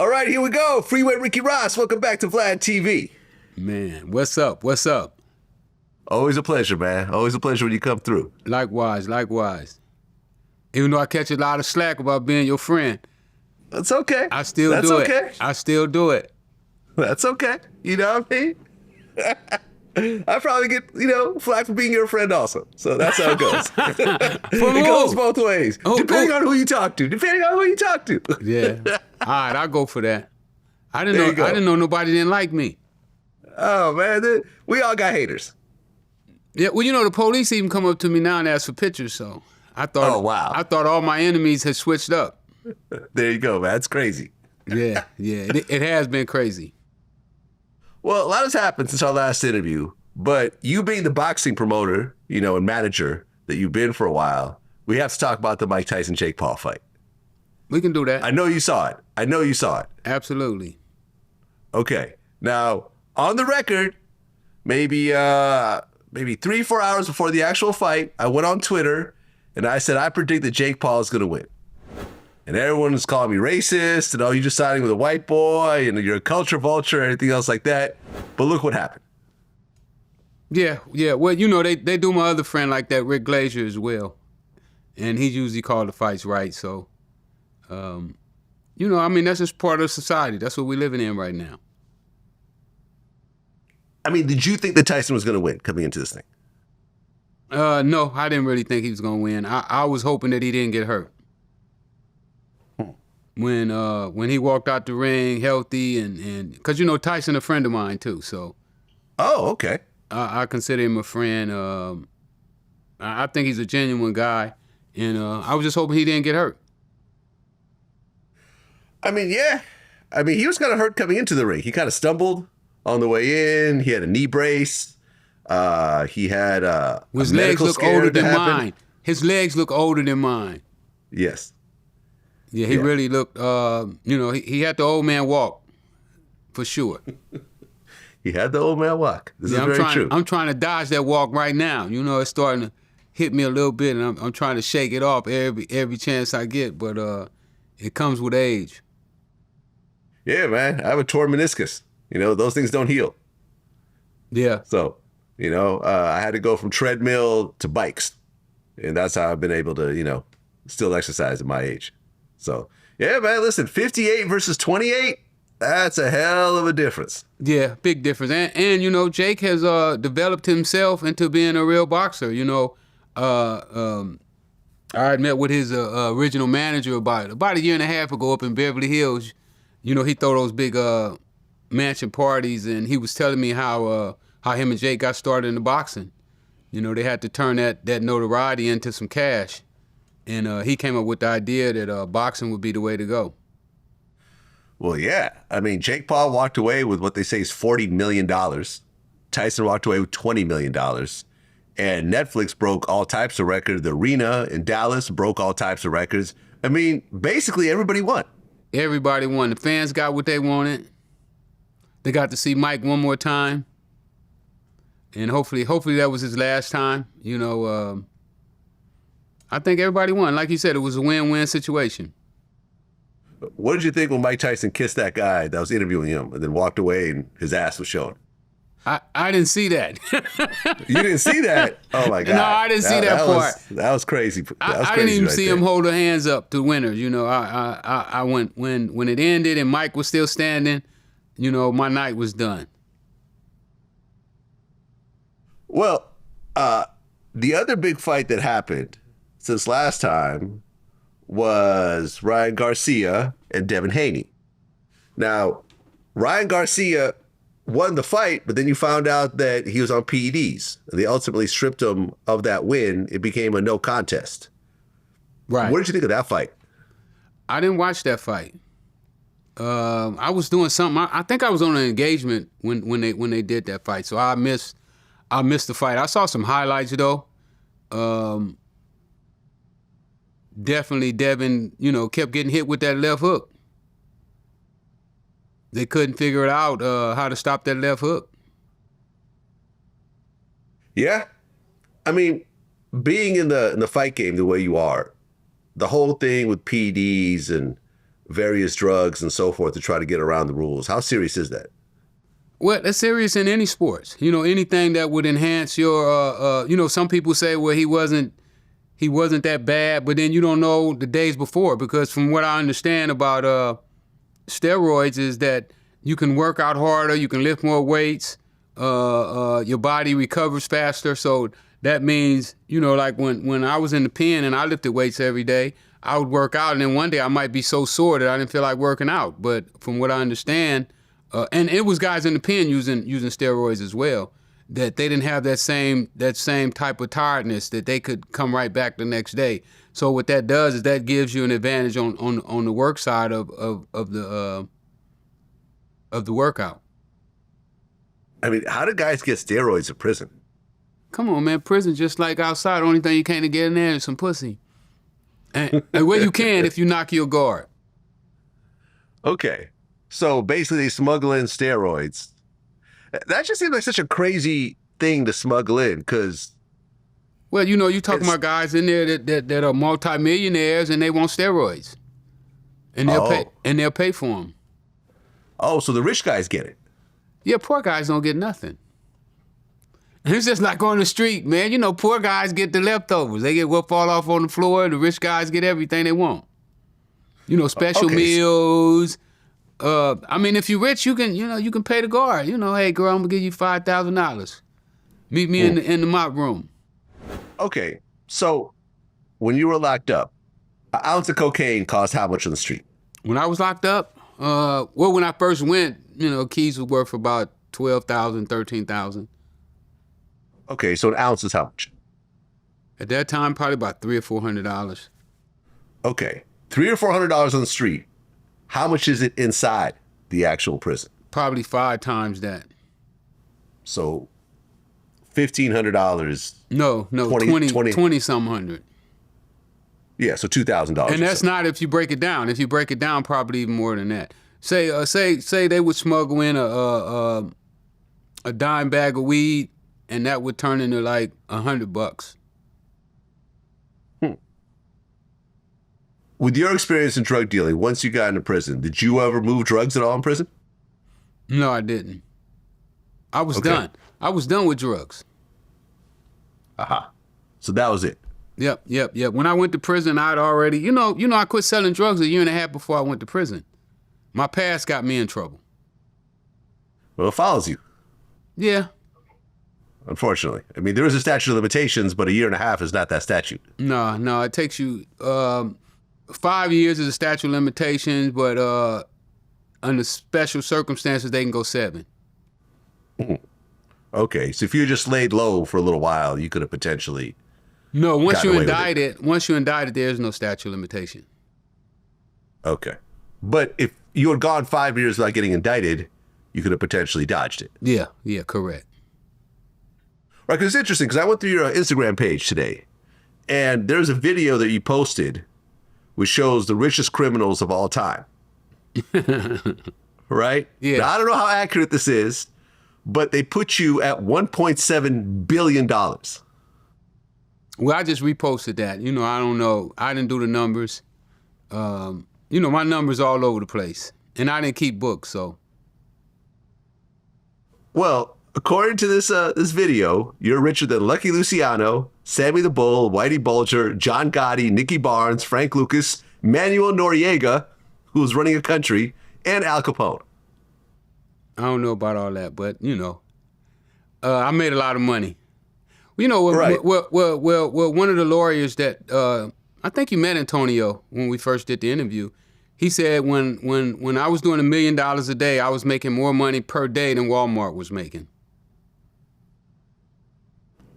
All right, here we go. Freeway Ricky Ross. Welcome back to VladTV. Man, what's up? What's up? Always a pleasure, man. Always a pleasure when you come through. Likewise, likewise. Even though I catch a lot of slack about being your friend. That's okay. I still That's do okay. it. I still do it. That's okay. You know what I mean? I probably get, flack for being your friend also. So that's how it goes. It goes both ways. Depending on who you talk to. Yeah. All right, I'll go for that. I didn't know nobody didn't like me. Oh, man. We all got haters. Yeah, well, the police even come up to me now and ask for pictures, so I thought, oh, wow. I thought all my enemies had switched up. There you go, man. That's crazy. Yeah. It has been crazy. Well, a lot has happened since our last interview, but you being the boxing promoter, and manager that you've been for a while, we have to talk about the Mike Tyson Jake Paul fight. We can do that. I know you saw it. Absolutely. Okay. Now, on the record, maybe 3-4 hours before the actual fight, I went on Twitter and I said, I predict that Jake Paul is going to win. And everyone was calling me racist and, oh, you're just siding with a white boy and you're a culture vulture and everything else like that. But look what happened. Yeah. Well, they do my other friend like that, Rick Glazier, as well. And he usually called the fights right. So, that's just part of society. That's what we're living in right now. I mean, did you think that Tyson was going to win coming into this thing? No, I didn't really think he was going to win. I was hoping that he didn't get hurt. When he walked out the ring healthy and because Tyson a friend of mine too, so. Oh, okay. I consider him a friend. I think he's a genuine guy, and I was just hoping he didn't get hurt. I mean, yeah. He was kind of hurt coming into the ring. He kind of stumbled on the way in. He had a knee brace. He had his legs look older than mine. His legs look older than mine. Yes. Yeah, he really looked, he had the old man walk, for sure. He had the old man walk. This is very true. I'm trying to dodge that walk right now. It's starting to hit me a little bit, and I'm trying to shake it off every chance I get, but it comes with age. Yeah, man. I have a torn meniscus. Those things don't heal. Yeah. So, I had to go from treadmill to bikes, and that's how I've been able to, still exercise at my age. So, yeah, man, listen, 58 versus 28, that's a hell of a difference. Yeah, big difference. And Jake has developed himself into being a real boxer. I had met with his original manager about a year and a half ago up in Beverly Hills. He throw those big mansion parties, and he was telling me how him and Jake got started in the boxing. They had to turn that notoriety into some cash. And he came up with the idea that boxing would be the way to go. Well, yeah. Jake Paul walked away with what they say is $40 million. Tyson walked away with $20 million. And Netflix broke all types of records. The arena in Dallas broke all types of records. Basically everybody won. Everybody won. The fans got what they wanted. They got to see Mike one more time. And hopefully that was his last time. I think everybody won. Like you said, it was a win-win situation. What did you think when Mike Tyson kissed that guy that was interviewing him and then walked away and his ass was showing? I didn't see that. You didn't see that? Oh, my God. No, I didn't see that part. That was crazy. I didn't even see him hold their hands up to winners. I went when it ended and Mike was still standing, my night was done. Well, the other big fight that happened since last time was Ryan Garcia and Devin Haney. Now, Ryan Garcia won the fight, but then you found out that he was on PEDs. And they ultimately stripped him of that win. It became a no contest. Right. What did you think of that fight? I didn't watch that fight. I was doing something. I think I was on an engagement when they did that fight, so I missed the fight. I saw some highlights though. Definitely Devin, kept getting hit with that left hook. They couldn't figure it out how to stop that left hook. Yeah. Being in the fight game the way you are, the whole thing with PEDs and various drugs and so forth to try to get around the rules. How serious is that? Well, that's serious in any sports. You know, anything that would enhance your. You know, some people say, well, he wasn't that bad, but then you don't know the days before, because from what I understand about steroids is that you can work out harder, you can lift more weights, your body recovers faster. So that means, you know, like when I was in the pen and I lifted weights every day, I would work out, and then one day I might be so sore that I didn't feel like working out. But from what I understand, and it was guys in the pen using steroids as well, that they didn't have that same type of tiredness, that they could come right back the next day. So what that does is that gives you an advantage on the work side of the workout. I mean, how do guys get steroids in prison? Come on, man. Prison just like outside. The only thing you can't get in there is some pussy. And well, you can if you knock your guard. Okay. So basically they smuggle in steroids. That just seems like such a crazy thing to smuggle in, because... Well, you know, you're talking about guys in there that are multimillionaires and they want steroids. And they'll pay for them. Oh, so the rich guys get it. Yeah, poor guys don't get nothing. It's just like on the street, man. You know, poor guys get the leftovers. They get what fall off on the floor. The rich guys get everything they want. You know, special meals. I mean, if you're rich, you can pay the guard. You know, hey, girl, I'm gonna give you $5,000. Meet me in the mop room. Okay, so when you were locked up, an ounce of cocaine cost how much on the street? When I was locked up, when I first went, you know, keys was worth about $12,000, $13,000. Okay, so an ounce is how much? At that time, probably about $300 or $400. Okay, $300 or $400 on the street. How much is it inside the actual prison? Probably 5 times that. So $1,500. No, 20 some hundred. Yeah, so $2,000. And that's not if you break it down. If you break it down, probably even more than that. Say they would smuggle in a dime bag of weed, and that would turn into like $100. With your experience in drug dealing, once you got into prison, did you ever move drugs at all in prison? No, I didn't. I was done. I was done with drugs. Aha. So that was it. Yep. When I went to prison, I'd already, you know, I quit selling drugs a year and a half before I went to prison. My past got me in trouble. Well, it follows you. Yeah. Unfortunately. I mean, there is a statute of limitations, but a year and a half is not that statute. No, it takes you 5 years is a statute of limitations, but under special circumstances, they can go 7. Okay, so if you just laid low for a little while, you could have potentially... No, once you're indicted, there's no statute of limitation. Okay. But if you had gone 5 years without getting indicted, you could have potentially dodged it. Yeah, correct. Right, because it's interesting, because I went through your Instagram page today, and there's a video that you posted which shows the richest criminals of all time. Right? Yeah. Now, I don't know how accurate this is, but they put you at $1.7 billion. Well, I just reposted that. You know, I don't know. I didn't do the numbers. You know, my numbers all over the place. And I didn't keep books, so. Well, according to this video, you're richer than Lucky Luciano, Sammy the Bull, Whitey Bulger, John Gotti, Nicky Barnes, Frank Lucas, Manuel Noriega, who was running a country, and Al Capone. I don't know about all that, but, you know, I made a lot of money. You know, well, one of the lawyers that I think you met Antonio when we first did the interview. He said when I was doing $1 million a day, I was making more money per day than Walmart was making.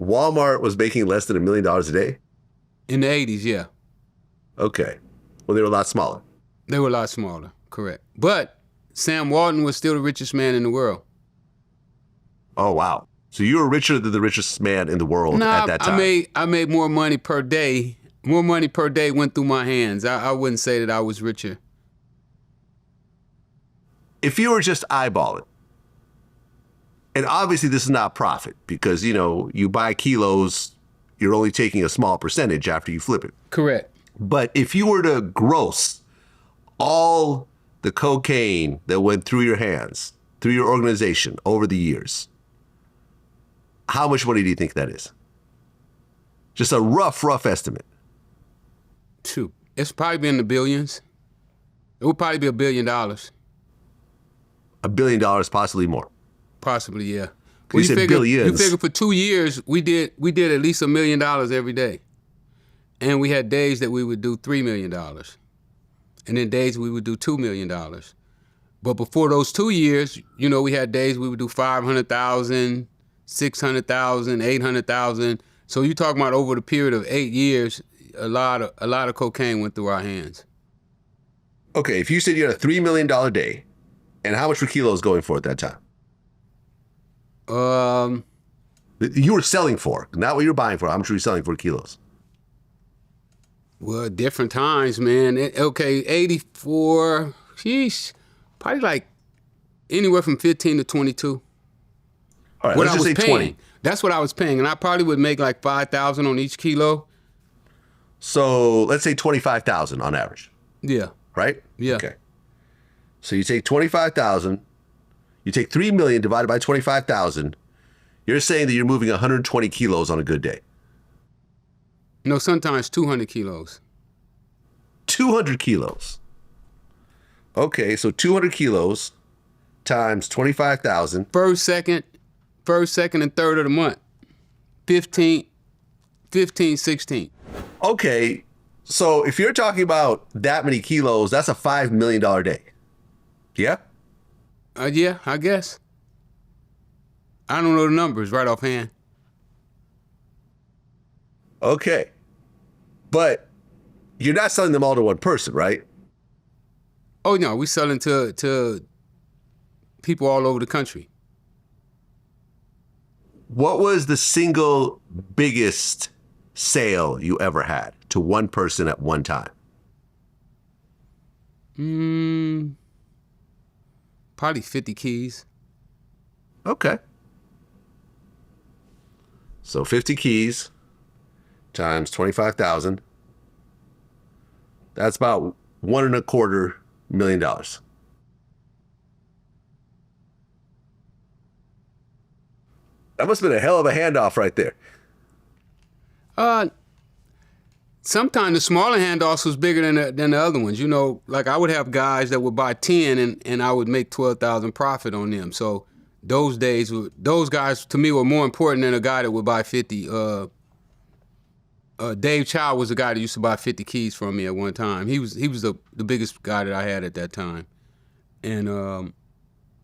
Walmart was making less than $1 million a day? In the 80s, yeah. Okay. Well, they were a lot smaller. They were a lot smaller, correct. But Sam Walton was still the richest man in the world. Oh, wow. So you were richer than the richest man in the world at that time? I made more money per day. More money per day went through my hands. I wouldn't say that I was richer. If you were just eyeballing, and obviously this is not profit because, you know, you buy kilos, you're only taking a small percentage after you flip it. Correct. But if you were to gross all the cocaine that went through your hands, through your organization over the years, how much money do you think that is? Just a rough estimate. It's probably been in the billions. It would probably be $1 billion. $1 billion, possibly more. Possibly, yeah. You said billions. You figure for 2 years, we did at least $1 million every day. And we had days that we would do $3 million. And then days we would do $2 million. But before those 2 years, you know, we had days we would do 500,000, 600,000, 800,000. So you're talking about over the period of 8 years, a lot of cocaine went through our hands. Okay, if you said you had a $3 million day, and how much were kilos going for at that time? You were selling for, not what you were buying for. How much were you selling for kilos? Well, different times, man. 84, sheesh, probably like anywhere from 15 to 22. All right, what let's just say paying, 20. That's what I was paying, and I probably would make like 5,000 on each kilo. So let's say 25,000 on average. Yeah. Right? Yeah. Okay. So you take 25,000, you take 3 million divided by 25,000. You're saying that you're moving 120 kilos on a good day. No, sometimes 200 kilos. 200 kilos. Okay, so 200 kilos times 25,000. First, second, and third of the month. 15, 16. Okay, so if you're talking about that many kilos, that's a $5 million day. Yeah? Yeah, I guess. I don't know the numbers right offhand. Okay. But you're not selling them all to one person, right? Oh, no, we selling to people all over the country. What was the single biggest sale you ever had to one person at one time? Probably 50 keys. Okay. So 50 keys times 25,000. That's about $1.25 million. That must have been a hell of a handoff right there. Sometimes the smaller handoffs was bigger than the other ones. You know, like I would have guys that would buy 10 and I would make 12,000 profit on them. So those guys to me were more important than a guy that would buy 50. Dave Chow was the guy that used to buy 50 keys from me at one time. He was the biggest guy that I had at that time. And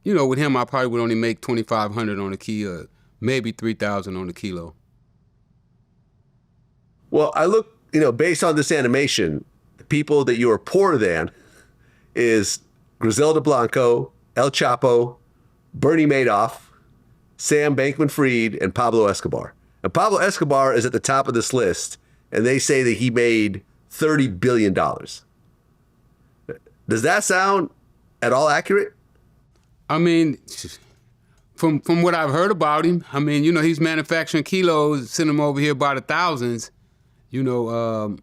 you know, with him I probably would only make 2,500 on a key, maybe 3,000 on a kilo. Well, I look, you know, based on this animation, the people that you are poorer than is Griselda Blanco, El Chapo, Bernie Madoff, Sam Bankman-Fried, and Pablo Escobar. And Pablo Escobar is at the top of this list, and they say that he made $30 billion. Does that sound at all accurate? I mean, from what I've heard about him, I mean, you know, he's manufacturing kilos, sending them over here by the thousands. You know,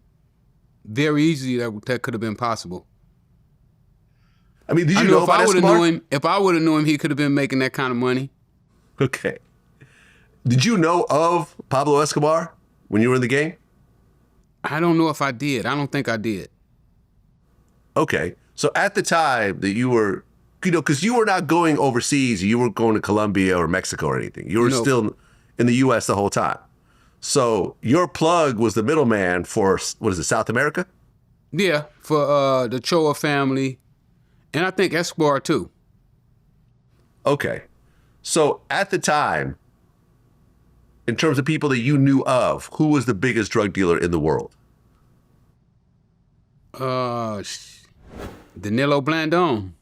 very easily that could have been possible. I mean, did you know about Escobar? If I would have known him, he could have been making that kind of money. Okay. Did you know of Pablo Escobar when you were in the game? I don't know if I did. I don't think I did. Okay. So at the time that you were, you know, because you were not going overseas, you were going to Colombia or Mexico or anything. You were still in the U.S. the whole time. So your plug was the middleman for, what is it, South America? Yeah, for the Choa family, and I think Escobar too. Okay. So at the time, in terms of people that you knew of, who was the biggest drug dealer in the world? Danilo Blandon.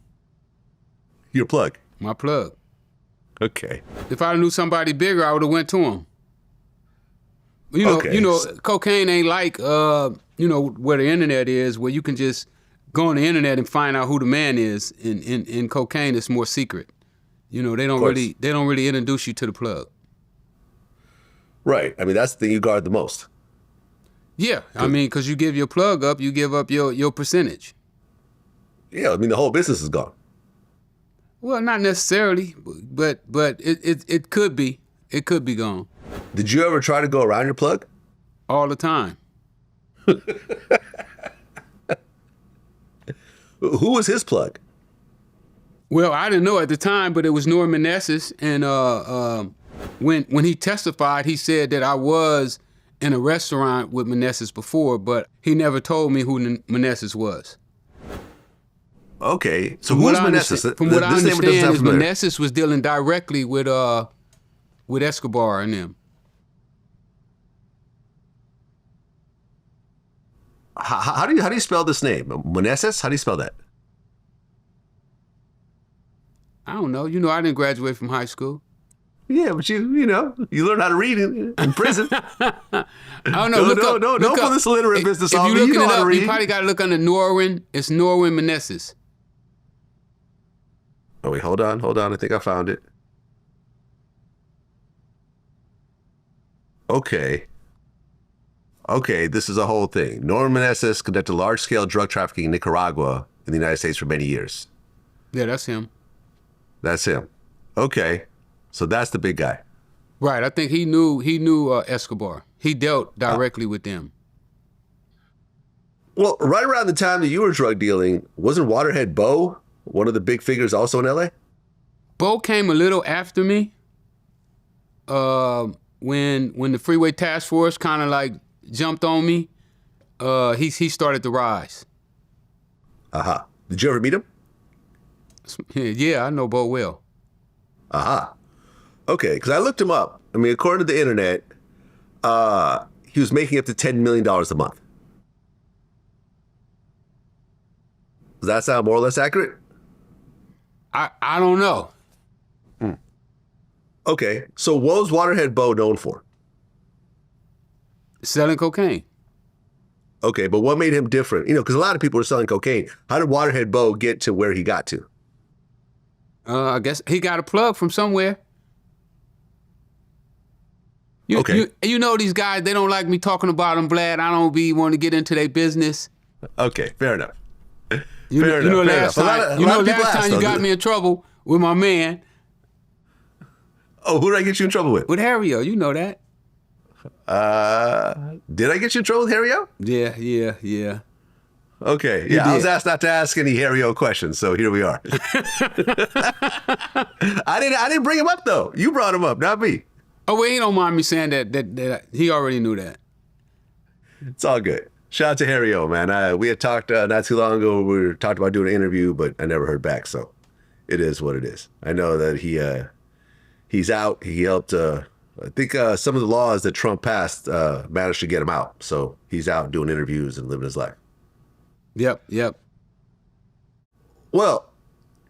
Your plug? My plug. Okay. If I knew somebody bigger, I would have went to him. You know, okay. You know, cocaine ain't like, you know, where the internet is, where you can just go on the internet and find out who the man is. In cocaine, it's more secret. You know, they don't really introduce you to the plug. Right. I mean, that's the thing you guard the most. Yeah. I mean, because you give your plug up, you give up your percentage. Yeah, I mean, the whole business is gone. Well, not necessarily, but it could be. It could be gone. Did you ever try to go around your plug? All the time. Who was his plug? Well, I didn't know at the time, but it was Norman Manassas, and when he testified, he said that I was in a restaurant with Manassas before, but he never told me who Manassas was. Okay, so who's Manassas? From what I understand, is Manassas was dealing directly with Escobar and them. How do you spell this name? Manassas? How do you spell that? I don't know. You know, I didn't graduate from high school. Yeah, but you learn how to read in prison. I don't know. Don't put this illiterate business on me. If you're looking it up, you probably got to look under Norwin. It's Norwin Manassas. Oh, wait, hold on. I think I found it. Okay, this is a whole thing. Norman Manassas conducted large-scale drug trafficking in Nicaragua in the United States for many years. Yeah, that's him. That's him. Okay, so that's the big guy. Right, I think he knew Escobar. He dealt directly with them. Well, right around the time that you were drug dealing, wasn't Waterhead Bo one of the big figures also in L.A.? Bo came a little after me. When the Freeway Task Force kind of like jumped on me, he started to rise. Uh-huh. Did you ever meet him? Yeah, I know Bo well. Uh-huh. Okay, because I looked him up. I mean, according to the internet, he was making up to $10 million a month. Does that sound more or less accurate? I don't know. Okay, so what was Waterhead Bo known for? Selling cocaine. Okay, but what made him different? Because a lot of people are selling cocaine. How did Waterhead Bo get to where he got to? I guess he got a plug from somewhere. You know these guys, they don't like me talking about them, Vlad. I don't want to get into their business. Okay, fair enough. You know last time you got me in trouble with my man. Oh, who did I get you in trouble with? With Harry-O, you know that. Did I get you in trouble with Harry-O? Yeah. Okay, yeah, I was asked not to ask any Harry-O questions, so here we are. I didn't bring him up though. You brought him up, not me. Oh, well, he don't mind me saying that he already knew that. It's all good. Shout out to Harry-O, man. We had talked not too long ago. We were talking about doing an interview, but I never heard back, so it is what it is. I know that he's out. He helped. I think some of the laws that Trump passed managed to get him out, so he's out doing interviews and living his life. Yep. Well,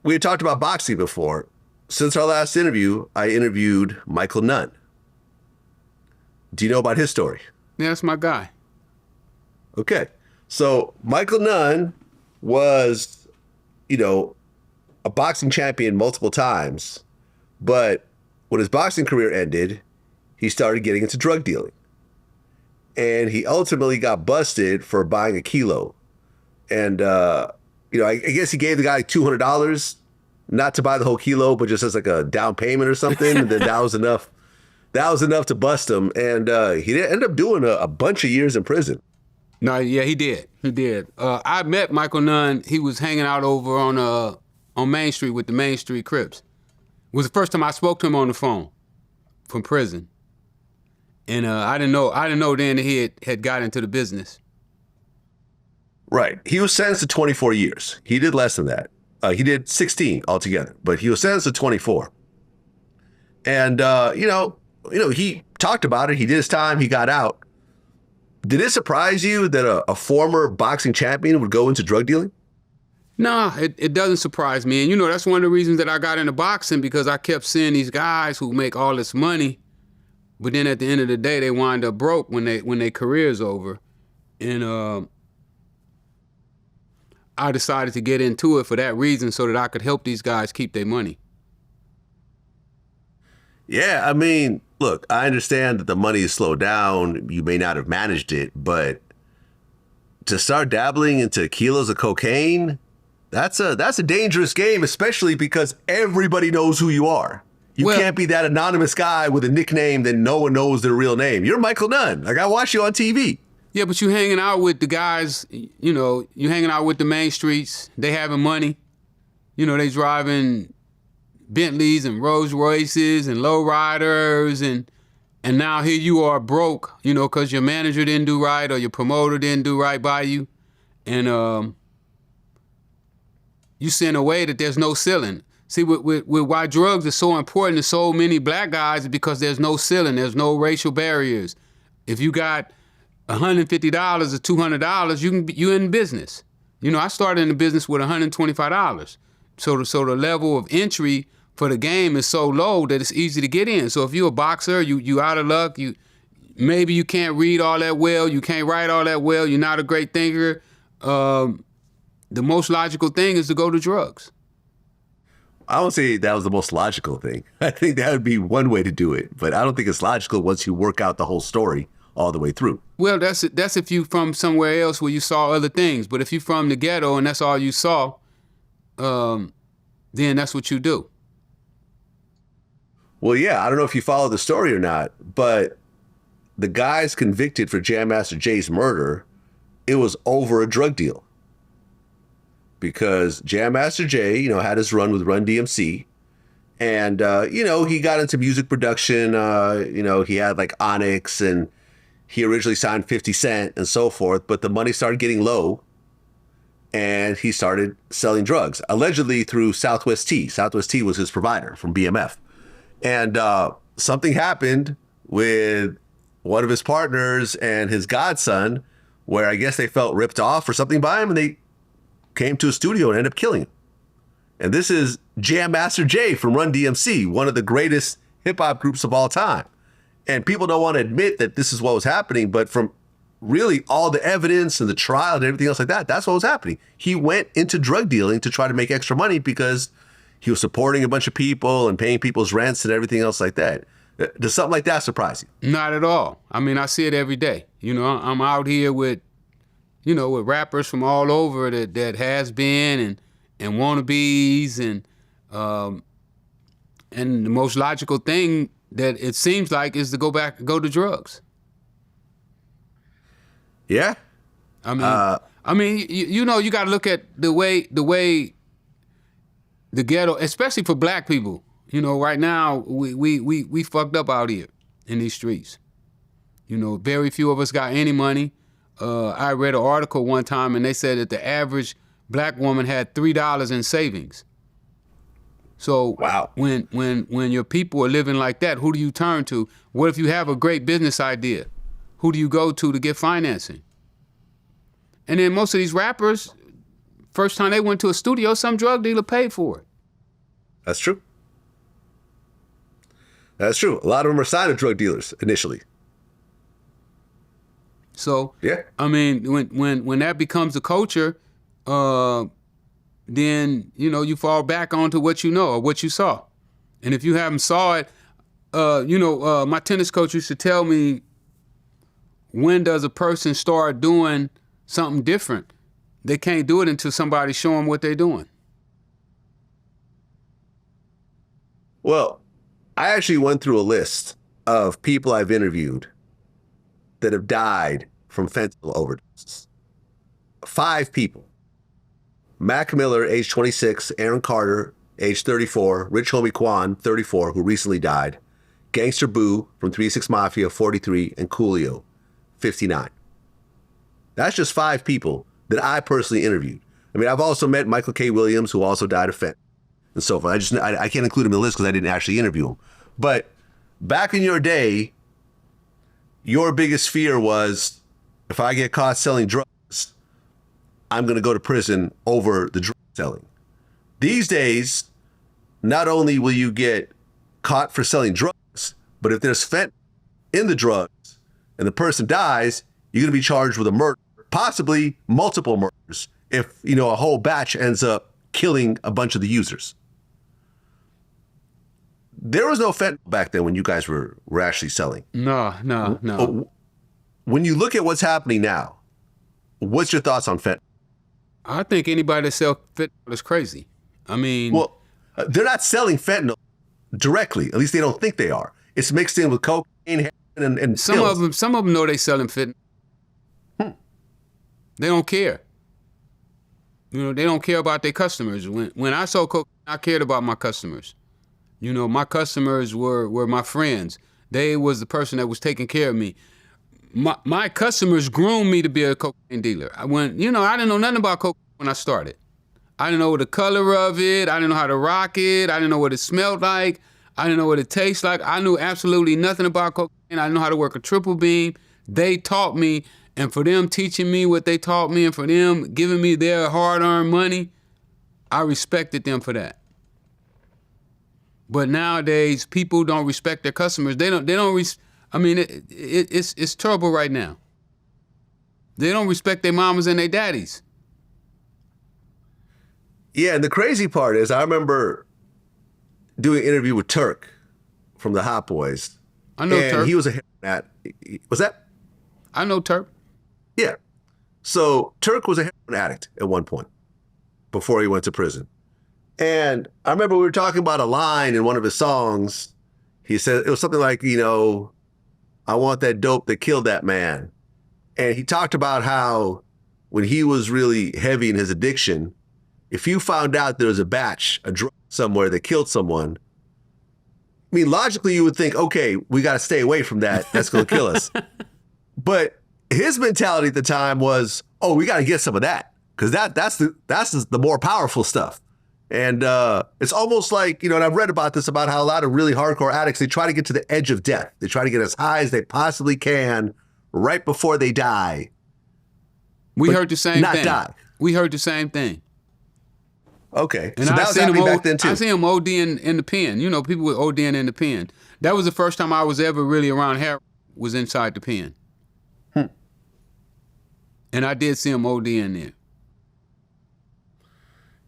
we had talked about boxing before. Since our last interview, I interviewed Michael Nunn. Do you know about his story? Yeah, that's my guy. Okay. So Michael Nunn was, a boxing champion multiple times, but when his boxing career ended, he started getting into drug dealing. And he ultimately got busted for buying a kilo. And, I guess he gave the guy $200, not to buy the whole kilo, but just as like a down payment or something. And then that was enough. That was enough to bust him. And he ended up doing a bunch of years in prison. No, yeah, he did. I met Michael Nunn. He was hanging out over on Main Street with the Main Street Crips. It was the first time I spoke to him on the phone from prison. And I didn't know then that he had got into the business. Right. He was sentenced to 24 years. He did less than that. He did 16 altogether, but he was sentenced to 24. And, he talked about it. He did his time. He got out. Did it surprise you that a former boxing champion would go into drug dealing? No, it doesn't surprise me. And, that's one of the reasons that I got into boxing, because I kept seeing these guys who make all this money, but then at the end of the day, they wind up broke when their career's over. And I decided to get into it for that reason, so that I could help these guys keep their money. Yeah, I mean, look, I understand that the money is slowed down. You may not have managed it, but to start dabbling into kilos of cocaine, That's a dangerous game, especially because everybody knows who you are. You can't be that anonymous guy with a nickname that no one knows their real name. You're Michael Nunn. Like, I watch you on TV. Yeah, but you hanging out with the guys, you know, you hanging out with the main streets. They having money. You know, they driving Bentleys and Rolls Royces and lowriders, and now here you are broke, you know, because your manager didn't do right or your promoter didn't do right by you. And you send away that there's no ceiling. See, with why drugs are so important to so many black guys is because there's no ceiling. There's no racial barriers. If you got $150 or $200, you in business. You know, I started in the business with $125. So the level of entry for the game is so low that it's easy to get in. So if you're a boxer, you out of luck. Maybe you can't read all that well. You can't write all that well. You're not a great thinker. The most logical thing is to go to drugs. I don't say that was the most logical thing. I think that would be one way to do it, but I don't think it's logical once you work out the whole story all the way through. Well, that's if you from somewhere else where you saw other things. But if you from the ghetto and that's all you saw, then that's what you do. Well, yeah, I don't know if you follow the story or not, but the guys convicted for Jam Master Jay's murder, it was over a drug deal. Because Jam Master Jay, you know, had his run with Run DMC. And, you know, he got into music production. You know, he had like Onyx and he originally signed 50 Cent and so forth. But the money started getting low and he started selling drugs, allegedly through Southwest Tea. Southwest Tea was his provider from BMF. And something happened with one of his partners and his godson where I guess they felt ripped off or something by him and they came to a studio and ended up killing him. And this is Jam Master Jay from Run DMC, one of the greatest hip hop groups of all time. And people don't want to admit that this is what was happening, but from really all the evidence and the trial and everything else like that, that's what was happening. He went into drug dealing to try to make extra money because he was supporting a bunch of people and paying people's rents and everything else like that. Does something like that surprise you? Not at all. I mean, I see it every day. You know, I'm out here with rappers from all over that has been and wannabes and the most logical thing that it seems like is to go to drugs. Yeah. I mean, you know, you got to look at the way the ghetto, especially for black people. You know, right now we fucked up out here in these streets. You know, very few of us got any money. I read an article one time and they said that the average black woman had $3 in savings. So wow. when your people are living like that, who do you turn to? What if you have a great business idea? Who do you go to get financing? And then most of these rappers, first time they went to a studio, some drug dealer paid for it. That's true. That's true. A lot of them are signed to drug dealers initially. So, yeah. I mean, when that becomes a culture, then, you know, you fall back onto what you know or what you saw. And if you haven't saw it, my tennis coach used to tell me, when does a person start doing something different? They can't do it until somebody show them what they're doing. Well, I actually went through a list of people I've interviewed that have died from fentanyl overdoses. 5 people. Mac Miller, age 26, Aaron Carter, age 34, Rich Homie Quan, 34, who recently died, Gangster Boo from 3-6 Mafia, 43, and Coolio, 59. That's just 5 people that I personally interviewed. I mean, I've also met Michael K. Williams, who also died of fentanyl and so forth. I can't include him in the list because I didn't actually interview him. But back in your day, your biggest fear was, if I get caught selling drugs, I'm going to go to prison over the drug selling. These days, not only will you get caught for selling drugs, but if there's fentanyl in the drugs and the person dies, you're going to be charged with a murder, possibly multiple murders, if, you know, a whole batch ends up killing a bunch of the users. There was no fentanyl back then when you guys were actually selling. No. When you look at what's happening now, what's your thoughts on fentanyl? I think anybody that sells fentanyl is crazy. I mean, Well, they're not selling fentanyl directly. At least they don't think they are. It's mixed in with cocaine, heroin, and some pills. of them know they selling fentanyl. They don't care. You know, they don't care about their customers. When I sold cocaine, I cared about my customers. You know, my customers were my friends. They was the person that was taking care of me. My customers groomed me to be a cocaine dealer. I didn't know nothing about cocaine when I started. I didn't know the color of it. I didn't know how to rock it. I didn't know what it smelled like. I didn't know what it tastes like. I knew absolutely nothing about cocaine. I didn't know how to work a triple beam. They taught me, and for them teaching me what they taught me and for them giving me their hard-earned money, I respected them for that. But nowadays, people don't respect their customers. It's terrible right now. They don't respect their mamas and their daddies. Yeah, and the crazy part is I remember doing an interview with Turk from the Hot Boys. I know and Turk. He was a heroin addict. Was that? I know Turk. Yeah. So Turk was a heroin addict at one point before he went to prison. And I remember we were talking about a line in one of his songs. He said, it was something like, I want that dope that killed that man. And he talked about how when he was really heavy in his addiction, if you found out there was a batch, a drug somewhere that killed someone, I mean, logically you would think, okay, we got to stay away from that. That's going to kill us. But his mentality at the time was, oh, we got to get some of that because that's the more powerful stuff. And it's almost like, and I've read about this, about how a lot of really hardcore addicts, they try to get to the edge of death. They try to get as high as they possibly can right before they die. We heard the same not thing. die. We heard the same thing. Okay. And so that was happening back then too. I seen him ODing in the pen. People were ODing in the pen. That was the first time I was ever really around heroin, was inside the pen. And I did see him ODing there.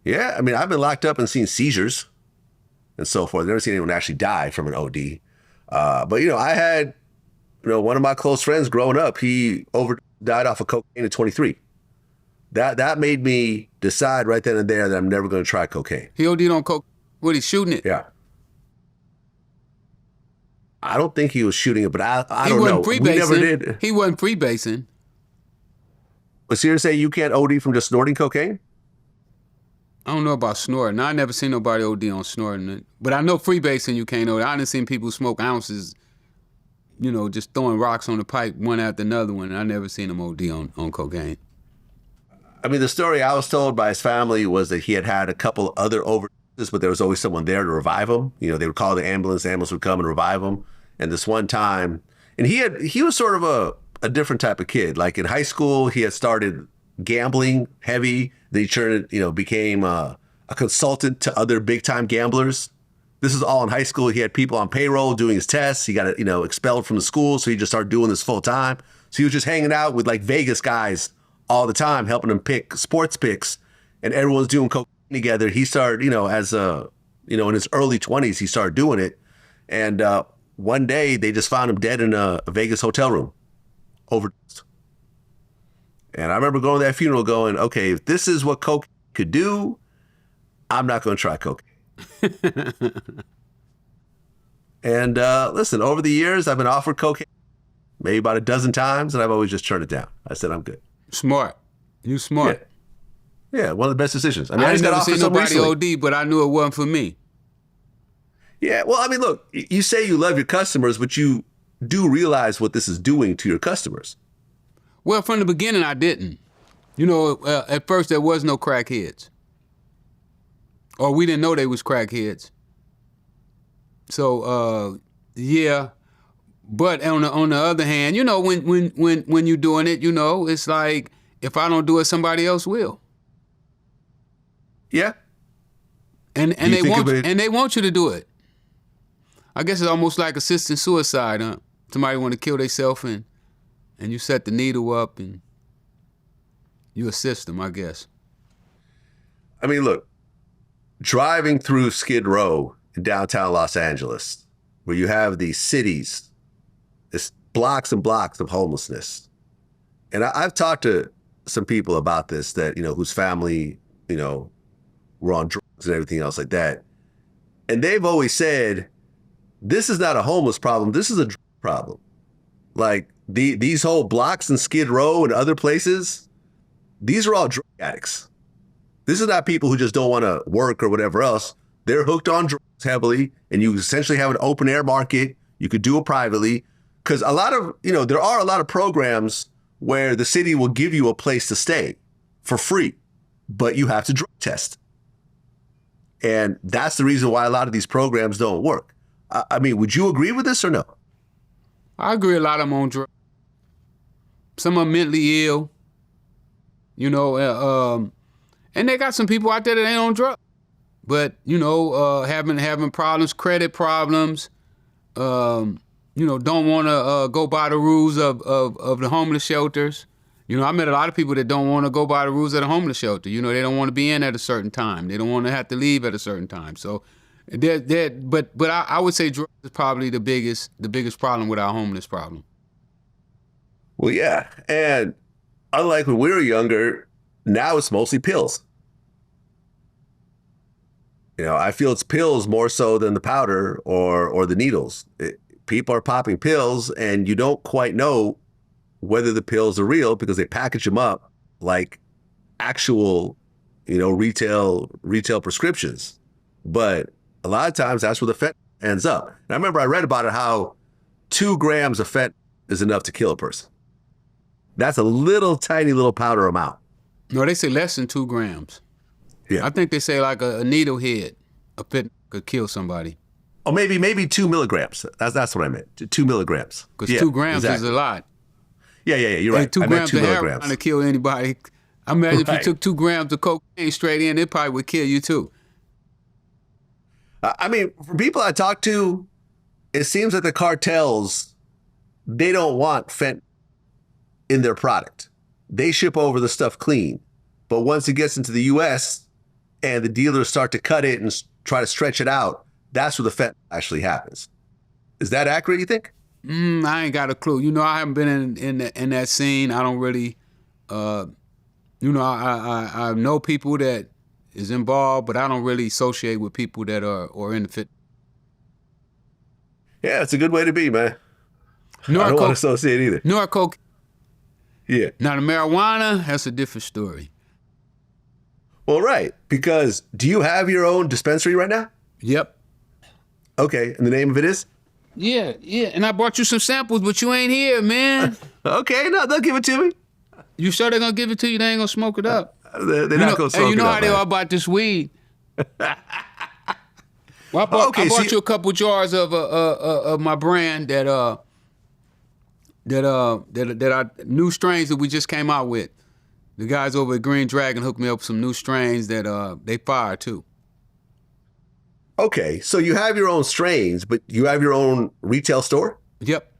Yeah, I mean, I've been locked up and seen seizures and so forth. I've never seen anyone actually die from an OD. But, I had, one of my close friends growing up, he died off of cocaine at 23. That made me decide right then and there that I'm never going to try cocaine. He OD'd on coke. What, he shooting it? Yeah. I don't think he was shooting it, but I don't know. We never did. He wasn't freebasing. But so you're saying you can't OD from just snorting cocaine? I don't know about snorting. I never seen nobody OD on snorting. But I know freebasing you can't OD. I done seen people smoke ounces, just throwing rocks on the pipe one after another one. And I never seen them OD on cocaine. I mean, the story I was told by his family was that he had a couple other overdoses, but there was always someone there to revive him. They would call the ambulance would come and revive him. And this one time, and he was sort of a different type of kid. Like in high school, he had started gambling heavy. Then he turned, became a consultant to other big time gamblers. This is all in high school. He had people on payroll doing his tests. He got, expelled from the school. So he just started doing this full time. So he was just hanging out with like Vegas guys all the time, helping them pick sports picks, and everyone's doing cocaine together. He started, as in his early 20s, he started doing it. And one day they just found him dead in a Vegas hotel room, overdosed. And I remember going to that funeral going, okay, if this is what coke could do, I'm not going to try cocaine. And listen, over the years, I've been offered cocaine maybe about a dozen times, and I've always just turned it down. I said, I'm good. Smart. You smart. Yeah, one of the best decisions. I mean, I just never got offered seen some nobody recently. OD, but I knew it wasn't for me. Yeah, well, I mean, look, you say you love your customers, but you do realize what this is doing to your customers. Well, from the beginning, I didn't. At first, there was no crackheads. Or we didn't know they was crackheads. So, yeah. But on the other hand, when you're doing it, it's like, if I don't do it, somebody else will. Yeah. And they want you to do it. I guess it's almost like assisted suicide, huh? Somebody want to kill themselves and you set the needle up and you assist them, I guess. I mean, look, driving through Skid Row in downtown Los Angeles, where you have these cities, it's blocks and blocks of homelessness. And I've talked to some people about this that, whose family, were on drugs and everything else like that. And they've always said, this is not a homeless problem. This is a drug problem. Like these whole blocks in Skid Row and other places, these are all drug addicts. This is not people who just don't want to work or whatever else. They're hooked on drugs heavily, and you essentially have an open air market. You could do it privately. Because a lot of, there are a lot of programs where the city will give you a place to stay for free, but you have to drug test. And that's the reason why a lot of these programs don't work. I mean, would you agree with this or no? I agree a lot of them on drugs. Some are mentally ill, and they got some people out there that ain't on drugs. But, having problems, credit problems, don't want to go by the rules of the homeless shelters. I met a lot of people that don't want to go by the rules of the homeless shelter. They don't want to be in at a certain time. They don't want to have to leave at a certain time. So, but I would say drugs is probably the biggest problem with our homeless problem. Well, yeah, and unlike when we were younger, now it's mostly pills. I feel it's pills more so than the powder or the needles. People are popping pills, and you don't quite know whether the pills are real because they package them up like actual, retail prescriptions. But a lot of times that's where the fentanyl ends up. And I remember I read about it, how 2 grams of fentanyl is enough to kill a person. That's a little tiny little powder amount. No, they say less than 2 grams. Yeah. I think they say like a needle head of fentanyl could kill somebody. Oh, maybe 2 milligrams. That's what I meant. 2 milligrams. Because 2 grams is a lot. Yeah, you're right. 2 I meant grams 2 of heroin milligrams. to kill anybody. I imagine if Right. you took 2 grams of cocaine straight in, it probably would kill you too. I mean, for people I talk to, it seems like the cartels, they don't want fentanyl in their product. They ship over the stuff clean. But once it gets into the U.S. and the dealers start to cut it and try to stretch it out, that's where the fentanyl actually happens. Is that accurate, you think? I ain't got a clue. I haven't been in that scene. I don't really, I know people that is involved, but I don't really associate with people that are in the fit. Yeah, it's a good way to be, man. I don't want to associate either. Coke. Yeah. Now the marijuana, that's a different story. Well, right. Because do you have your own dispensary right now? Yep. Okay. And the name of it is? Yeah. And I brought you some samples, but you ain't here, man. Okay. No, they'll give it to me. You sure they're going to give it to you? They ain't going to smoke it up. They're not going to smoke it up. You know how they man. are about this weed. Well, I bought you a couple jars of my brand that new strains that we just came out with. The guys over at Green Dragon hooked me up with some new strains that they fire too. Okay, so you have your own strains, but you have your own retail store? Yep.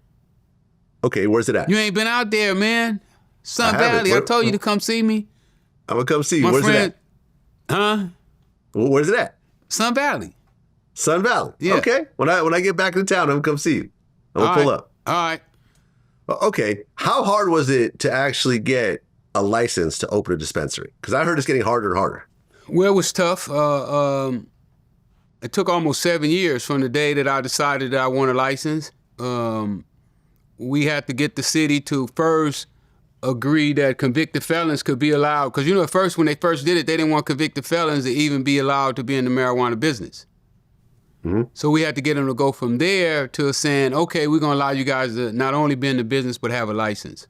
Okay, where's it at? You ain't been out there, man. Sun Valley. I told you to come see me. I'm gonna come see you. Where's it at? Huh? Well, where's it at? Sun Valley. Sun Valley. Yeah. Okay. When I get back into town, I'm gonna come see you. I'm gonna pull up. All right. Okay. How hard was it to actually get a license to open a dispensary? Because I heard it's getting harder and harder. Well, it was tough. It took almost 7 years from the day that I decided that I want a license. We had to get the city to first agree that convicted felons could be allowed. Because, at first, when they first did it, they didn't want convicted felons to even be allowed to be in the marijuana business. Mm-hmm. So we had to get them to go from there to saying, okay, we're going to allow you guys to not only be in the business, but have a license.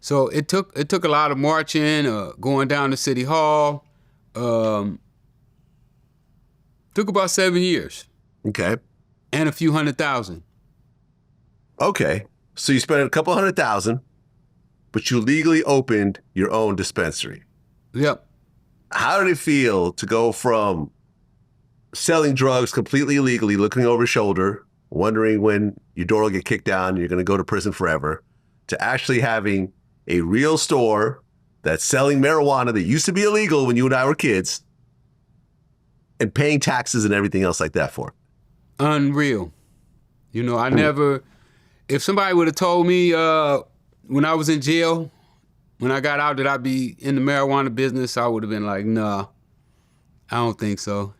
So it took a lot of marching, going down to City Hall. Took about 7 years. Okay. And a few $100,000. Okay. So you spent a couple $100,000, but you legally opened your own dispensary. Yep. How did it feel to go from selling drugs completely illegally, looking over your shoulder, wondering when your door will get kicked down and you're going to go to prison forever, to actually having a real store that's selling marijuana that used to be illegal when you and I were kids, and paying taxes and everything else like that for it? Unreal. I never, if somebody would have told me when I was in jail, when I got out that I'd be in the marijuana business, I would have been like, nah, I don't think so.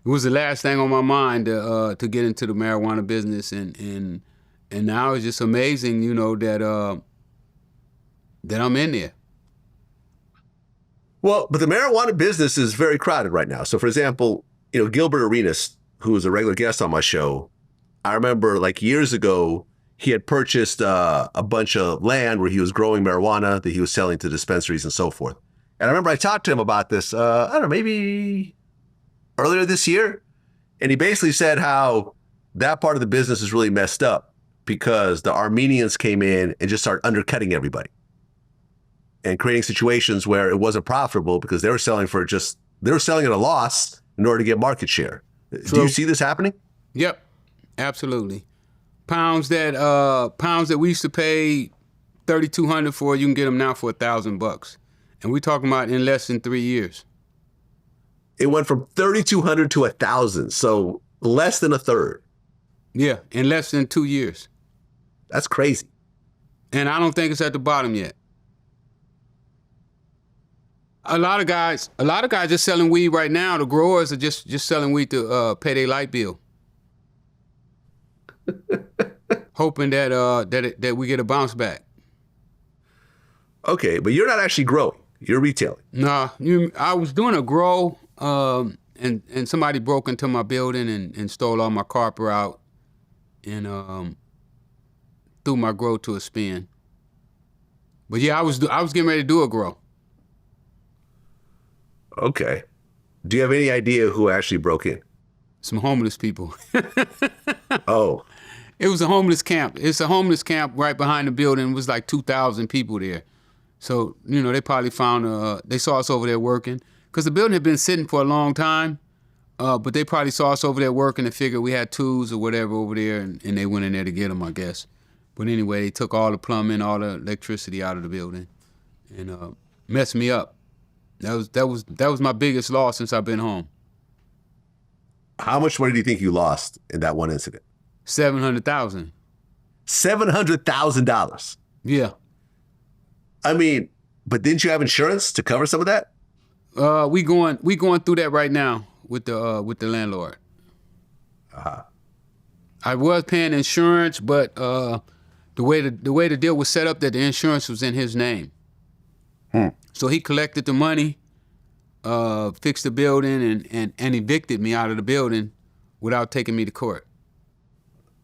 It was the last thing on my mind to get into the marijuana business, and now it's just amazing, you know, that I'm in there. Well, but the marijuana business is very crowded right now. So, for example, you know, Gilbert Arenas, who was a regular guest on my show, I remember like years ago, he had purchased a bunch of land where he was growing marijuana that he was selling to dispensaries and so forth. And I remember I talked to him about this, I don't know, maybe earlier this year. And he basically said how that part of the business is really messed up because the Armenians came in and just started undercutting everybody and creating situations where it wasn't profitable because they were selling at a loss in order to get market share. True. Do you see this happening? Yep, absolutely. Pounds that we used to pay $3,200 for, you can get them now for $1,000, and we're talking about in less than 3 years. It went from $3,200 to $1,000, so less than a third. Yeah, in less than 2 years. That's crazy. And I don't think it's at the bottom yet. A lot of guys just selling weed right now. The growers are just selling weed to pay their light bill, hoping that we get a bounce back. Okay, but you're not actually growing. You're retailing. Nah, I was doing a grow, and somebody broke into my building and stole all my carpet out, and threw my grow to a spin. But yeah, I was getting ready to do a grow. Okay. Do you have any idea who actually broke in? Some homeless people. Oh. It was a homeless camp. It's a homeless camp right behind the building. It was like 2,000 people there. So, you know, they probably found, they saw us over there working. Because the building had been sitting for a long time, but they probably saw us over there working and figured we had tools or whatever over there, and they went in there to get them, I guess. But anyway, they took all the plumbing, all the electricity out of the building and messed me up. That was my biggest loss since I've been home. How much money do you think you lost in that one incident? $700,000. $700,000. Yeah. I mean, but didn't you have insurance to cover some of that? We going through that right now with the landlord. Uh-huh. I was paying insurance, but the way the deal was set up, that the insurance was in his name. So he collected the money, fixed the building, and evicted me out of the building without taking me to court.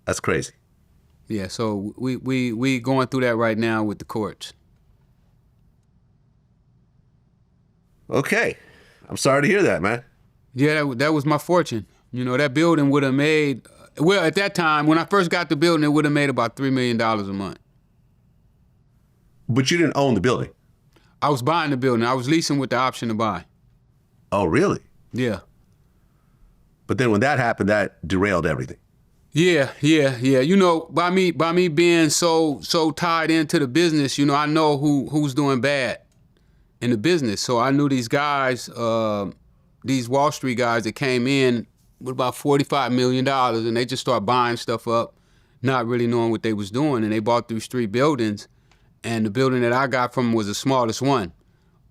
That's crazy. Yeah, so we going through that right now with the courts. Okay. I'm sorry to hear that, man. Yeah, that was my fortune. You know, that building would have made, well, at that time, when I first got the building, it would have made about $3 million a month. But you didn't own the building. I was buying the building. I was leasing with the option to buy. Oh, really? Yeah. But then when that happened, that derailed everything. Yeah. You know, by me being so tied into the business, you know, I know who's doing bad in the business. So I knew these guys, these Wall Street guys that came in with about $45 million, and they just started buying stuff up, not really knowing what they was doing. And they bought these 3 buildings, and the building that I got from was the smallest one.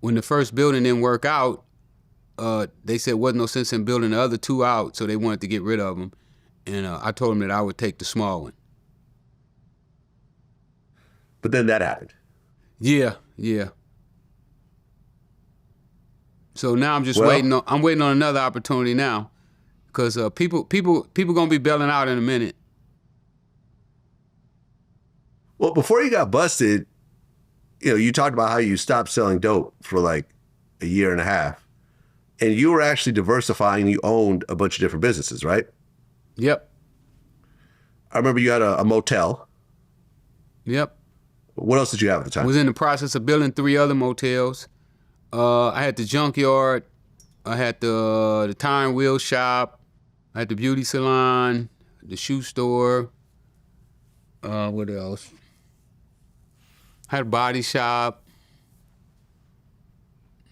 When the first building didn't work out, they said wasn't no sense in building the other 2 out, so they wanted to get rid of them. And I told them that I would take the small one. But then that happened. Yeah. So now I'm just waiting on another opportunity now, because people gonna be bailing out in a minute. Well, before you got busted, you know, you talked about how you stopped selling dope for like a year and a half, and you were actually diversifying. You owned a bunch of different businesses, right? Yep. I remember you had a motel. Yep. What else did you have at the time? I was in the process of building 3 other motels. I had the junkyard. I had the tire and wheel shop. I had the beauty salon, the shoe store. What else? I had a body shop.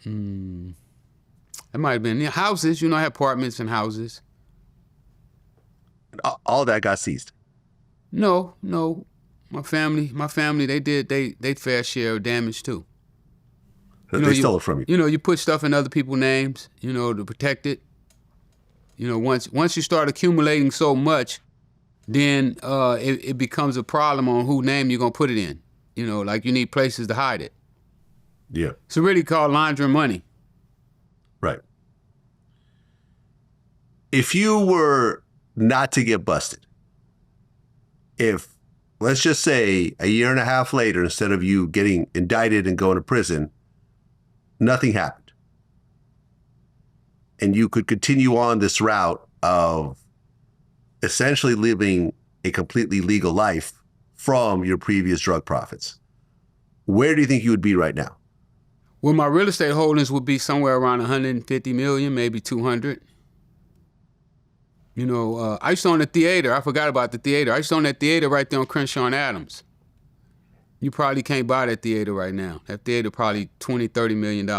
It might have been houses. You know, I had apartments and houses. All that got seized. No. My family, they did they fair share of damage too. They stole it from you. You know, you put stuff in other people's names, you know, to protect it. You know, once you start accumulating so much, then it becomes a problem on whose name you're going to put it in. You know, like you need places to hide it. Yeah. It's really called laundering money. Right. If you were not to get busted, if, let's just say, a year and a half later, instead of you getting indicted and going to prison, nothing happened, and you could continue on this route of essentially living a completely legal life from your previous drug profits, where do you think you would be right now? Well, my real estate holdings would be somewhere around 150 million, maybe 200. You know, I used to own a theater. I forgot about the theater. I used to own that theater right there on Crenshaw and Adams. You probably can't buy that theater right now. That theater probably $20, $30 million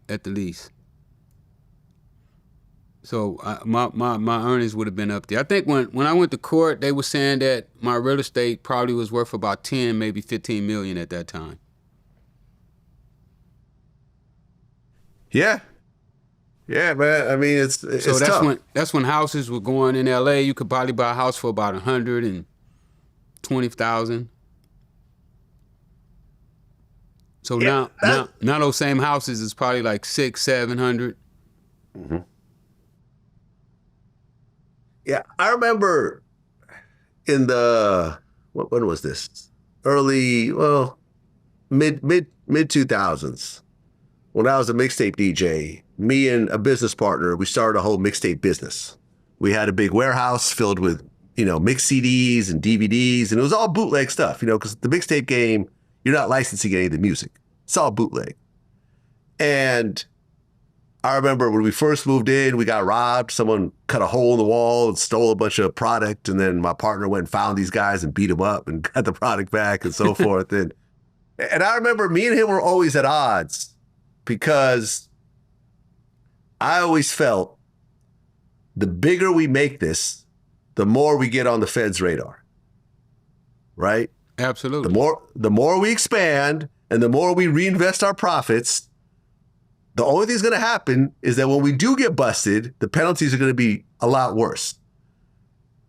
at the least. So my earnings would have been up there. I think when I went to court, they were saying that my real estate probably was worth about 10, maybe 15 million at that time. Yeah. Yeah, man. I mean, it's so that's when houses were going in LA. You could probably buy a house for about 120,000. So now those same houses is probably like 600-700. Mm-hmm. Yeah, I remember in the when was this? Mid 2000s. When I was a mixtape DJ, me and a business partner, we started a whole mixtape business. We had a big warehouse filled with, you know, mixed CDs and DVDs, and it was all bootleg stuff, you know, because the mixtape game, you're not licensing any of the music. It's all bootleg. And I remember when we first moved in, we got robbed. Someone cut a hole in the wall and stole a bunch of product, and then my partner went and found these guys and beat them up and got the product back and so forth. And I remember me and him were always at odds, because I always felt the bigger we make this, the more we get on the Fed's radar, right? Absolutely. The more we expand and the more we reinvest our profits, the only thing that's going to happen is that when we do get busted, the penalties are going to be a lot worse.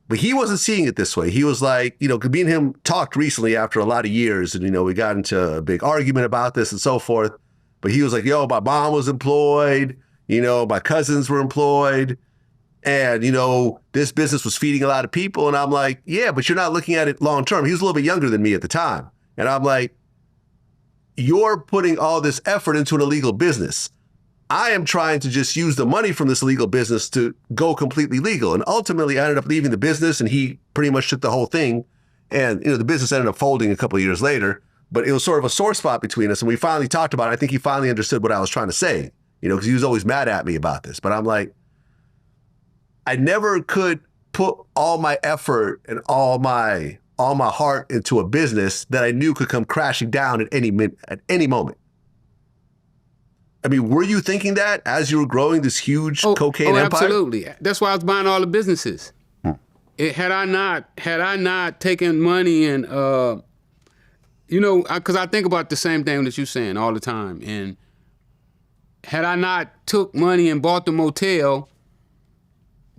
But he wasn't seeing it this way. He was like, you know, me and him talked recently after a lot of years, and, you know, we got into a big argument about this and so forth. But he was like, yo, my mom was employed, you know, my cousins were employed, and, you know, this business was feeding a lot of people. And I'm like, yeah, but you're not looking at it long term. He was a little bit younger than me at the time. And I'm like, you're putting all this effort into an illegal business. I am trying to just use the money from this illegal business to go completely legal. And ultimately, I ended up leaving the business, and he pretty much took the whole thing. And, you know, the business ended up folding a couple of years later. But it was sort of a sore spot between us, and we finally talked about it. I think he finally understood what I was trying to say, you know, because he was always mad at me about this. But I'm like, I never could put all my effort and all my heart into a business that I knew could come crashing down at any moment. I mean, were you thinking that as you were growing this huge cocaine empire? Absolutely. That's why I was buying all the businesses. Had I not taken money and you know, because I think about the same thing that you're saying all the time. And had I not took money and bought the motel,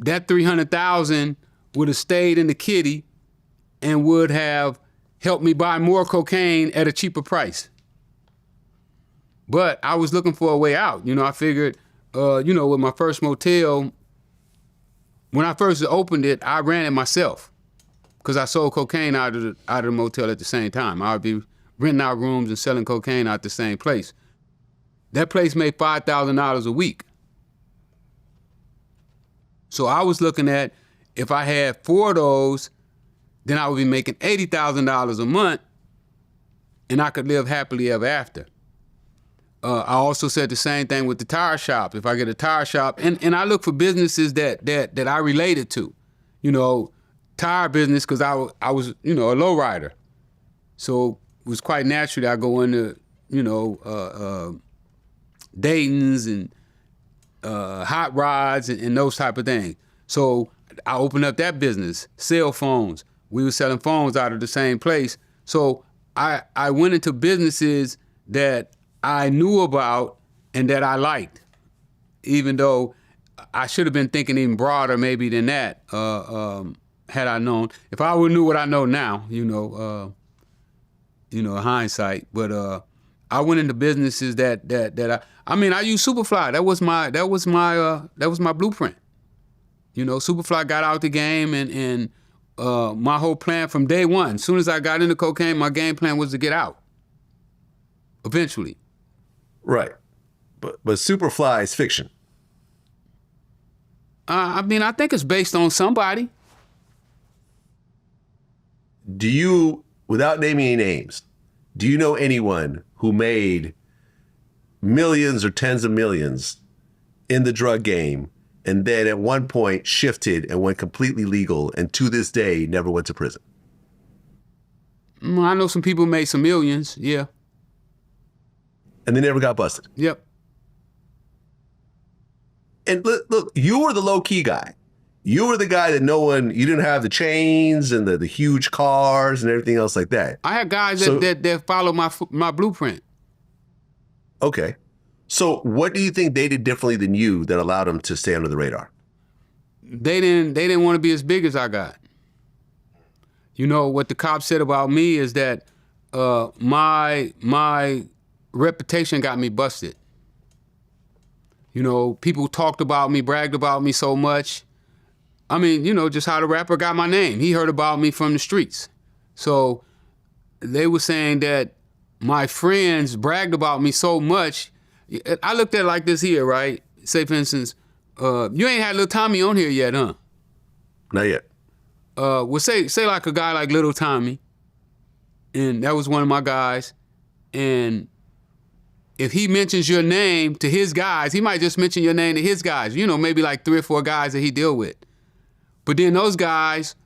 that $300,000 would have stayed in the kitty and would have helped me buy more cocaine at a cheaper price. But I was looking for a way out. You know, I figured, you know, with my first motel, when I first opened it, I ran it myself, because I sold cocaine out of the motel at the same time. I would be renting out rooms and selling cocaine out the same place. That place made $5,000 a week. So I was looking at, if I had 4 of those, then I would be making $80,000 a month, and I could live happily ever after. I also said the same thing with the tire shop. If I get a tire shop, and I look for businesses that I related to, you know, tire business, because I was, you know, a lowrider. So it was quite natural that I go into, you know, Dayton's and hot rods and those type of things. So I opened up that business, cell phones. We were selling phones out of the same place. So I went into businesses that I knew about and that I liked, even though I should have been thinking even broader maybe than that. Had I known, if I would knew what I know now, hindsight. But I went into businesses that I used Superfly. That was my blueprint. Superfly got out the game, and my whole plan from day one, as soon as I got into cocaine, my game plan was to get out. Eventually. Right. But Superfly is fiction. I think it's based on somebody. Do you, without naming any names, do you know anyone who made millions or tens of millions in the drug game and then at one point shifted and went completely legal and to this day never went to prison? I know some people made some millions, yeah. And they never got busted? Yep. And look, you were the low-key guy. You were the guy that you didn't have the chains and the huge cars and everything else like that. I had guys that followed my blueprint. Okay. So what do you think they did differently than you that allowed them to stay under the radar? They didn't want to be as big as I got. What the cops said about me is that my reputation got me busted. People talked about me, bragged about me so much. Just how the rapper got my name. He heard about me from the streets. So they were saying that my friends bragged about me so much. I looked at it like this here, right? Say, for instance, you ain't had Lil Tommy on here yet, huh? Not yet. Well, say like a guy like Lil Tommy, and that was one of my guys, and if he mentions your name to his guys, he might just mention your name to his guys, maybe like 3 or 4 guys that he deal with. But then those guys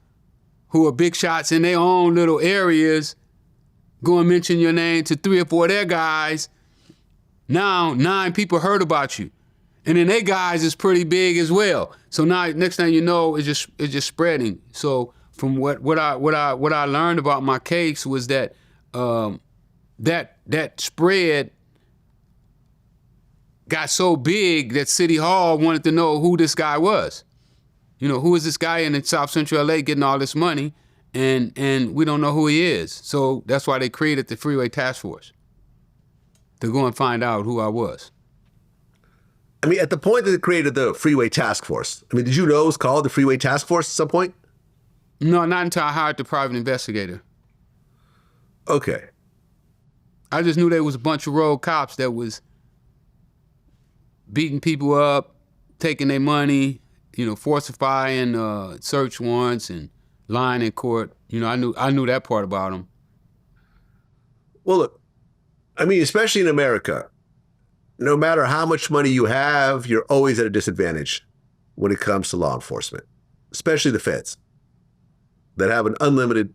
who are big shots in their own little areas go and mention your name to 3 or 4 of their guys. Now 9 people heard about you. And then their guys is pretty big as well. So now next thing you know, it's just spreading. So from what I learned about my case was that that spread got so big that City Hall wanted to know who this guy was. Who is this guy in South Central LA getting all this money, and we don't know who he is. So that's why they created the Freeway Task Force, to go and find out who I was. At the point that they created the Freeway Task Force, did you know it was called the Freeway Task Force at some point? No, not until I hired the private investigator. Okay. I just knew there was a bunch of road cops that was beating people up, taking their money, falsifying search warrants and lying in court. I knew that part about them. Well, look, especially in America, no matter how much money you have, you're always at a disadvantage when it comes to law enforcement, especially the feds that have an unlimited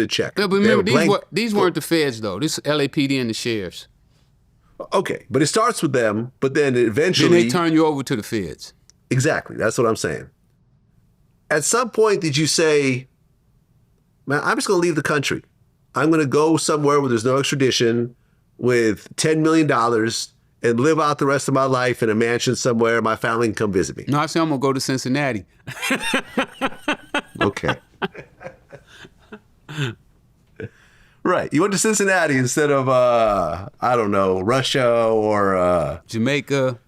check. Yeah, but remember, these weren't the feds, though. This is LAPD and the sheriffs. Okay, but it starts with them, but then eventually... Then they turn you over to the feds. Exactly, that's what I'm saying. At some point, did you say, man, I'm just going to leave the country. I'm going to go somewhere where there's no extradition with $10 million and live out the rest of my life in a mansion somewhere. My family can come visit me. No, I said I'm going to go to Cincinnati. Okay. Right. You went to Cincinnati instead of, I don't know, Russia or... Jamaica.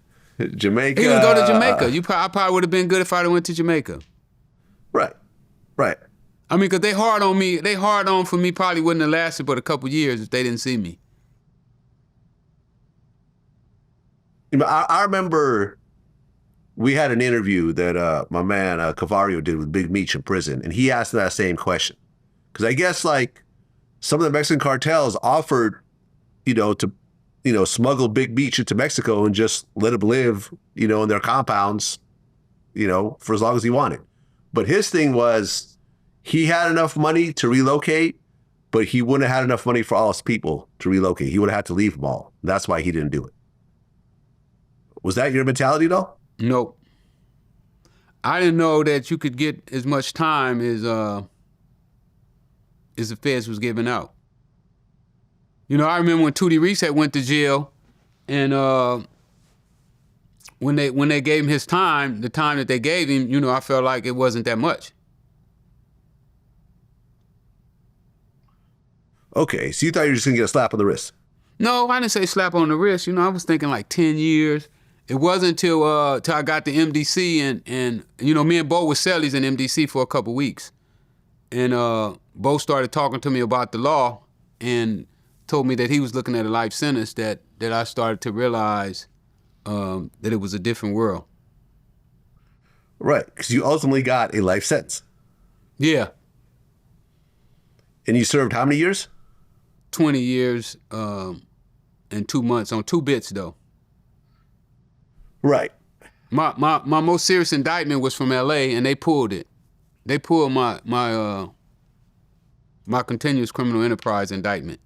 Jamaica. You can go to Jamaica. I probably would have been good if I went to Jamaica. Right. Right. Because they hard on me. They hard on for me probably wouldn't have lasted but a couple years if they didn't see me. I remember we had an interview that my man Cavario did with Big Meech in prison, and he asked that same question. Because I guess some of the Mexican cartels offered, to smuggle Big Meech into Mexico and just let him live, in their compounds, for as long as he wanted. But his thing was he had enough money to relocate, but he wouldn't have had enough money for all his people to relocate. He would have had to leave them all. That's why he didn't do it. Was that your mentality, though? Nope. I didn't know that you could get as much time as the feds was giving out. You know, I remember when Tootie Reese had went to jail, and when they gave him his time, the time that they gave him, you know, I felt like it wasn't that much. Okay, so you thought you were just gonna get a slap on the wrist? No, I didn't say slap on the wrist. You know, I was thinking like 10 years. It wasn't until I got to MDC and you know, me and Bo were cellies in MDC for a couple weeks. And Bo started talking to me about the law and told me that he was looking at a life sentence, that I started to realize that it was a different world. Right, because you ultimately got a life sentence. Yeah. And you served how many years? 20 years and 2 months on 2 bits though. Right. My most serious indictment was from LA, and they pulled it. They pulled my continuous criminal enterprise indictment.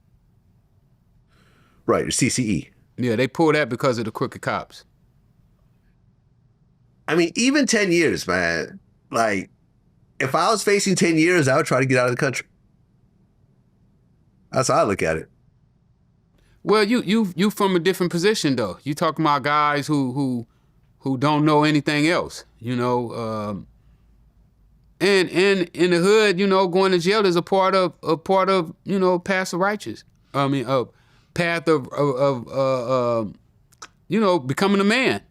Right, your CCE. Yeah, they pulled that because of the crooked cops. I mean, even 10 years, man. Like, if I was facing 10 years, I would try to get out of the country. That's how I look at it. Well, you from a different position though. You talking about guys who don't know anything else, you know. And in the hood, you know, going to jail is a part of you know, path of righteous. I mean, a path of you know, becoming a man.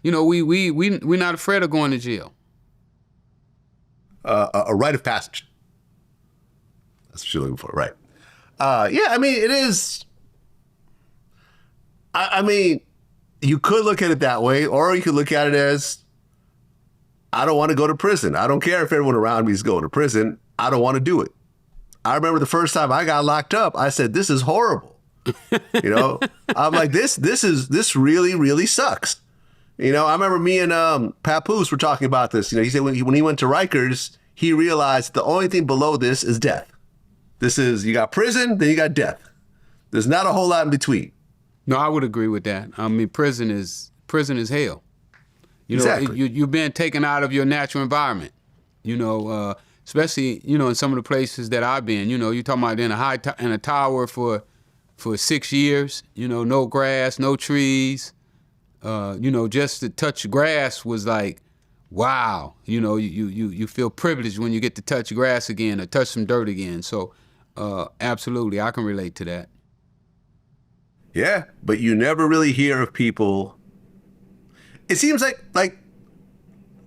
You know, we're not afraid of going to jail. A rite of passage. That's what you're looking for, right? Yeah, I mean, it is. I mean, you could look at it that way, or you could look at it as, I don't want to go to prison. I don't care if everyone around me is going to prison. I don't want to do it. I remember the first time I got locked up, I said, this is horrible. You know, I'm like, this really, really sucks. You know, I remember me and Papoose were talking about this. You know, he said when he went to Rikers, he realized the only thing below this is death. This is, you got prison, then you got death. There's not a whole lot in between. No, I would agree with that. I mean, prison is hell. You know, exactly. You've been taken out of your natural environment. You know, especially, you know, in some of the places that I've been. You know, you're talking about in a tower for 6 years. You know, no grass, no trees. You know, just to touch grass was like, wow. You know, you feel privileged when you get to touch grass again or touch some dirt again. So, absolutely, I can relate to that. Yeah, but you never really hear of people. It seems like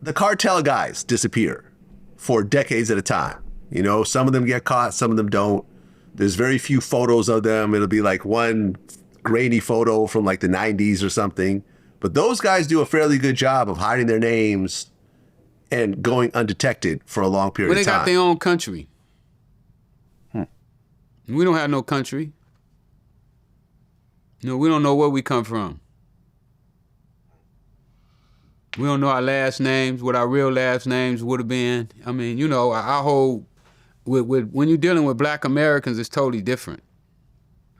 the cartel guys disappear for decades at a time. You know, some of them get caught, some of them don't. There's very few photos of them. It'll be like one grainy photo from like the 90s or something. But those guys do a fairly good job of hiding their names and going undetected for a long period of time. Well, they got their own country. We don't have no country. You know, we don't know where we come from. We don't know our last names, what our real last names would have been. I mean, you know, our whole, when you're dealing with black Americans, it's totally different.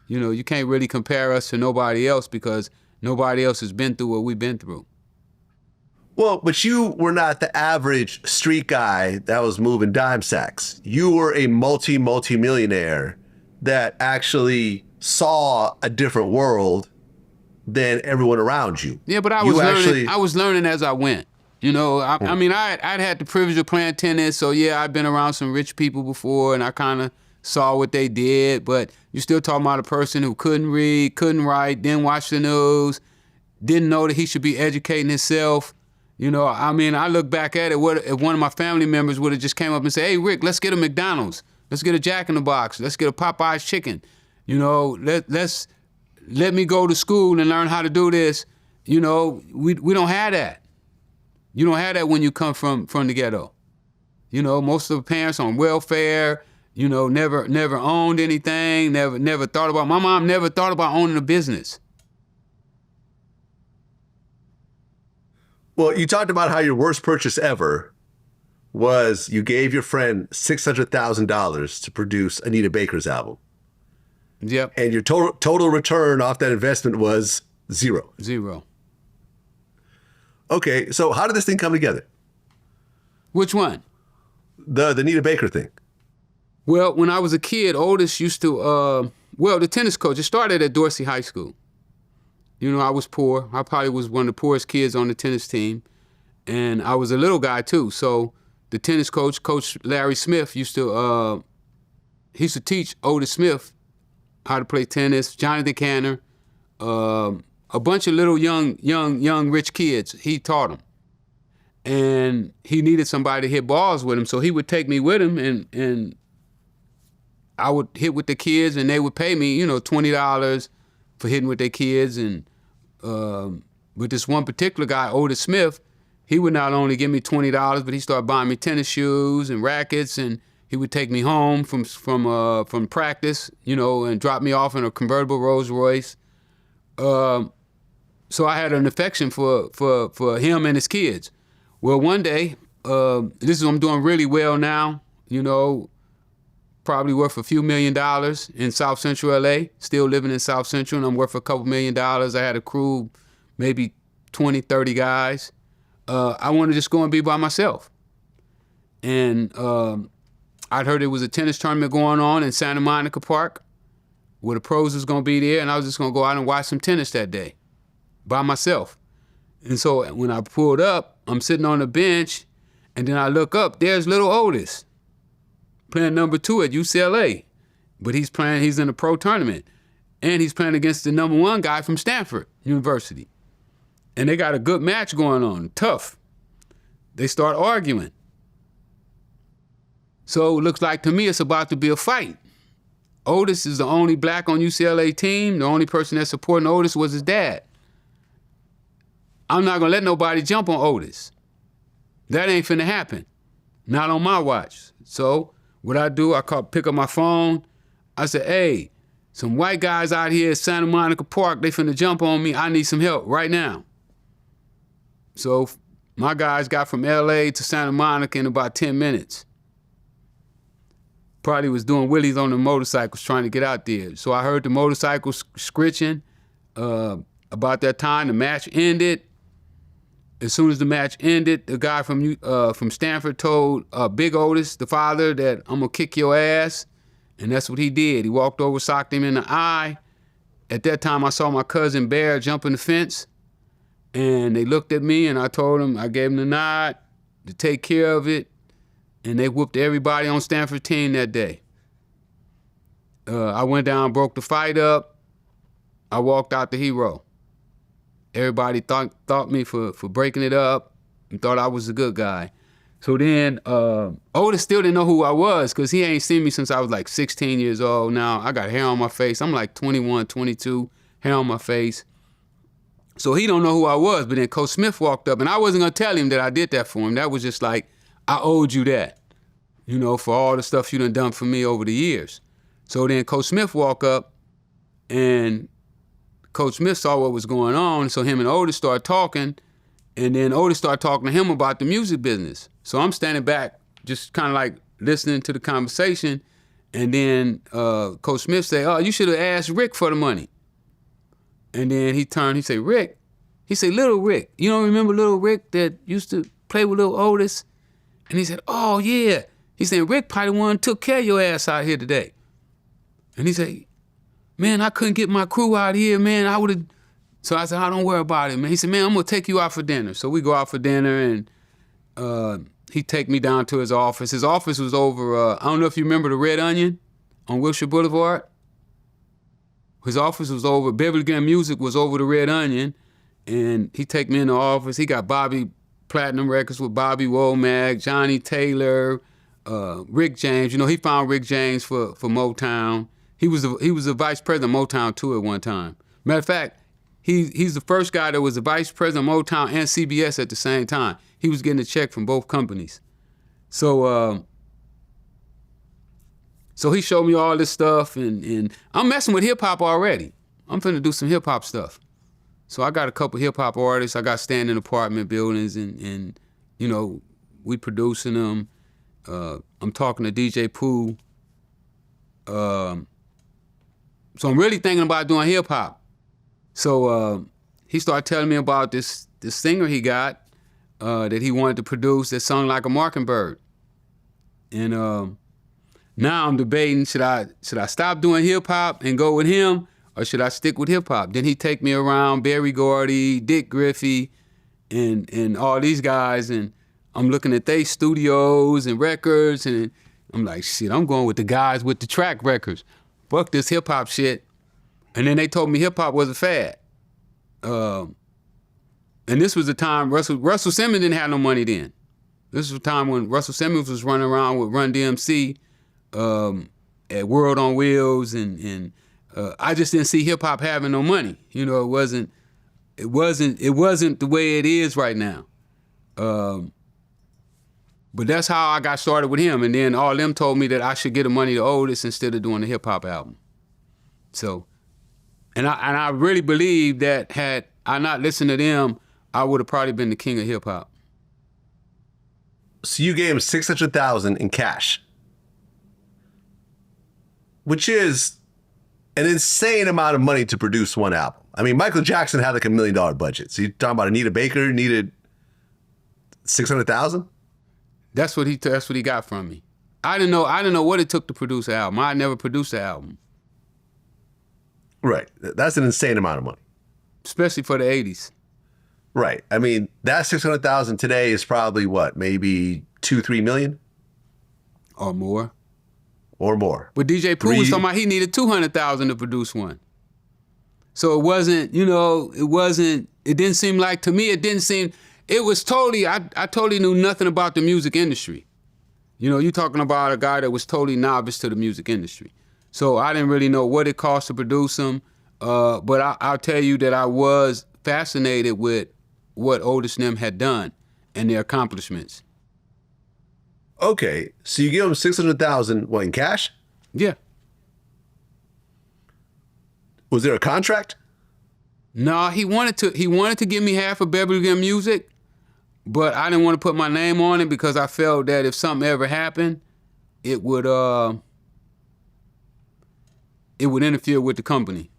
You know, you can't really compare us to nobody else because nobody else has been through what we've been through. Well, but you were not the average street guy that was moving dime sacks. You were a multi-millionaire that actually saw a different world than everyone around you. Yeah, but I was learning as I went. You know, I mean, I'd had the privilege of playing tennis, so yeah, I'd been around some rich people before, and I kind of saw what they did, but you're still talking about a person who couldn't read, couldn't write, didn't watch the news, didn't know that he should be educating himself. You know, I mean, I look back at it, what if one of my family members would have just came up and said, hey, Rick, let's get a McDonald's. Let's get a Jack in the Box. Let's get a Popeye's chicken. You know, let me go to school and learn how to do this. You know, we don't have that. You don't have that when you come from the ghetto. You know, most of the parents on welfare, you know, never owned anything, never thought about, my mom never thought about owning a business. Well, you talked about how your worst purchase ever was you gave your friend $600,000 to produce Anita Baker's album. Yep. And your total return off that investment was zero. Zero. Okay, so how did this thing come together? Which one? The Anita Baker thing. Well, when I was a kid, Otis used to Well, the tennis coach, it started at Dorsey High School. You know, I was poor. I probably was one of the poorest kids on the tennis team. And I was a little guy too. So the tennis coach, Coach Larry Smith, used to teach Otis Smith how to play tennis, Jonathan Canner, a bunch of little young rich kids. He taught them. And he needed somebody to hit balls with him. So he would take me with him and I would hit with the kids and they would pay me, you know, $20 for hitting with their kids. And with this one particular guy, Otis Smith, he would not only give me $20, but he started buying me tennis shoes and rackets, and he would take me home from practice, you know, and drop me off in a convertible Rolls Royce. So I had an affection for him and his kids. Well, one day, I'm doing really well now, you know, probably worth a few $1 million in South Central LA, still living in South Central, and I'm worth a couple $1 million. I had a crew, maybe 20, 30 guys. I wanted to just go and be by myself. And I'd heard there was a tennis tournament going on in Santa Monica Park where the pros was going to be there, and I was just going to go out and watch some tennis that day by myself. And so when I pulled up, I'm sitting on the bench, and then I look up, there's little Otis playing number 2 at UCLA. But he's in a pro tournament, and he's playing against the number 1 guy from Stanford University. And they got a good match going on, tough. They start arguing. So it looks like to me it's about to be a fight. Otis is the only black on UCLA team. The only person that's supporting Otis was his dad. I'm not gonna let nobody jump on Otis. That ain't finna happen. Not on my watch. So what I do, pick up my phone. I said, hey, some white guys out here at Santa Monica Park, they finna jump on me. I need some help right now. So my guys got from LA to Santa Monica in about 10 minutes. Probably was doing wheelies on the motorcycles trying to get out there. So I heard the motorcycles screeching. About that time, the match ended. As soon as the match ended, the guy from Stanford told Big Otis, the father, that I'm gonna kick your ass. And that's what he did. He walked over, socked him in the eye. At that time, I saw my cousin Bear jumping the fence. And they looked at me, and I gave them the nod to take care of it. And they whooped everybody on Stanford team that day. I went down, broke the fight up. I walked out the hero. Everybody thought me for breaking it up and thought I was a good guy. So then Otis still didn't know who I was because he ain't seen me since I was like 16 years old. Now I got hair on my face. I'm like 21, 22, hair on my face. So he don't know who I was, but then Coach Smith walked up, and I wasn't gonna tell him that I did that for him. That was just like, I owed you that, you know, for all the stuff you done for me over the years. So then Coach Smith walked up, and Coach Smith saw what was going on, so him and Otis started talking, and then Otis started talking to him about the music business. So I'm standing back, just kind of like listening to the conversation, and then Coach Smith said, oh, you should have asked Rick for the money. And then he turned, he said, Rick? He said, Little Rick. You don't remember Little Rick that used to play with Little Otis? And he said, oh, yeah. He said, Rick probably the one took care of your ass out here today. And he said, man, I couldn't get my crew out here, man. I would have. So I said, oh, don't worry about it, man. He said, man, I'm going to take you out for dinner. So we go out for dinner, and he take me down to his office. His office was over, I don't know if you remember the Red Onion on Wilshire Boulevard. His office was over, Beverly Glen Music was over the Red Onion, and he take me in the office. He got Bobby Platinum Records with Bobby Womack, Johnny Taylor, Rick James. You know, he found Rick James for Motown. He was the vice president of Motown too at one time. Matter of fact, he's the first guy that was the vice president of Motown and CBS at the same time. He was getting a check from both companies. So he showed me all this stuff, and I'm messing with hip-hop already. I'm finna do some hip-hop stuff. So I got a couple hip-hop artists. I got standing apartment buildings, and you know, we producing them. I'm talking to DJ Pooh. So I'm really thinking about doing hip-hop. So he started telling me about this singer he got that he wanted to produce that sung like a mockingbird. And Now I'm debating, should I stop doing hip hop and go with him, or should I stick with hip hop? Then he take me around Berry Gordy, Dick Griffey, and all these guys, and I'm looking at their studios and records, and I'm like, shit, I'm going with the guys with the track records. Fuck this hip hop shit. And then they told me hip hop was a fad. And this was the time Russell Simmons didn't have no money then. This was the time when Russell Simmons was running around with Run DMC at World on Wheels, and I just didn't see hip hop having no money. You know, it wasn't the way it is right now. But that's how I got started with him. And then all of them told me that I should get the money to Otis instead of doing the hip hop album. So, and I really believe that had I not listened to them, I would have probably been the king of hip hop. So you gave him $600,000 in cash, which is an insane amount of money to produce one album. I mean, Michael Jackson had like $1 million budget. So you're talking about Anita Baker needed $600,000? That's what he got from me. I didn't know what it took to produce an album. I never produced an album. Right. That's an insane amount of money. Especially for the 80s. Right. I mean, that $600,000 today is probably what, maybe 2-3 million? Or more. Or more. But DJ Pooh was talking about he needed $200,000 to produce one. So it wasn't, it didn't seem like, to me, it was totally, I totally knew nothing about the music industry. You know, you're talking about a guy that was totally novice to the music industry. So I didn't really know what it cost to produce them. But I'll tell you that I was fascinated with what Otis and them had done and their accomplishments. Okay, so you give him $600,000, what, in cash? Yeah. Was there a contract? No, he wanted to give me half of Beverly Glen Music, but I didn't want to put my name on it because I felt that if something ever happened, it would interfere with the company.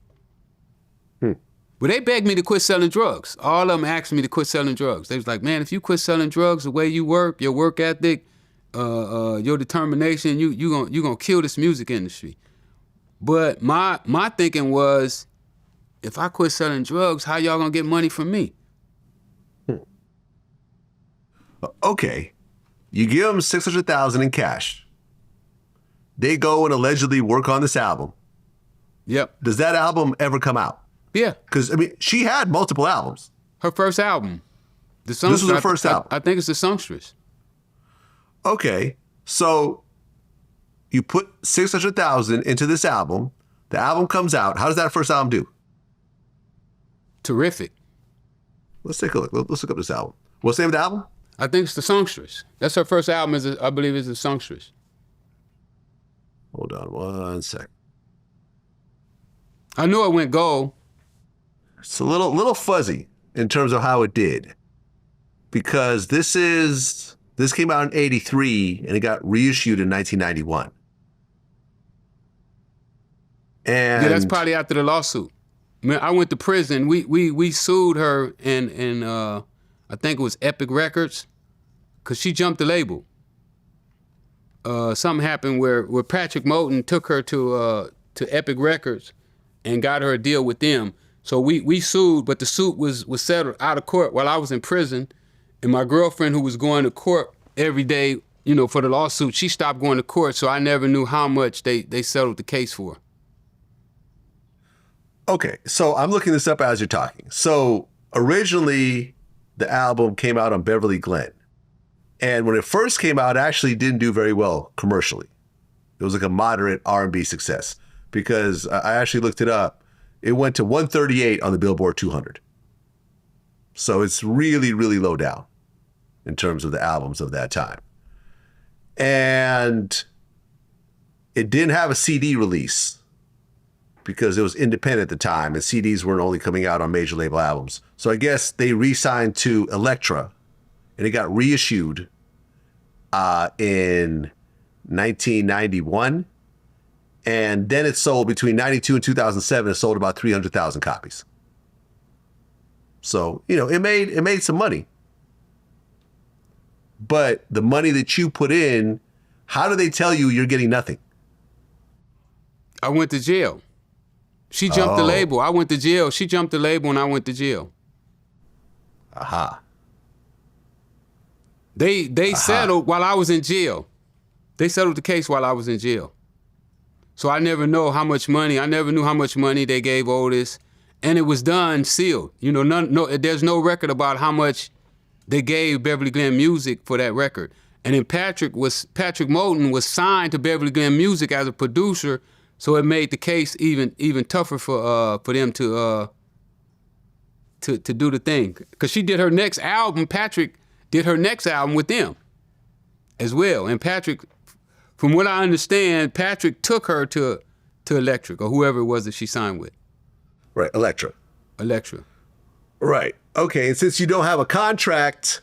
But they begged me to quit selling drugs. All of them asked me to quit selling drugs. They was like, man, if you quit selling drugs, the way you work, your work ethic, your determination, you gonna kill this music industry. But my thinking was, if I quit selling drugs, how y'all gonna get money from me? Okay, you give them $600,000 in cash. They go and allegedly work on this album. Yep. Does that album ever come out? Yeah. Because, I mean, she had multiple albums. Her first album. This was her first album? I think it's The Songstress. Okay, so you put $600,000 into this album. The album comes out. How does that first album do? Terrific. Let's take a look. Let's look up this album. What's the name of the album? I think it's The Songstress. That's her first album, I believe is The Songstress. Hold on one sec. I knew it went gold. It's a little fuzzy in terms of how it did, because this came out in '83 and it got reissued in 1991. And yeah, that's probably after the lawsuit. Man, I went to prison. We sued her and I think it was Epic Records, because she jumped the label. Something happened where Patrick Moulton took her to Epic Records and got her a deal with them. So we sued, but the suit was settled out of court while I was in prison. And my girlfriend, who was going to court every day, for the lawsuit, she stopped going to court, so I never knew how much they settled the case for. Okay, so I'm looking this up as you're talking. So originally, the album came out on Beverly Glen. And when it first came out, it actually didn't do very well commercially. It was like a moderate R&B success, because I actually looked it up. It went to 138 on the Billboard 200. So it's really, really low down in terms of the albums of that time. And it didn't have a CD release because it was independent at the time and CDs weren't only coming out on major label albums. So I guess they re-signed to Elektra and it got reissued in 1991. And then it sold between 92 and 2007. It sold about 300,000 copies. So, it made some money. But the money that you put in, how do they tell you you're getting nothing? I went to jail. She jumped the label. I went to jail. She jumped the label and I went to jail. Aha. They settled while I was in jail. They settled the case while I was in jail. So I never know how much money. I never knew how much money they gave Otis, and it was done sealed. You know, there's no record about how much they gave Beverly Glenn Music for that record. And then Patrick Moulton was signed to Beverly Glenn Music as a producer, so it made the case even tougher for them to do the thing. Because she did her next album. Patrick did her next album with them as well, and Patrick. From what I understand, Patrick took her to Electric or whoever it was that she signed with. Right, Elektra. Right. Okay, and since you don't have a contract,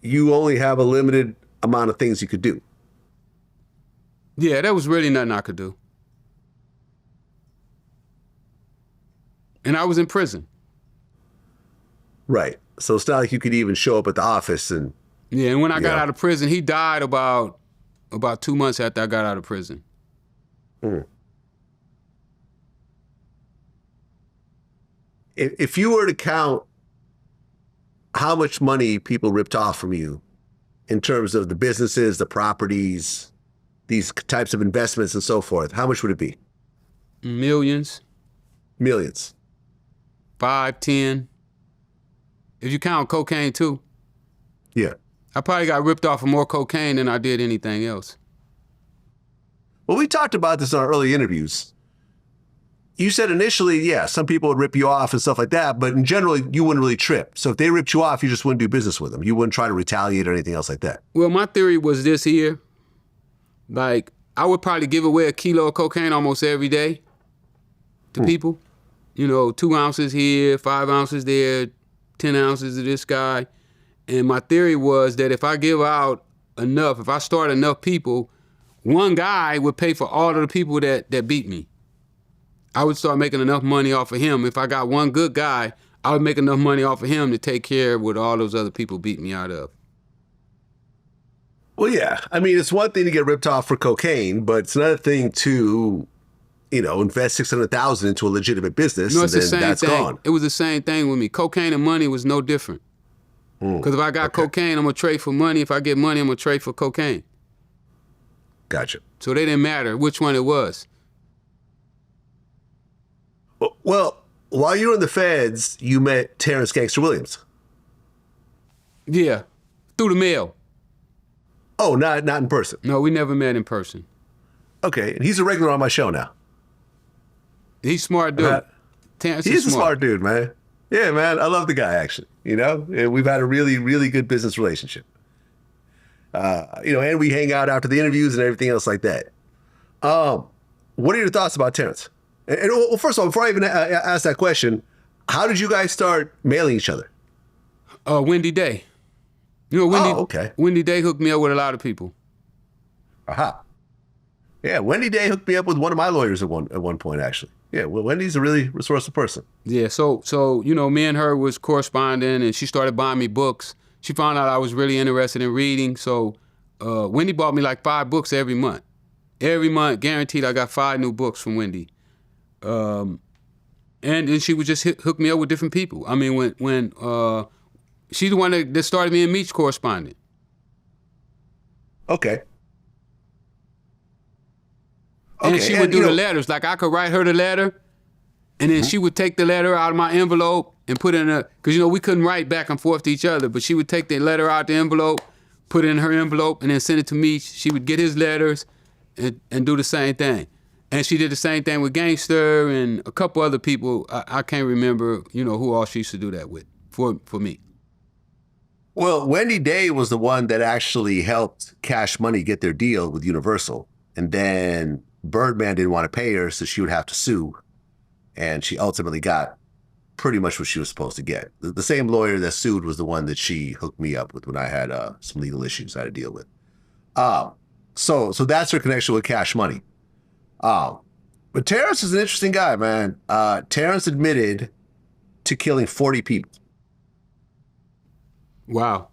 you only have a limited amount of things you could do. Yeah, there was really nothing I could do. And I was in prison. Right. So it's not like you could even show up at the office and... Yeah, and when I got out of prison, he died about 2 months after I got out of prison. Mm. If you were to count how much money people ripped off from you in terms of the businesses, the properties, these types of investments and so forth, how much would it be? Millions. 5, 10. If you count cocaine too. Yeah. I probably got ripped off of more cocaine than I did anything else. Well, we talked about this in our early interviews. You said initially, yeah, some people would rip you off and stuff like that, but in general, you wouldn't really trip. So if they ripped you off, you just wouldn't do business with them. You wouldn't try to retaliate or anything else like that. Well, my theory was this here. Like, I would probably give away a kilo of cocaine almost every day to people. You know, 2 ounces here, 5 ounces there, 10 ounces of this guy. And my theory was that if I give out enough, if I start enough people, one guy would pay for all of the people that beat me. I would start making enough money off of him. If I got one good guy, I would make enough money off of him to take care of what all those other people beat me out of. Well, yeah. I mean, it's one thing to get ripped off for cocaine, but it's another thing to, you know, invest $600,000 into a legitimate business, and then that's gone. It was the same thing with me. Cocaine and money was no different. Because if I got cocaine, I'm going to trade for money. If I get money, I'm going to trade for cocaine. Gotcha. So they didn't matter which one it was. Well, while you were in the feds, you met Terrence Gangster Williams. Yeah, through the mail. Oh, not in person. No, we never met in person. Okay, and he's a regular on my show now. He's a smart dude. Terrence He's a smart dude, man. Yeah, man, I love the guy, actually. You know, and we've had a really, really good business relationship. You know, and we hang out after the interviews and everything else like that. What are your thoughts about Terrence? And well, first of all, before I even ask that question, how did you guys start mailing each other? Wendy Day. You know, Wendy Day hooked me up with a lot of people. Aha. Yeah, Wendy Day hooked me up with one of my lawyers at one point, actually. Yeah, well, Wendy's a really resourceful person. Yeah, so you know, me and her was corresponding, and she started buying me books. She found out I was really interested in reading, so Wendy bought me like 5 books every month. Every month, guaranteed, I got 5 new books from Wendy. And then she would just hook me up with different people. I mean, when she's the one that started me and Meech corresponding. Okay. And she would do the letters. Like, I could write her the letter, and then she would take the letter out of my envelope and put it in a, because, you know, we couldn't write back and forth to each other, but she would take the letter out the envelope, put it in her envelope, and then send it to me. She would get his letters and do the same thing. And she did the same thing with Gangster and a couple other people. I can't remember, you know, who all she used to do that with for me. Well, Wendy Day was the one that actually helped Cash Money get their deal with Universal. And then Birdman didn't want to pay her, so she would have to sue. And she ultimately got pretty much what she was supposed to get. The same lawyer that sued was the one that she hooked me up with when I had some legal issues I had to deal with. So that's her connection with Cash Money. But Terrence is an interesting guy, man. Terrence admitted to killing 40 people. Wow.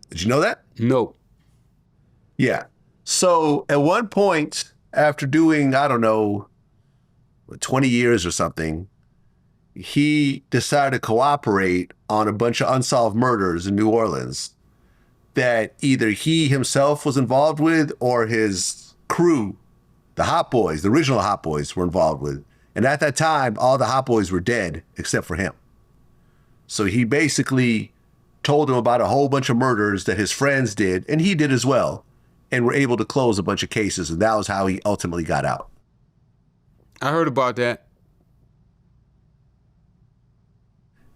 Did you know that? No. Yeah. So at one point, after doing, I don't know, 20 years or something, he decided to cooperate on a bunch of unsolved murders in New Orleans that either he himself was involved with or his crew, the Hot Boys, the original Hot Boys, were involved with. And at that time, all the Hot Boys were dead except for him. So he basically told him about a whole bunch of murders that his friends did, and he did as well, and were able to close a bunch of cases. And that was how he ultimately got out. I heard about that.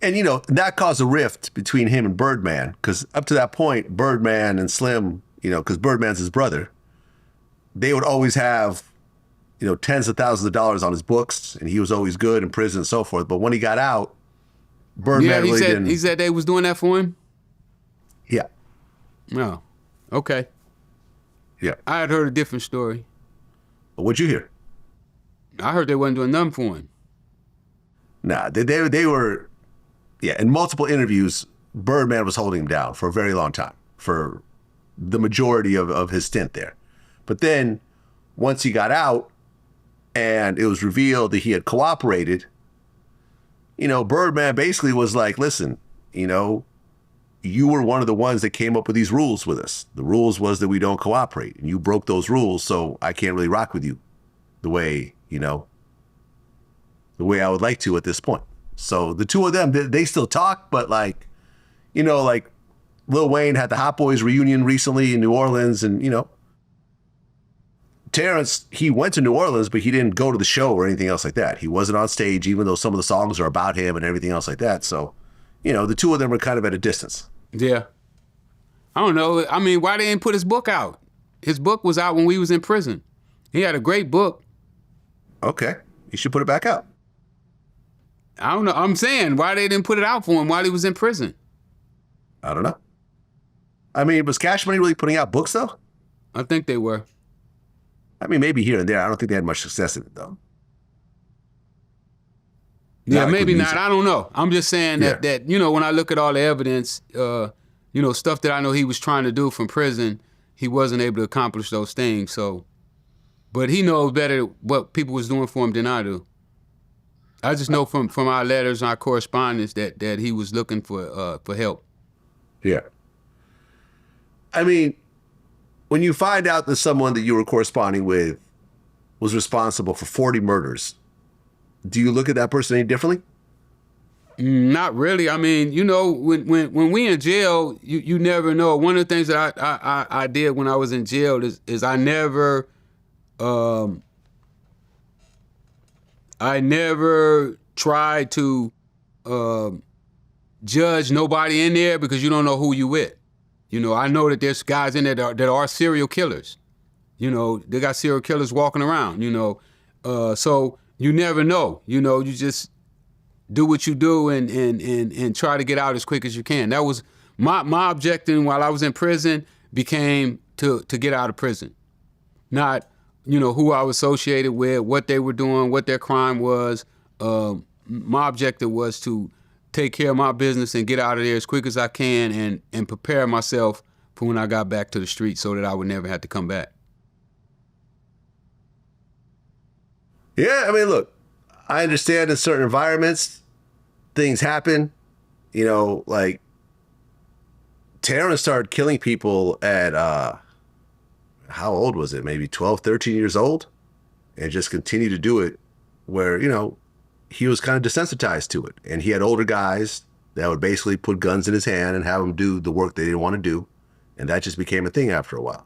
And, you know, that caused a rift between him and Birdman, because up to that point, Birdman and Slim, you know, because Birdman's his brother, they would always have, you know, tens of thousands of dollars on his books, and he was always good in prison and so forth. But when he got out, Birdman really didn't. He said they was doing that for him? Yeah. Oh, okay. Yeah. I had heard a different story. What'd you hear? I heard they wasn't doing nothing for him. Nah, they were, yeah, in multiple interviews, Birdman was holding him down for a very long time, for the majority of his stint there. But then once he got out and it was revealed that he had cooperated, you know, Birdman basically was like, listen, you know, you were one of the ones that came up with these rules with us. The rules was that we don't cooperate, and you broke those rules, so I can't really rock with you the way, you know, the way I would like to at this point. So the two of them, they still talk, but like, you know, like Lil Wayne had the Hot Boys reunion recently in New Orleans, and, you know, Terrence, he went to New Orleans, but he didn't go to the show or anything else like that. He wasn't on stage, even though some of the songs are about him and everything else like that. So, you know, the two of them were kind of at a distance. Yeah. I don't know. I mean, why they didn't put his book out? His book was out when we was in prison. He had a great book. Okay. You should put it back out. I don't know. I'm saying, why they didn't put it out for him while he was in prison? I don't know. I mean, was Cash Money really putting out books, though? I think they were. I mean, maybe here and there. I don't think they had much success in it, though. Yeah, maybe not. I don't know. I'm just saying that, you know, when I look at all the evidence, you know, stuff that I know he was trying to do from prison, he wasn't able to accomplish those things. So, but he knows better what people was doing for him than I do. I just know from our letters and our correspondence that he was looking for help. Yeah. I mean, when you find out that someone that you were corresponding with was responsible for 40 murders, do you look at that person any differently? Not really. I mean, you know, when we in jail, you never know. One of the things that I did when I was in jail is I never tried to judge nobody in there, because you don't know who you with. You know, I know that there's guys in there that are serial killers. You know, they got serial killers walking around, you know. So you never know. You know, you just do what you do and try to get out as quick as you can. That was my objective while I was in prison, became to get out of prison. Not, you know, who I was associated with, what they were doing, what their crime was. My objective was to take care of my business and get out of there as quick as I can and prepare myself for when I got back to the street so that I would never have to come back. Yeah, I mean, look, I understand in certain environments, things happen. You know, like, Terrence started killing people at, how old was it? Maybe 12, 13 years old? And just continued to do it where, you know, he was kind of desensitized to it. And he had older guys that would basically put guns in his hand and have him do the work they didn't want to do. And that just became a thing after a while.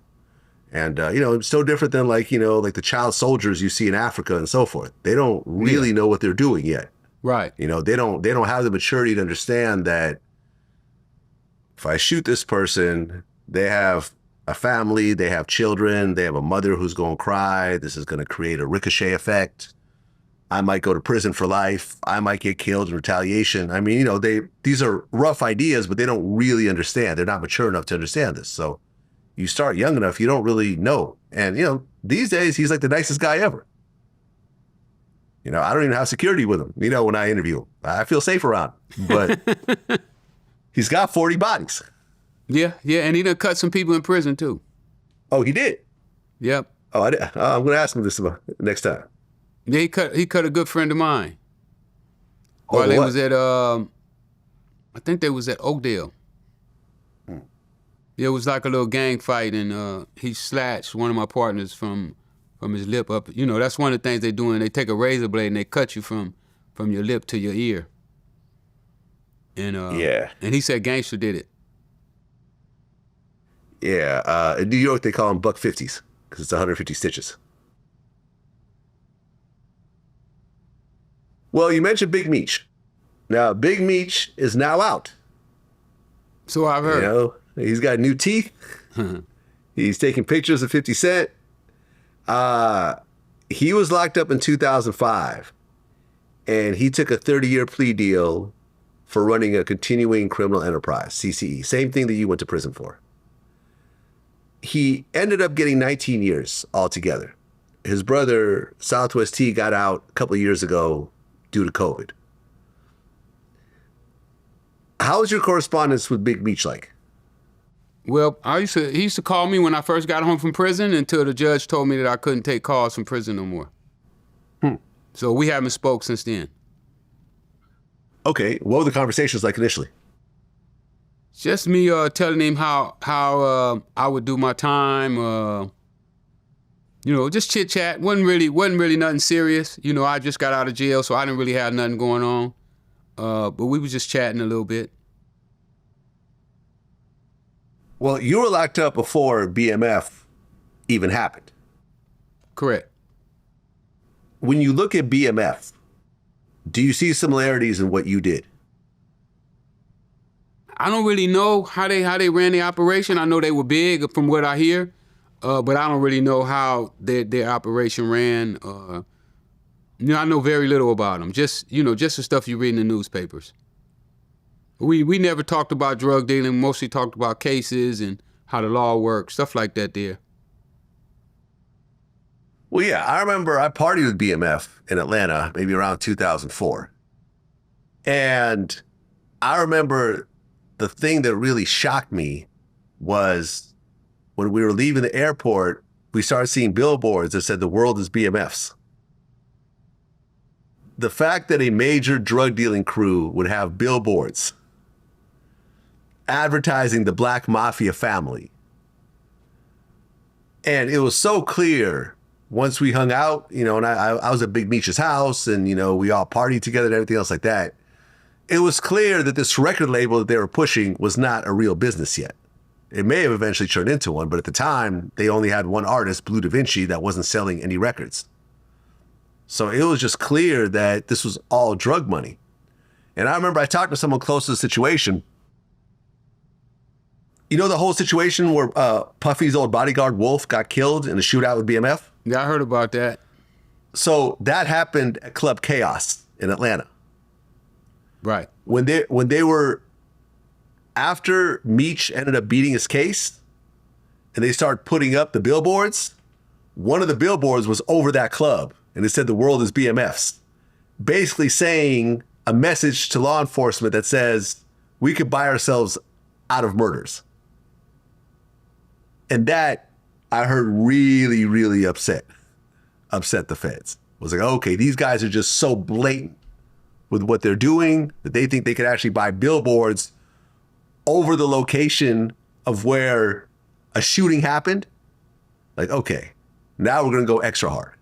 And, you know, it's so different than, like, you know, like the child soldiers you see in Africa and so forth. They don't really know what they're doing yet. Right. You know, they don't have the maturity to understand that if I shoot this person, they have a family, they have children, they have a mother who's going to cry. This is going to create a ricochet effect. I might go to prison for life. I might get killed in retaliation. I mean, you know, these are rough ideas, but they don't really understand. They're not mature enough to understand this. So you start young enough, you don't really know. And, you know, these days, he's like the nicest guy ever. You know, I don't even have security with him, you know, when I interview him. I feel safe around him. But he's got 40 bodies. Yeah, and he done cut some people in prison, too. Oh, he did? Yep. Oh, I'm going to ask him this next time. Yeah, he cut a good friend of mine while Over they what? was at I think they was at Oakdale. Yeah, it was like a little gang fight, and he slashed one of my partners from his lip up. You know, that's one of the things they do. And they take a razor blade and they cut you from your lip to your ear. And Yeah. and he said Gangster did it. Yeah. In New York, they call them buck 50s because it's 150 stitches. Well, you mentioned Big Meech. Now, Big Meech is now out. So I've heard. You know, he's got new teeth. He's taking pictures of 50 Cent. He was locked up in 2005, and he took a 30-year plea deal for running a continuing criminal enterprise, CCE. Same thing that you went to prison for. He ended up getting 19 years altogether. His brother, Southwest T, got out a couple of years ago due to COVID. How was your correspondence with Big Meech like? Well, he used to call me when I first got home from prison until the judge told me that I couldn't take calls from prison no more. So we haven't spoke since then. Okay, what were the conversations like initially? Just me telling him how I would do my time. You know, just chit chat. wasn't really nothing serious. You know, I just got out of jail, so I didn't really have nothing going on. But we was just chatting a little bit. Well, you were locked up before BMF even happened. Correct. When you look at BMF, do you see similarities in what you did? I don't really know how they ran the operation. I know they were big from what I hear, but I don't really know how their operation ran. You know, I know very little about them. Just the stuff you read in the newspapers. We never talked about drug dealing. Mostly talked about cases and how the law works, stuff like that. There. Well, yeah, I remember I partied with BMF in Atlanta, maybe around 2004. And I remember the thing that really shocked me was when we were leaving the airport, we started seeing billboards that said the world is BMF's. The fact that a major drug dealing crew would have billboards advertising the Black Mafia family. And it was so clear once we hung out, you know, and I was at Big Meech's house and, you know, we all partied together and everything else like that. It was clear that this record label that they were pushing was not a real business yet. It may have eventually turned into one, but at the time, they only had one artist, Blue Da Vinci, that wasn't selling any records. So it was just clear that this was all drug money. And I remember I talked to someone close to the situation. You know the whole situation where Puffy's old bodyguard, Wolf, got killed in a shootout with BMF? Yeah, I heard about that. So that happened at Club Chaos in Atlanta. Right. When they were, after Meech ended up beating his case and they started putting up the billboards, one of the billboards was over that club and it said the world is BMF's, basically saying a message to law enforcement that says we could buy ourselves out of murders. And that I heard really, really upset the feds. It was like, okay, these guys are just so blatant with what they're doing that they think they could actually buy billboards over the location of where a shooting happened. Like, okay, now we're going to go extra hard.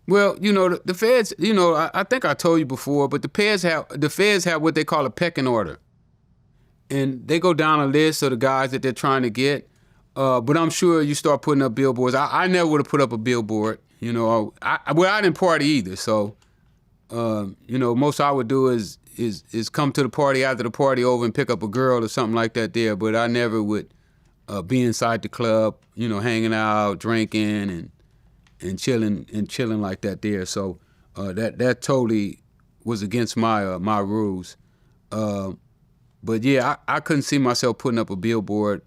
Well, you know, the feds, you know, I think I told you before, but the feds have what they call a pecking order. And they go down a list of the guys that they're trying to get. But I'm sure you start putting up billboards. I never would have put up a billboard, you know. I didn't party either. So, you know, most I would do is come to the party after the party over and pick up a girl or something like that there. But I never would be inside the club, you know, hanging out, drinking and chilling like that there. So that totally was against my rules. But yeah, I couldn't see myself putting up a billboard.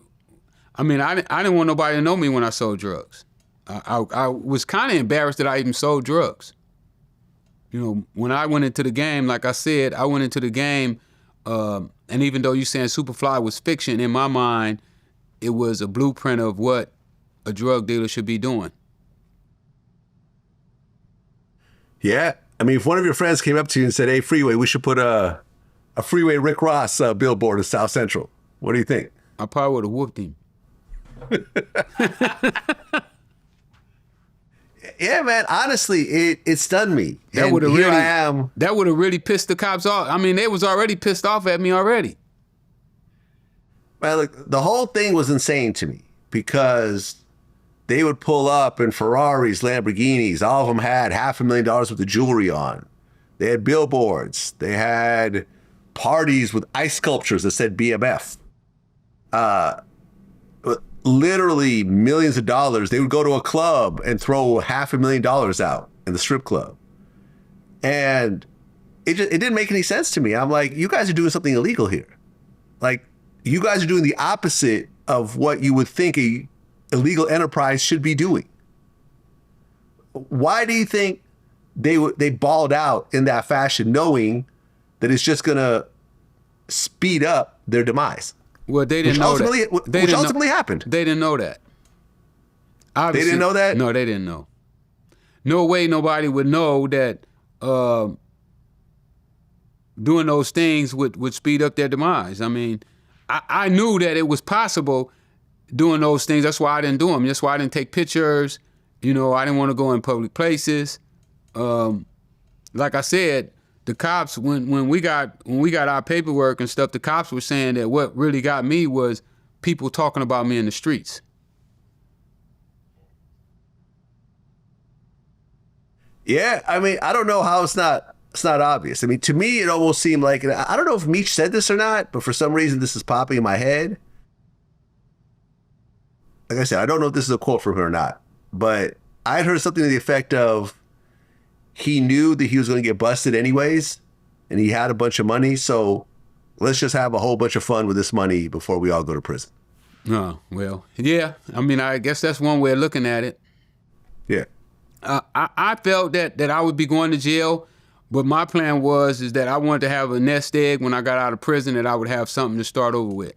I mean, I didn't want nobody to know me when I sold drugs. I was kind of embarrassed that I even sold drugs. You know, when I went into the game, like I said, I went into the game, and even though you're saying Superfly was fiction, in my mind, it was a blueprint of what a drug dealer should be doing. Yeah. I mean, if one of your friends came up to you and said, hey, Freeway, we should put a Freeway Rick Ross billboard in South Central, what do you think? I probably would have whooped him. Yeah, man. Honestly, it stunned me. That would have here really, I am. That would have really pissed the cops off. I mean, they was already pissed off at me already. Man, look, the whole thing was insane to me because they would pull up in Ferraris, Lamborghinis. All of them had $500,000 worth of jewelry on. They had billboards. They had parties with ice sculptures that said BMF. Literally millions of dollars. They would go to a club and throw $500,000 out in the strip club. And it didn't make any sense to me. I'm like, you guys are doing something illegal here. Like, you guys are doing the opposite of what you would think a illegal enterprise should be doing. Why do you think they balled out in that fashion, knowing that it's just gonna speed up their demise? Well, they didn't know that. Which ultimately happened. They didn't know that. Obviously, they didn't know that? No, they didn't know. No way nobody would know that doing those things would speed up their demise. I mean, I knew that it was possible doing those things. That's why I didn't do them. That's why I didn't take pictures. You know, I didn't want to go in public places. Like I said, the cops, when we got our paperwork and stuff, the cops were saying that what really got me was people talking about me in the streets. Yeah, I mean, I don't know how it's not obvious. I mean, to me, it almost seemed like, and I don't know if Meech said this or not, but for some reason, this is popping in my head. Like I said, I don't know if this is a quote from her or not, but I had heard something to the effect of, he knew that he was going to get busted anyways, and he had a bunch of money, so let's just have a whole bunch of fun with this money before we all go to prison. Oh, well, yeah. I mean, I guess that's one way of looking at it. Yeah. I felt that I would be going to jail, but my plan is that I wanted to have a nest egg when I got out of prison, that I would have something to start over with.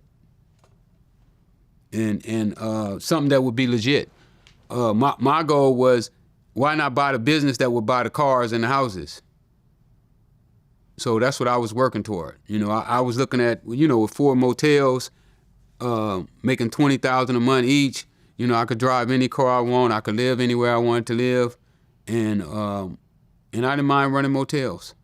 And something that would be legit. My goal was, why not buy the business that would buy the cars and the houses? So that's what I was working toward. You know, I was looking at, you know, with 4 motels, making $20,000 a month each. You know, I could drive any car I want. I could live anywhere I wanted to live, and I didn't mind running motels.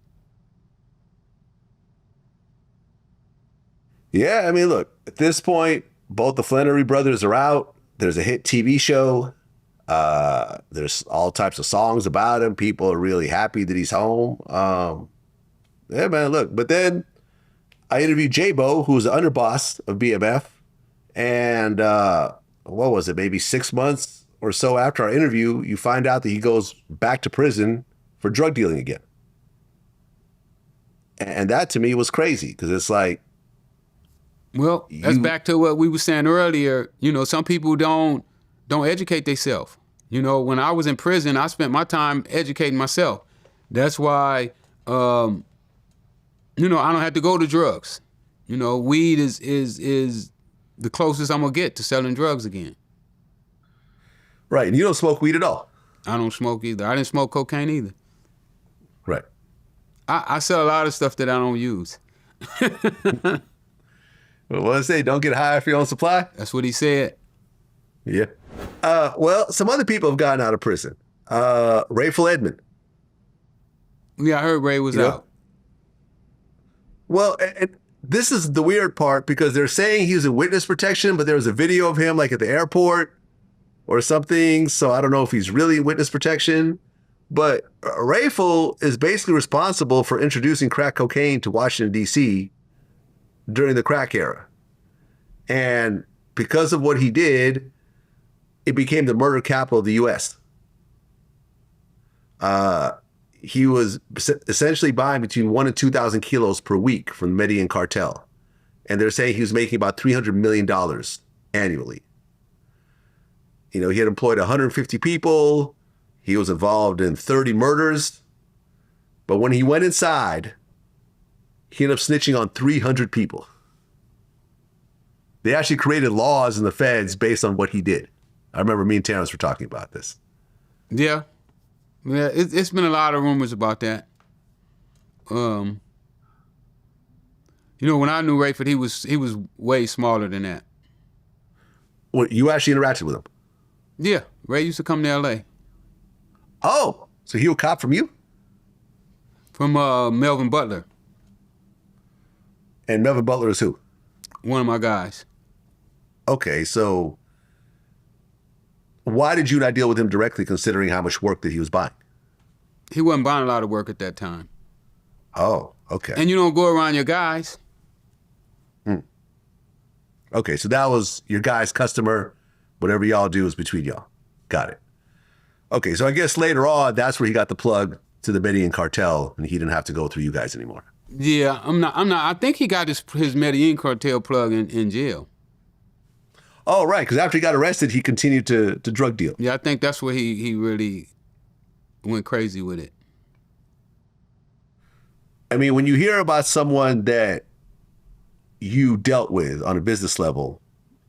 Yeah, I mean, look, at this point, both the Flannery brothers are out. There's a hit TV show. There's all types of songs about him. People are really happy that he's home. Yeah, man, look. But then I interviewed J-Bo, who's the underboss of BMF, and what was it, maybe 6 months or so after our interview, you find out that he goes back to prison for drug dealing again. And that to me was crazy, because it's like, well, that's back to what we were saying earlier. You know, some people don't educate themselves. You know, when I was in prison, I spent my time educating myself. That's why, you know, I don't have to go to drugs. You know, weed is the closest I'm gonna get to selling drugs again. Right, and you don't smoke weed at all. I don't smoke either. I didn't smoke cocaine either. Right. I sell a lot of stuff that I don't use. Well, what I say, don't get high if you're on supply. That's what he said. Yeah. Well, some other people have gotten out of prison. Rayful Edmond. Yeah, I heard Ray was out. Well, and this is the weird part, because they're saying he was in witness protection, but there was a video of him like at the airport or something. So I don't know if he's really in witness protection. But Rayful is basically responsible for introducing crack cocaine to Washington, D.C. during the crack era. And because of what he did, it became the murder capital of the U.S. He was essentially buying between 1,000 and 2,000 kilos per week from the Medellin cartel. And they're saying he was making about $300 million annually. You know, he had employed 150 people. He was involved in 30 murders. But when he went inside, he ended up snitching on 300 people. They actually created laws in the feds based on what he did. I remember me and Terrence were talking about this. Yeah. Yeah, it's been a lot of rumors about that. You know, when I knew Rayford, he was way smaller than that. Well, you actually interacted with him? Yeah, Ray used to come to L.A. Oh, so he a cop from you? From Melvin Butler. And Melvin Butler is who? One of my guys. Okay, so why did you not deal with him directly, considering how much work that he was buying? He wasn't buying a lot of work at that time. Oh, okay. And you don't go around your guys. Okay, so that was your guy's customer. Whatever y'all do is between y'all. Got it. Okay, so I guess later on, that's where he got the plug to the Medellin cartel, and he didn't have to go through you guys anymore. Yeah, I'm not. I think he got his Medellin cartel plug in jail. Oh, right, because after he got arrested, he continued to drug deal. Yeah, I think that's where he really went crazy with it. I mean, when you hear about someone that you dealt with on a business level,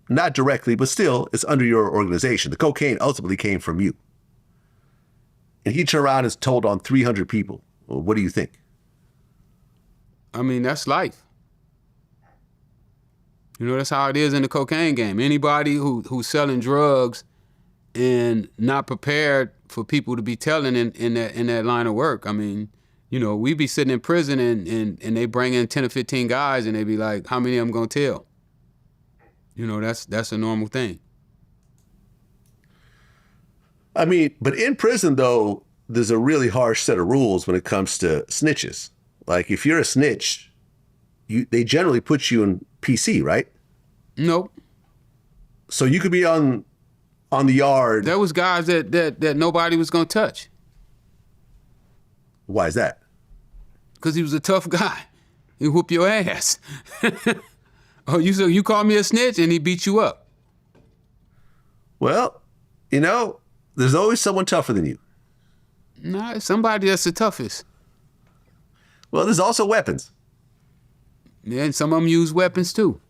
not directly, but still, it's under your organization. The cocaine ultimately came from you. And he turned around and told on 300 people. Well, what do you think? I mean, that's life. You know, that's how it is in the cocaine game. Anybody who's selling drugs and not prepared for people to be telling in that line of work. I mean, you know, we be sitting in prison and they bring in 10 or 15 guys and they be like, how many of them gonna tell? You know, that's a normal thing. I mean, but in prison, though, there's a really harsh set of rules when it comes to snitches. Like, if you're a snitch, they generally put you in PC, right? Nope. So you could be on the yard. There was guys that nobody was gonna touch. Why is that? Because he was a tough guy. He whoop your ass. Oh, you call me a snitch and he beat you up. Well, you know, there's always someone tougher than you. Nah, somebody that's the toughest. Well, there's also weapons. Yeah, and some of them use weapons too.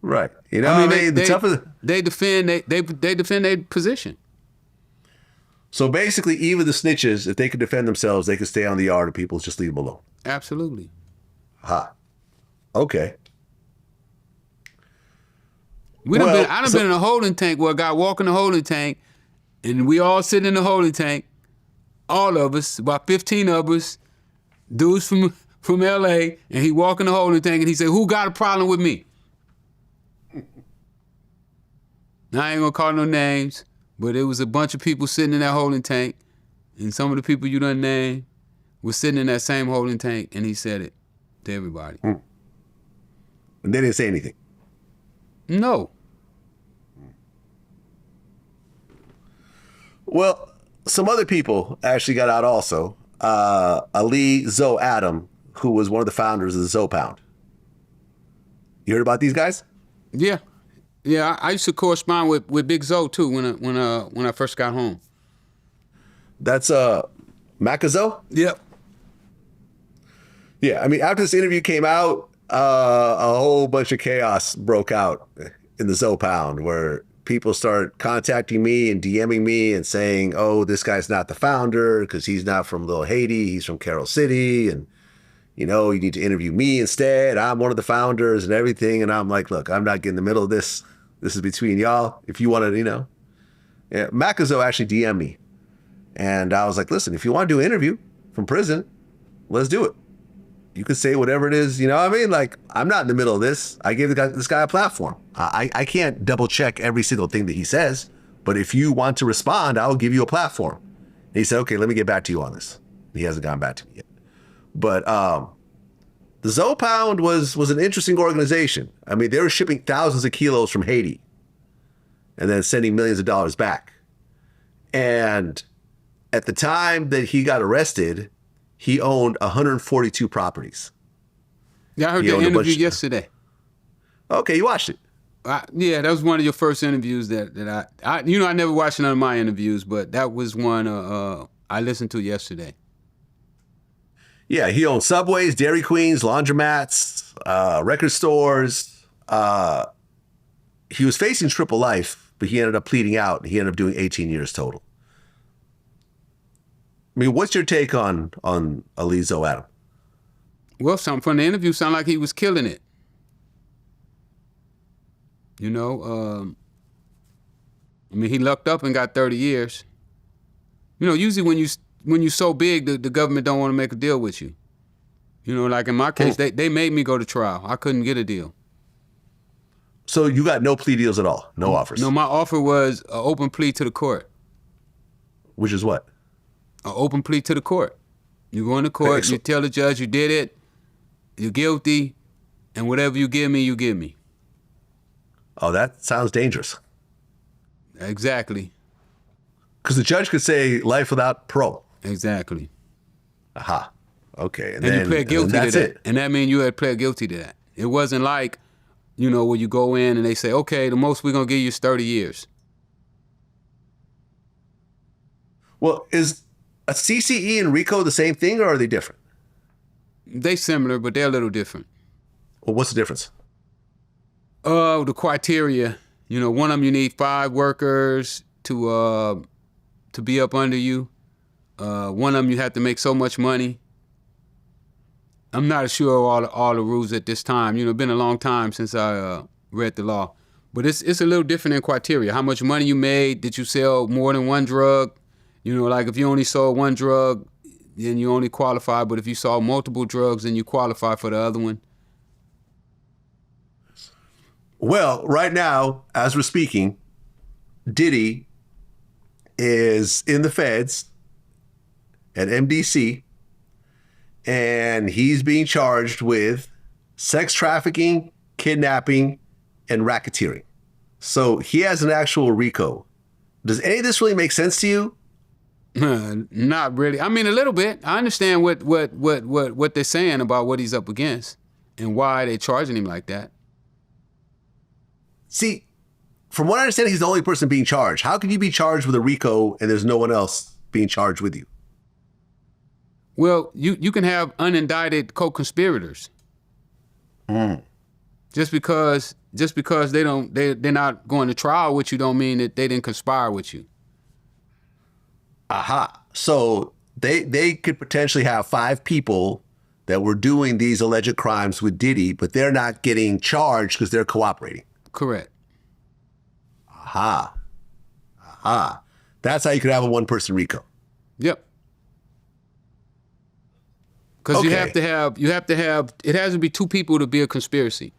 Right. You know, they defend their position. So basically, even the snitches, if they could defend themselves, they could stay on the yard and people just leave them alone. Absolutely. Ha. Okay. I done been in a holding tank where a guy walk in the holding tank, and we all sitting in the holding tank, all of us, about 15 of us, dudes from L.A., and he walk in the holding tank and he said, who got a problem with me? Now, I ain't gonna call no names, but it was a bunch of people sitting in that holding tank, and some of the people you done named were sitting in that same holding tank, and he said it to everybody. And they didn't say anything? No. Well, some other people actually got out also. Ali Zoe Adam, who was one of the founders of the Zoe Pound. You heard about these guys? Yeah. Yeah, I used to correspond with Big Zoe too when I first got home. That's Macazo? Yep. Yeah, I mean, after this interview came out, a whole bunch of chaos broke out in the Zoe Pound, where people start contacting me and DMing me and saying, oh, this guy's not the founder because he's not from Little Haiti, he's from Carroll City, and you know, you need to interview me instead. I'm one of the founders and everything. And I'm like, look, I'm not getting in the middle of this. This is between y'all. If you want to, you know. Yeah, Macazo actually DM'd me. And I was like, listen, if you want to do an interview from prison, let's do it. You can say whatever it is, you know what I mean? Like, I'm not in the middle of this. I gave this guy a platform. I can't double check every single thing that he says, but if you want to respond, I'll give you a platform. And he said, okay, let me get back to you on this. He hasn't gotten back to me yet. But the Zoe Pound was an interesting organization. I mean, they were shipping thousands of kilos from Haiti and then sending millions of dollars back. And at the time that he got arrested, he owned 142 properties. Yeah, I heard the interview yesterday. Okay, you watched it. Yeah, that was one of your first interviews that I you know, I never watched none of my interviews, but that was one I listened to yesterday. Yeah, he owned Subways, Dairy Queens, laundromats, record stores. He was facing triple life, but he ended up pleading out. He ended up doing 18 years total. I mean, what's your take on Alizo, Adam? Well, something from the interview sounded like he was killing it. You know, I mean, he lucked up and got 30 years. You know, usually when you're so big, the government don't want to make a deal with you. You know, like in my case, they made me go to trial. I couldn't get a deal. So you got no plea deals at all? No offers? No, my offer was an open plea to the court. Which is what? An open plea to the court. You go in the court, you tell the judge you did it, you're guilty, and whatever you give me, you give me. Oh, that sounds dangerous. Exactly. Because the judge could say life without parole. Exactly. Aha. Okay. And you pled guilty to that. And that means you had pled guilty to that. It wasn't like, you know, where you go in and they say, okay, the most we're going to give you is 30 years. Well, is a CCE and RICO the same thing, or are they different? They similar, but they're a little different. Well, what's the difference? The criteria. You know, one of them you need 5 workers to be up under you. One of them you have to make so much money. I'm not sure of all the rules at this time. You know, it's been a long time since I read the law. But it's a little different in criteria. How much money you made? Did you sell more than one drug? You know, like if you only sold one drug, then you only qualify. But if you sold multiple drugs, then you qualify for the other one. Well, right now, as we're speaking, Diddy is in the feds at MDC, and he's being charged with sex trafficking, kidnapping, and racketeering. So he has an actual RICO. Does any of this really make sense to you? Not really. I mean, a little bit. I understand what they're saying about what he's up against and why they're charging him like that. See, from what I understand, he's the only person being charged. How could you be charged with a RICO and there's no one else being charged with you? Well, you can have unindicted co-conspirators. Just because they're not going to trial with you don't mean that they didn't conspire with you. Aha. So they could potentially have 5 people that were doing these alleged crimes with Diddy, but they're not getting charged because they're cooperating. Correct. Aha. Aha. That's how you could have a one-person RICO. Yep. Because Okay. you have to have, it has to be 2 people to be a conspiracy.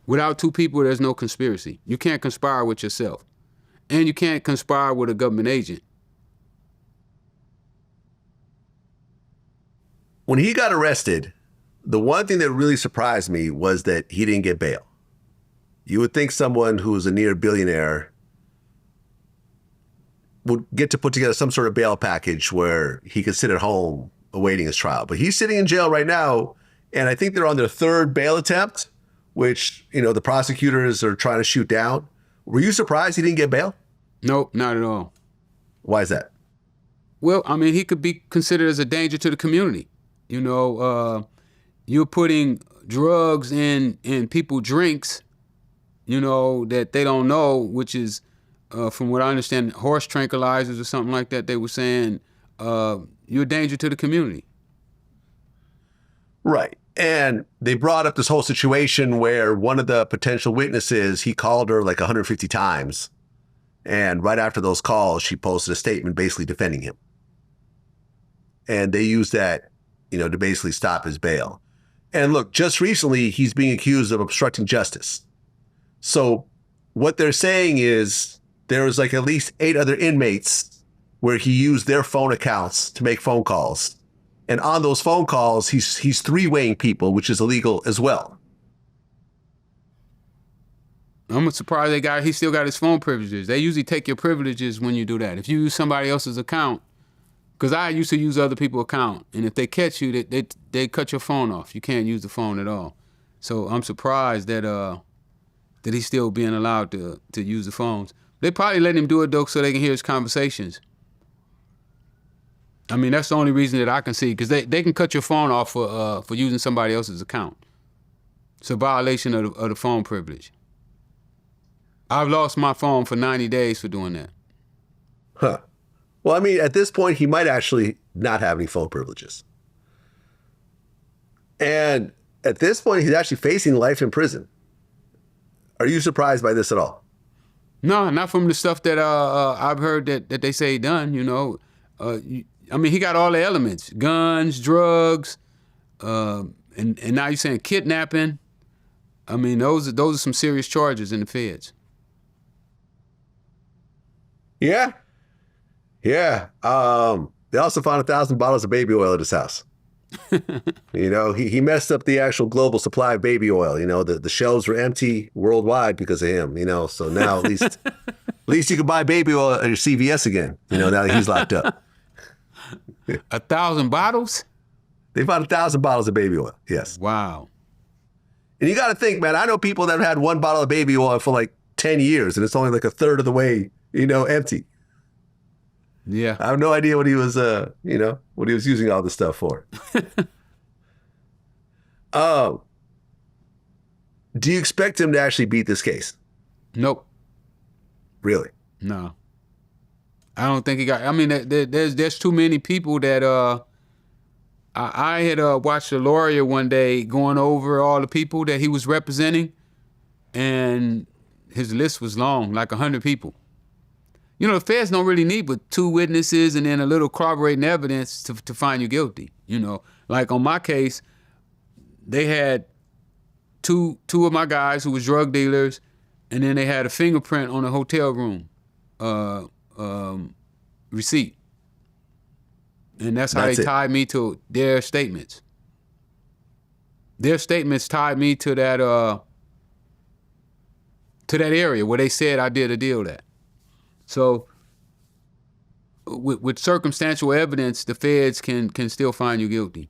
Without 2 people, there's no conspiracy. You can't conspire with yourself. And you can't conspire with a government agent. When he got arrested, the one thing that really surprised me was that he didn't get bail. You would think someone who's a near billionaire would get to put together some sort of bail package where he could sit at home awaiting his trial. But he's sitting in jail right now, and I think they're on their 3rd bail attempt, which, you know, the prosecutors are trying to shoot down. Were you surprised he didn't get bail? Nope, not at all. Why is that? Well, I mean, he could be considered as a danger to the community. You know, you're putting drugs in people's drinks, you know, that they don't know, which is, from what I understand, horse tranquilizers or something like that. They were saying you're a danger to the community. Right. And they brought up this whole situation where one of the potential witnesses, he called her like 150 times. And right after those calls, she posted a statement basically defending him. And they used that, you know, to basically stop his bail. And look, just recently, he's being accused of obstructing justice. So what they're saying is there was like at least 8 other inmates where he used their phone accounts to make phone calls. And on those phone calls, he's 3-weighing people, which is illegal as well. I'm surprised he still got his phone privileges. They usually take your privileges when you do that. If you use somebody else's account, because I used to use other people's account, and if they catch you, they cut your phone off. You can't use the phone at all. So I'm surprised that he's still being allowed to use the phones. They probably let him do it though, so they can hear his conversations. I mean, that's the only reason that I can see, because they can cut your phone off for using somebody else's account. It's a violation of the phone privilege. I've lost my phone for 90 days for doing that. Huh. Well, I mean, at this point, he might actually not have any phone privileges. And at this point, he's actually facing life in prison. Are you surprised by this at all? No, not from the stuff that I've heard that they say he done, you know. I mean, he got all the elements: guns, drugs, and now you're saying kidnapping. I mean, those are some serious charges in the feds. Yeah. Yeah. They also found 1,000 bottles of baby oil at his house. You know, he messed up the actual global supply of baby oil. You know, the shelves were empty worldwide because of him, you know. So now at least you can buy baby oil at your CVS again, you know, now that he's locked up. 1,000 bottles? They found 1,000 bottles of baby oil, yes. Wow. And you got to think, man, I know people that have had one bottle of baby oil for like 10 years, and it's only like a third of the way, you know, empty. Yeah. I have no idea what he was, you know, what he was using all this stuff for. Do you expect him to actually beat this case? Nope. Really? No. I don't think he got. I mean, there's too many people that I had watched a lawyer one day going over all the people that he was representing, and his list was long, like 100 people. You know, the feds don't really need but 2 witnesses and then a little corroborating evidence to find you guilty. You know, like on my case, they had two of my guys who was drug dealers, and then they had a fingerprint on a hotel room receipt. And that's how they tied me to their statements. Their statements tied me to that area where they said I did a deal at. So with circumstantial evidence, the feds can still find you guilty.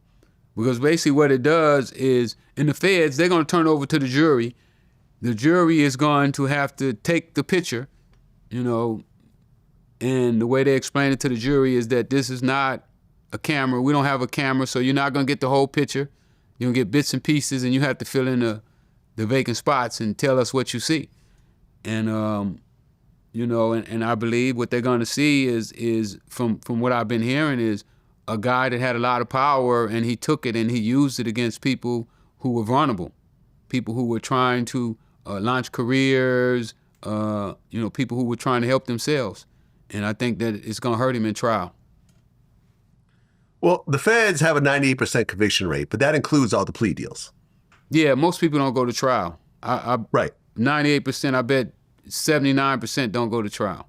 Because basically what it does is, in the feds, they're going to turn over to the jury. The jury is going to have to take the picture, you know, and the way they explain it to the jury is that this is not a camera. We don't have a camera, so you're not going to get the whole picture. You're going to get bits and pieces, and you have to fill in the vacant spots and tell us what you see. And, you know, and I believe what they're going to see is from what I've been hearing is a guy that had a lot of power, and he took it and he used it against people who were vulnerable, people who were trying to launch careers, you know, people who were trying to help themselves. And I think that it's going to hurt him in trial. Well, the feds have a 98% conviction rate, but that includes all the plea deals. Yeah, most people don't go to trial. Right. 98%, I bet 79% don't go to trial.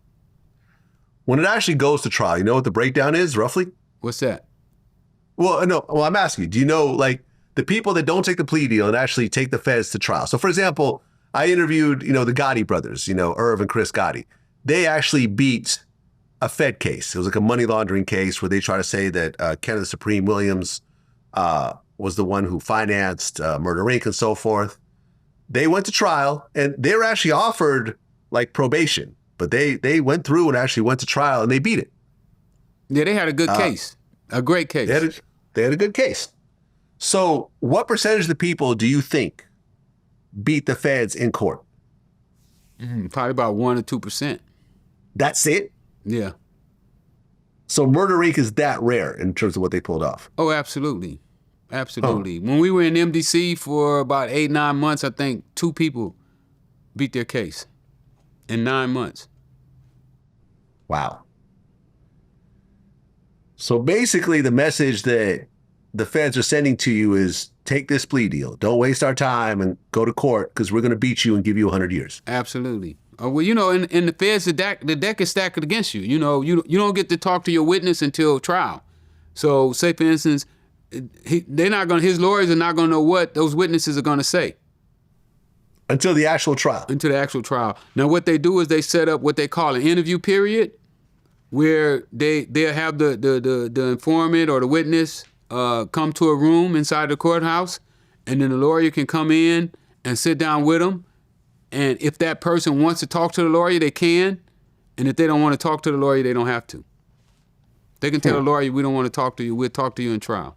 When it actually goes to trial, you know what the breakdown is, roughly? What's that? Well, no. Well, I'm asking you, do you know, like, the people that don't take the plea deal and actually take the feds to trial? So, for example, I interviewed, you know, the Gotti brothers, you know, Irv and Chris Gotti. They actually beat a Fed case. It was like a money laundering case where they try to say that Kenneth Supreme Williams was the one who financed Murder Inc. and so forth. They went to trial, and they were actually offered, like, probation. But they went through and actually went to trial, and they beat it. Yeah, they had a good case. A great case. They had a good case. So what percentage of the people do you think beat the feds in court? Probably about 1 or 2%. That's it? Yeah. So Murder Inc. is that rare in terms of what they pulled off? Oh, absolutely. Absolutely. When we were in MDC for about 8-9 months, I think 2 people beat their case in 9 months. Wow. So basically the message that the feds are sending to you is take this plea deal. Don't waste our time and go to court because we're going to beat you and give you 100 years. Absolutely. Well, you know, in the feds, the deck is stacked against you. You know, you don't get to talk to your witness until trial. So say, for instance, his lawyers are not going to know what those witnesses are going to say. Until the actual trial. Until the actual trial. Now, what they do is they set up what they call an interview period, where they'll have the informant or the witness come to a room inside the courthouse, and then the lawyer can come in and sit down with them. And if that person wants to talk to the lawyer, they can. And if they don't want to talk to the lawyer, they don't have to. They can tell the lawyer, we don't want to talk to you. We'll talk to you in trial.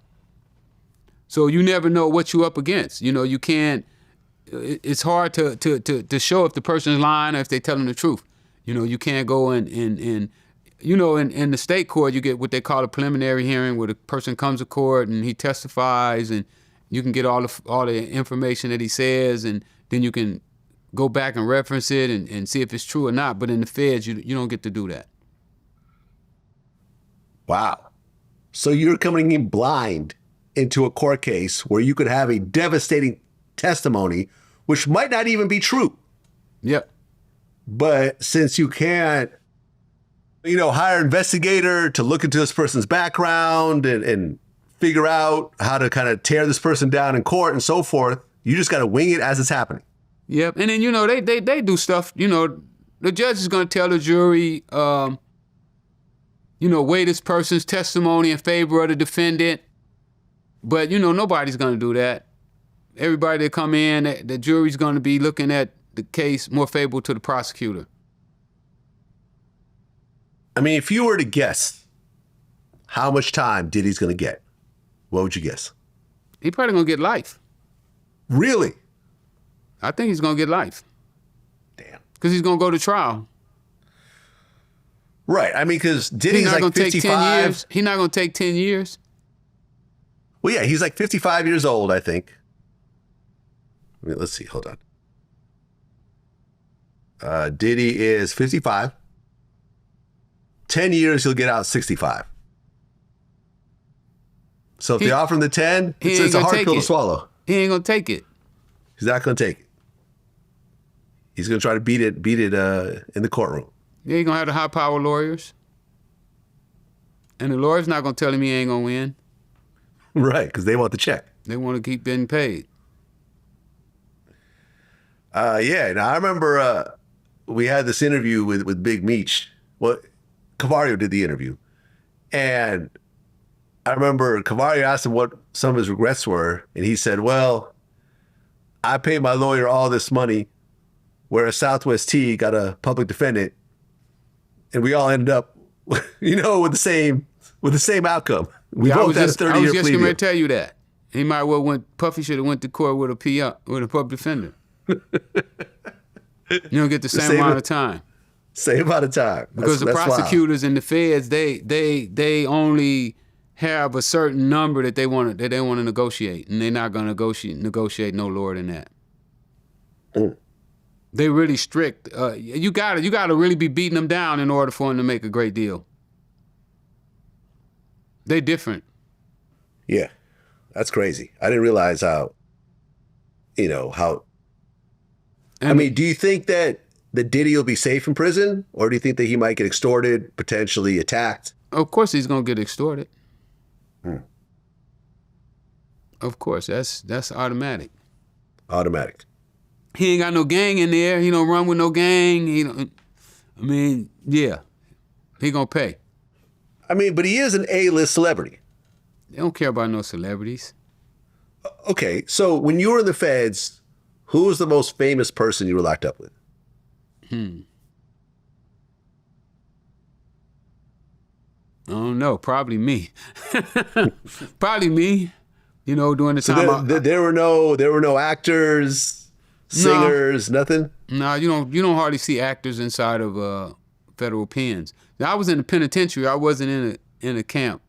So you never know what you're up against. You know, you can't, it's hard to show if the person is lying or if they telling the truth. You know, you can't go in you know, in the state court, you get what they call a preliminary hearing, where the person comes to court and he testifies, and you can get all the information that he says, and then you can go back and reference it and see if it's true or not. But in the feds, you don't get to do that. Wow. So you're coming in blind into a court case where you could have a devastating testimony, which might not even be true. Yep. But since you can't, you know, hire an investigator to look into this person's background and figure out how to kind of tear this person down in court and so forth, you just got to wing it as it's happening. Yep. And then, you know, they do stuff, you know, the judge is going to tell the jury, you know, weigh this person's testimony in favor of the defendant. But, you know, nobody's going to do that. Everybody that come in, the jury's going to be looking at the case more favorable to the prosecutor. I mean, if you were to guess how much time Diddy's going to get, what would you guess? He probably going to get life. Really? I think he's going to get life. Damn. Because he's going to go to trial. Right. I mean, because Diddy's like 55. Take 10 years. He's not going to take 10 years. Well, yeah, he's like 55 years old, I think. I mean, let's see. Hold on. Diddy is 55. 10 years, he'll get out 65. So if they offer him the 10, it's a hard pill to swallow. He ain't going to take it. He's not going to take it. He's going to try to beat it in the courtroom. Yeah, he's going to have the high-power lawyers. And the lawyer's not going to tell him he ain't going to win. Right, because they want the check. They want to keep getting paid. Yeah, now I remember we had this interview with Big Meech. Well, Cavario did the interview. And I remember Cavario asked him what some of his regrets were. And he said, well, I paid my lawyer all this money, whereas Southwest T got a public defendant. And we all ended up, you know, with the same outcome. We both had a 30-year plea deal. I was just going to tell you that. He might well Puffy should have went to court with a public defender. You don't get the same amount of time. Same amount of time. Because the prosecutors and the feds, they only have a certain number that they want to negotiate, and they're not going to negotiate no lower than that. Mm. They really strict. You gotta really be beating them down in order for them to make a great deal. They different. Yeah, that's crazy. I didn't realize how. I mean, do you think that Diddy will be safe in prison, or do you think that he might get extorted, potentially attacked? Of course, he's gonna get extorted. Hmm. Of course, that's automatic. Automatic. He ain't got no gang in there. He don't run with no gang. Yeah, he gonna pay. I mean, but he is an A-list celebrity. They don't care about no celebrities. Okay, so when you were in the feds, who was the most famous person you were locked up with? I don't know. Probably me. Probably me. You know, during the time. There were no actors, singers, nothing. No, you don't hardly see actors inside of federal pens. Now, I was in the penitentiary. I wasn't in a camp.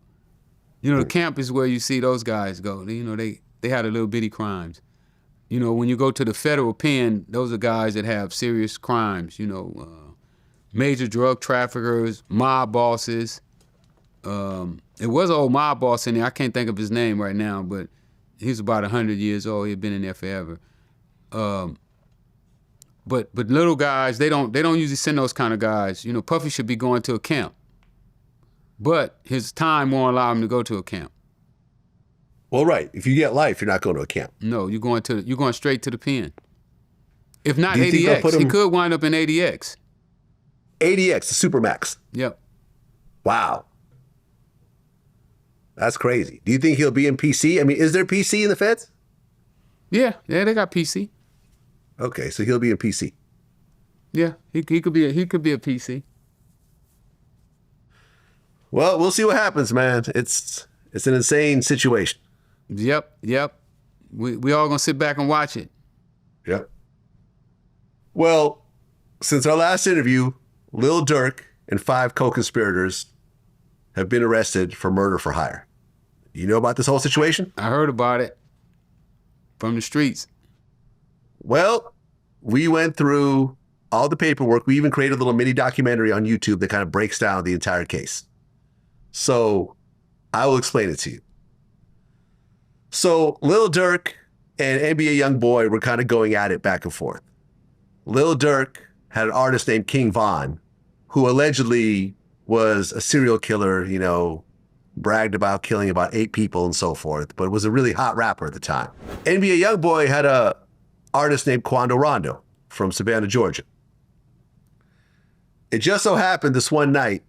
You know, the camp is where you see those guys go. You know, they had a little bitty crimes. You know, when you go to the federal pen, those are guys that have serious crimes. You know, major drug traffickers, mob bosses. It was an old mob boss in there. I can't think of his name right now, but he's about 100 years old. He'd been in there forever. But little guys, they don't usually send those kind of guys. You know, Puffy should be going to a camp, but his time won't allow him to go to a camp. Well, right. If you get life, you're not going to a camp. No, you're going straight to the pen. If not ADX, he could wind up in ADX. ADX, the Supermax. Yep. Wow. That's crazy. Do you think he'll be in PC? I mean, is there PC in the feds? Yeah, they got PC. Okay, so he'll be in PC. Yeah, he could be a PC. Well, we'll see what happens, man. It's an insane situation. Yep. We all gonna sit back and watch it. Yep. Well, since our last interview, Lil Durk and 5 co-conspirators have been arrested for murder for hire. You know about this whole situation? I heard about it from the streets. Well, we went through all the paperwork. We even created a little mini documentary on YouTube that kind of breaks down the entire case. So I will explain it to you. So Lil Durk and NBA Youngboy were kind of going at it back and forth. Lil Durk had an artist named King Von, who allegedly was a serial killer, you know, bragged about killing about 8 people and so forth, but was a really hot rapper at the time. NBA Youngboy had a artist named Quando Rondo from Savannah, Georgia. It just so happened this one night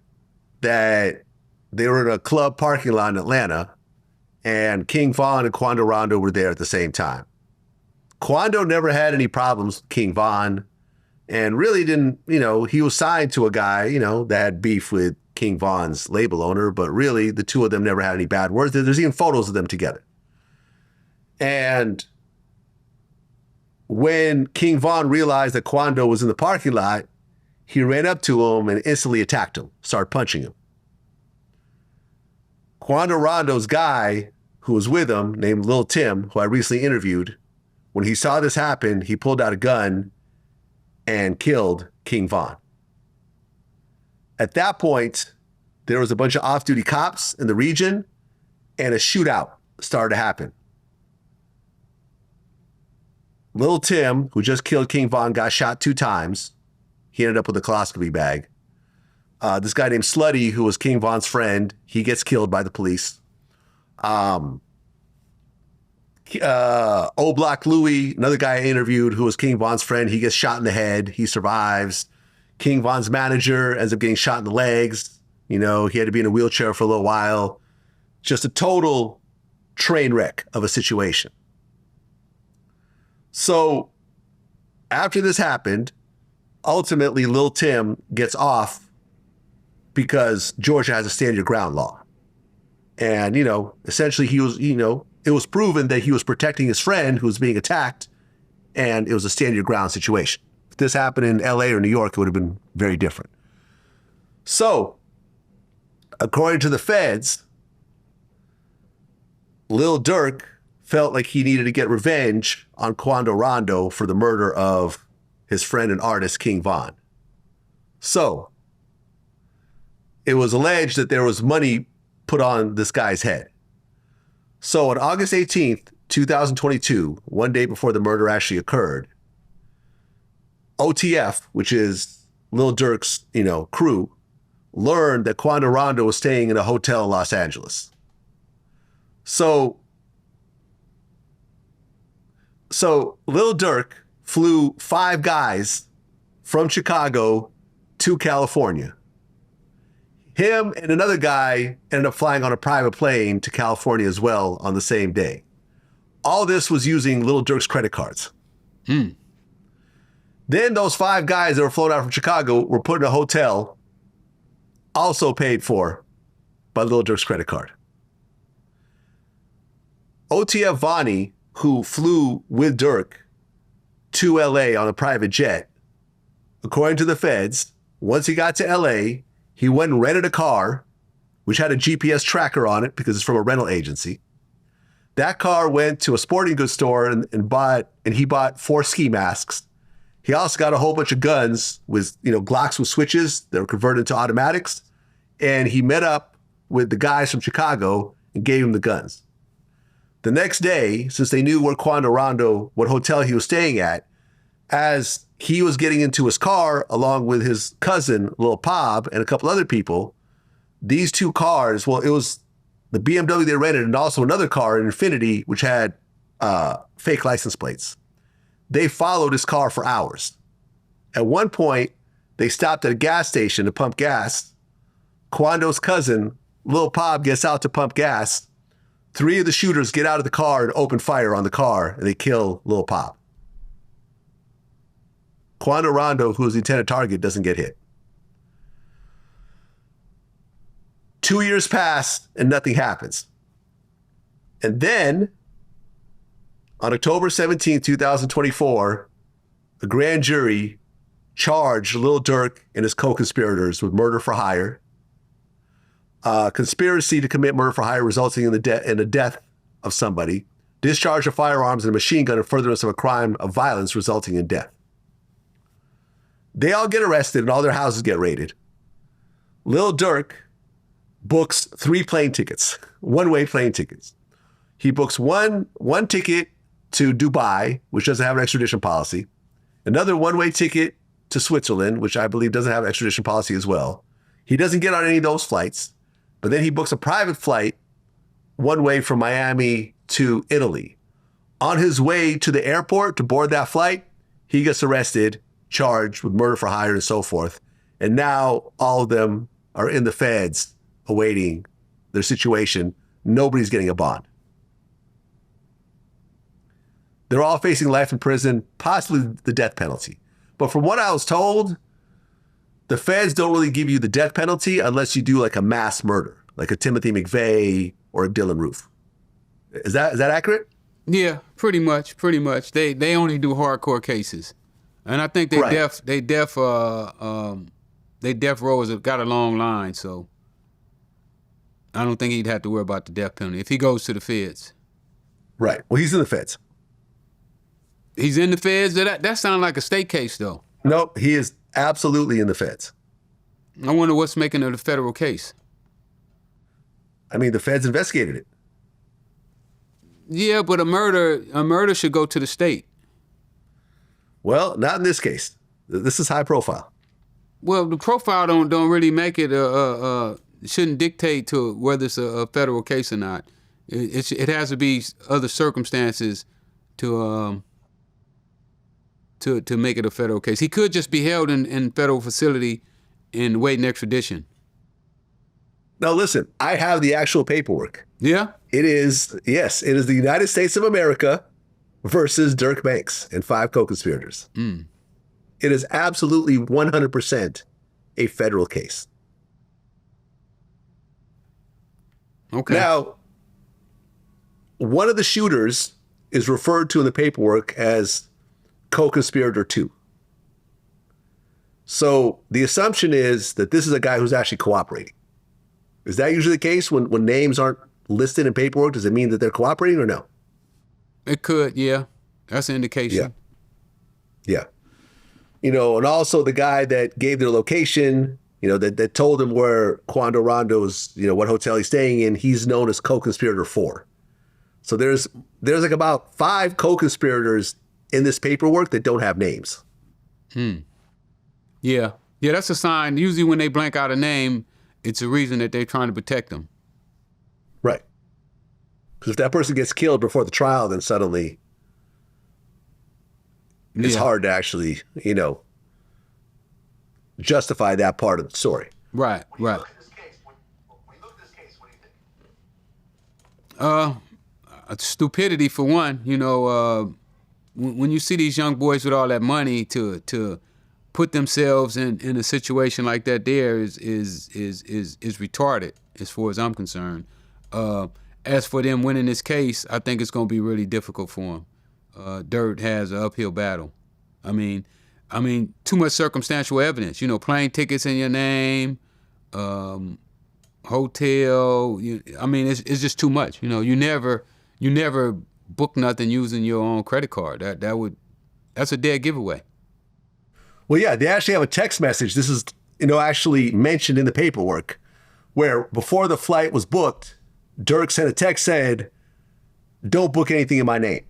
that they were in a club parking lot in Atlanta, and King Von and Quando Rondo were there at the same time. Quando never had any problems with King Von, and really didn't, you know, he was signed to a guy, you know, that had beef with King Von's label owner, but really the two of them never had any bad words. There's even photos of them together. And when King Von realized that Quando was in the parking lot, he ran up to him and instantly attacked him, started punching him. Quando Rondo's guy who was with him, named Lil Tim, who I recently interviewed, when he saw this happen, he pulled out a gun and killed King Von. At that point, there was a bunch of off-duty cops in the region, and a shootout started to happen. Lil Tim, who just killed King Von, got shot 2 times. He ended up with a coloscopy bag. This guy named Slutty, who was King Von's friend, he gets killed by the police. O Block Louie, another guy I interviewed who was King Von's friend, he gets shot in the head. He survives. King Von's manager ends up getting shot in the legs. You know, he had to be in a wheelchair for a little while. Just a total train wreck of a situation. So after this happened, ultimately Lil Tim gets off because Georgia has a stand your ground law. And, you know, essentially he was, you know, it was proven that he was protecting his friend who was being attacked, and it was a stand your ground situation. If this happened in LA or New York, it would have been very different. So, according to the feds, Lil Durk felt like he needed to get revenge on Quando Rondo for the murder of his friend and artist King Von. So, it was alleged that there was money put on this guy's head. So on August 18th, 2022, one day before the murder actually occurred, OTF, which is Lil Durk's, you know, crew, learned that Quando Rondo was staying in a hotel in Los Angeles. So Lil Durk flew 5 guys from Chicago to California. Him and another guy ended up flying on a private plane to California as well on the same day. All this was using Lil Durk's credit cards. Then those 5 guys that were flown out from Chicago were put in a hotel, also paid for by Lil Durk's credit card. OTF Vonnie, who flew with Durk to LA on a private jet, according to the feds, once he got to LA, he went and rented a car, which had a GPS tracker on it because it's from a rental agency. That car went to a sporting goods store and he bought 4 ski masks. He also got a whole bunch of guns with, you know, Glocks with switches that were converted to automatics. And he met up with the guys from Chicago and gave him the guns. The next day, since they knew where Quando Rondo, what hotel he was staying at, as he was getting into his car along with his cousin, Lil Pob, and a couple other people, these 2 cars, well, it was the BMW they rented and also another car, an Infiniti, which had fake license plates. They followed his car for hours. At one point, they stopped at a gas station to pump gas. Quando's cousin, Lil Pob, gets out to pump gas. 3 of the shooters get out of the car and open fire on the car, and they kill Lil Pob. Quando Rondo, who was the intended target, doesn't get hit. 2 years pass and nothing happens. And then On October 17, 2024, a grand jury charged Lil Durk and his co-conspirators with murder for hire, conspiracy to commit murder for hire resulting in the death of somebody, discharge of firearms and a machine gun in furtherance of a crime of violence resulting in death. They all get arrested and all their houses get raided. Lil Durk books 3 plane tickets, one-way plane tickets. He books one ticket to Dubai, which doesn't have an extradition policy, another one-way ticket to Switzerland, which I believe doesn't have an extradition policy as well. He doesn't get on any of those flights, but then he books a private flight one way from Miami to Italy. On his way to the airport to board that flight, he gets arrested, charged with murder for hire and so forth. And now all of them are in the feds awaiting their situation. Nobody's getting a bond. They're all facing life in prison, possibly the death penalty. But from what I was told, the feds don't really give you the death penalty unless you do like a mass murder, like a Timothy McVeigh or a Dylan Roof. Is that accurate? Yeah, pretty much. They only do hardcore cases, and I think they deaf row has got a long line, so I don't think he'd have to worry about the death penalty if he goes to the feds. Right. Well, he's in the feds. He's in the feds. That sounds like a state case, though. No, he is absolutely in the feds. I wonder what's making it a federal case. I mean, the feds investigated it. Yeah, but a murder should go to the state. Well, not in this case. This is high profile. Well, the profile don't really make it shouldn't dictate to whether it's a federal case or not. It has to be other circumstances to make it a federal case. He could just be held in federal facility and waiting extradition. Now, listen, I have the actual paperwork. Yeah? It is the United States of America versus Durk Banks and 5 co-conspirators. Mm. It is absolutely 100% a federal case. Okay. Now, one of the shooters is referred to in the paperwork as co-conspirator 2. So the assumption is that this is a guy who's actually cooperating. Is that usually the case when names aren't listed in paperwork? Does it mean that they're cooperating or no? It could, yeah. That's an indication. Yeah. You know, and also the guy that gave their location, you know, that told him where Quando Rondo's, you know, what hotel he's staying in, he's known as co-conspirator 4. So there's like about 5 co-conspirators in this paperwork that don't have names. Yeah, that's a sign. Usually when they blank out a name, it's a reason that they're trying to protect them. Right. Because if that person gets killed before the trial, then suddenly it's hard to actually, you know, justify that part of the story. Right. When you look at this case, what do you think? Stupidity for one. You know, when you see these young boys with all that money to put themselves in a situation like that, there is retarded as far as I'm concerned. As for them winning this case, I think it's going to be really difficult for them. Dirt has an uphill battle. I mean, too much circumstantial evidence. You know, plane tickets in your name, hotel. It's just too much. You know, you never book nothing using your own credit card. That's a dead giveaway. Well, yeah, they actually have a text message. This is, you know, actually mentioned in the paperwork, where before the flight was booked, Durk sent a text saying, "Don't book anything in my name,"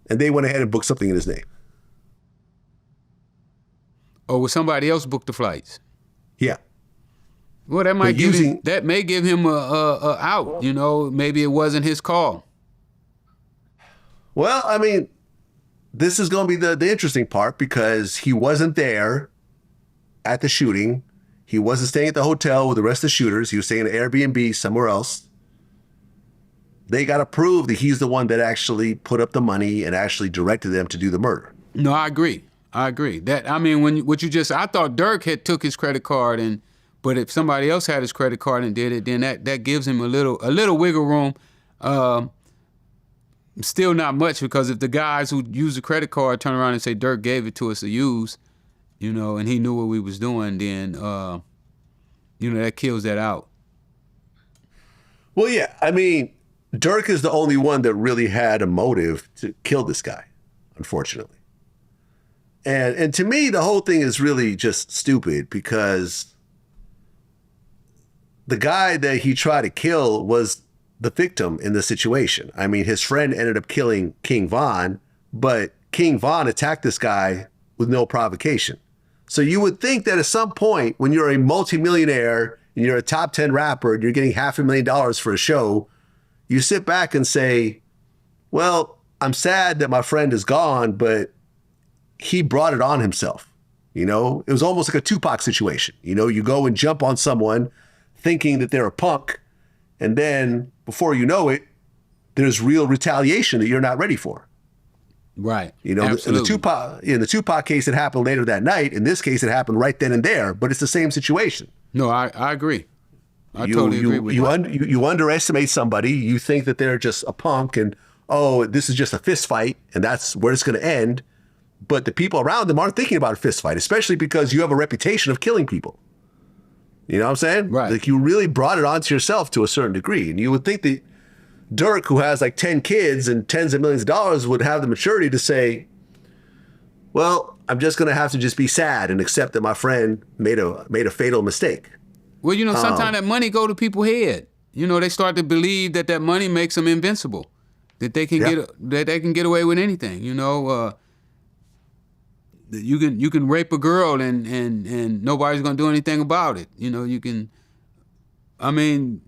and they went ahead and booked something in his name. Or will somebody else book the flights? Yeah. Well, that may give him a out. You know, maybe it wasn't his call. Well, I mean, this is going to be the interesting part because he wasn't there at the shooting. He wasn't staying at the hotel with the rest of the shooters. He was staying at an Airbnb somewhere else. They got to prove that he's the one that actually put up the money and actually directed them to do the murder. No, I agree. That, I mean, I thought Durk had took his credit card but if somebody else had his credit card and did it, then that gives him a little wiggle room. still not much, because if the guys who use the credit card turn around and say Durk gave it to us to use, you know, and he knew what we was doing, then you know, that kills that out. Well, yeah, I mean, Durk is the only one that really had a motive to kill this guy, unfortunately. And to me, the whole thing is really just stupid, because the guy that he tried to kill was the victim in the situation. I mean, his friend ended up killing King Von, but King Von attacked this guy with no provocation. So you would think that at some point, when you're a multimillionaire and you're a top 10 rapper and you're getting $500,000 for a show, you sit back and say, well, I'm sad that my friend is gone, but he brought it on himself. You know, it was almost like a Tupac situation. You know, you go and jump on someone thinking that they're a punk, and then before you know it, there's real retaliation that you're not ready for. Right. You know, in the Tupac case, it happened later that night. In this case, it happened right then and there, but it's the same situation. No, I agree. I totally agree with you. You underestimate somebody. You think that they're just a punk and, oh, this is just a fist fight and that's where it's going to end. But the people around them aren't thinking about a fist fight, especially because you have a reputation of killing people. You know what I'm saying? Right. Like, you really brought it onto yourself to a certain degree. And you would think that Durk, who has like 10 kids and tens of millions of dollars, would have the maturity to say, well, I'm just going to have to just be sad and accept that my friend made a fatal mistake. Well, you know, sometimes that money go to people's head. You know, they start to believe that money makes them invincible, that they can get away with anything. You know, you can rape a girl and nobody's going to do anything about it. You know, you can. I mean,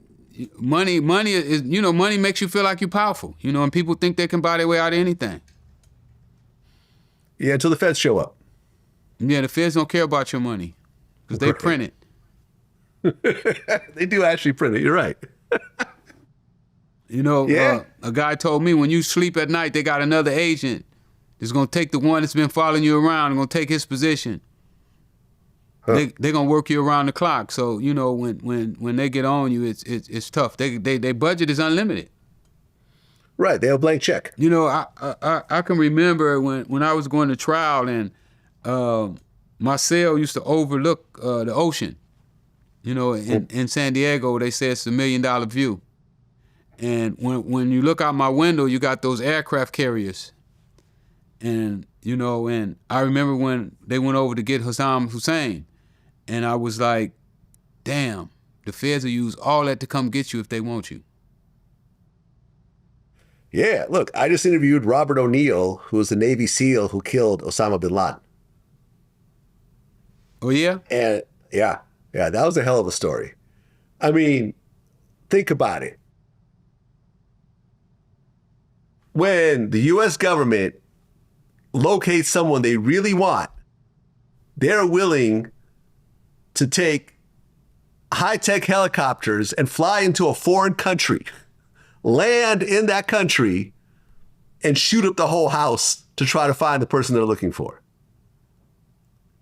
money is, you know, money makes you feel like you're powerful. You know, and people think they can buy their way out of anything. Yeah, until the feds show up. Yeah, the feds don't care about your money because they print it. They do actually print it. You're right. You know, a guy told me, when you sleep at night, they got another agent that's going to take the one that's been following you around and going to take his position. Huh. They're going to work you around the clock. So, you know, when they get on you, it's tough. Their budget is unlimited. Right. They have a blank check. You know, I can remember when I was going to trial, and my cell used to overlook the ocean. You know, in San Diego, they say it's $1 million view. And when you look out my window, you got those aircraft carriers. And, you know, and I remember when they went over to get Saddam Hussein, and I was like, damn, the feds will use all that to come get you if they want you. Yeah, look, I just interviewed Robert O'Neill, who was the Navy SEAL who killed Osama bin Laden. Oh, yeah? And yeah, that was a hell of a story. I mean, think about it. When the U.S. government locates someone they really want, they're willing to take high-tech helicopters and fly into a foreign country, land in that country, and shoot up the whole house to try to find the person they're looking for.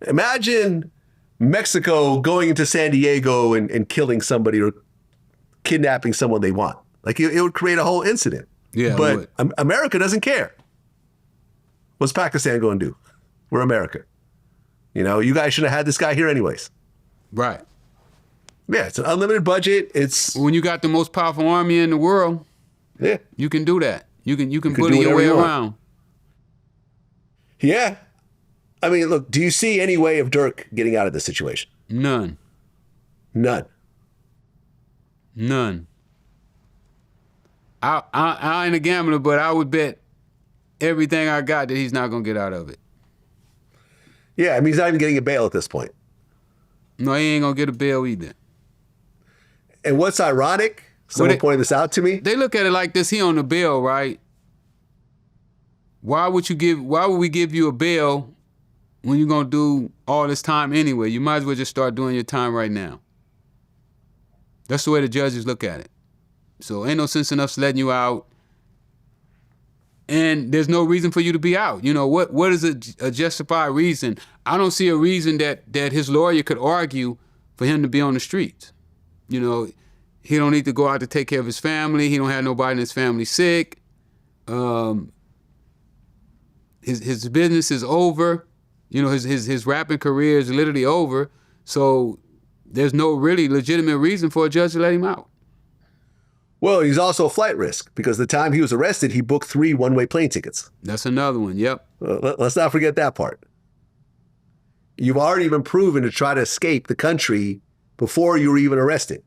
Imagine Mexico going into San Diego and killing somebody or kidnapping someone they want. Like, it would create a whole incident. Yeah, but America doesn't care. What's Pakistan going to do? We're America. You know, you guys should have had this guy here anyways. Right. Yeah, it's an unlimited budget. It's when you got the most powerful army in the world. Yeah, you can do that. You can bully your way around. Yeah. I mean, look, do you see any way of Durk getting out of this situation? None. I ain't a gambler, but I would bet everything I got that he's not going to get out of it. Yeah, I mean, he's not even getting a bail at this point. No, he ain't going to get a bail either. And what's ironic, someone pointed this out to me. They look at it like this: he on the bail, right? Why would we give you a bail when you're going to do all this time anyway? You might as well just start doing your time right now. That's the way the judges look at it. So ain't no sense in us letting you out. And there's no reason for you to be out. You know, what is a justified reason? I don't see a reason that his lawyer could argue for him to be on the streets. You know, he don't need to go out to take care of his family. He don't have nobody in his family sick. His business is over. You know, his rapping career is literally over. So there's no really legitimate reason for a judge to let him out. Well, he's also a flight risk because the time he was arrested, he booked 3 one-way plane tickets. That's another one. Yep. Let's not forget that part. You've already been proven to try to escape the country before you were even arrested.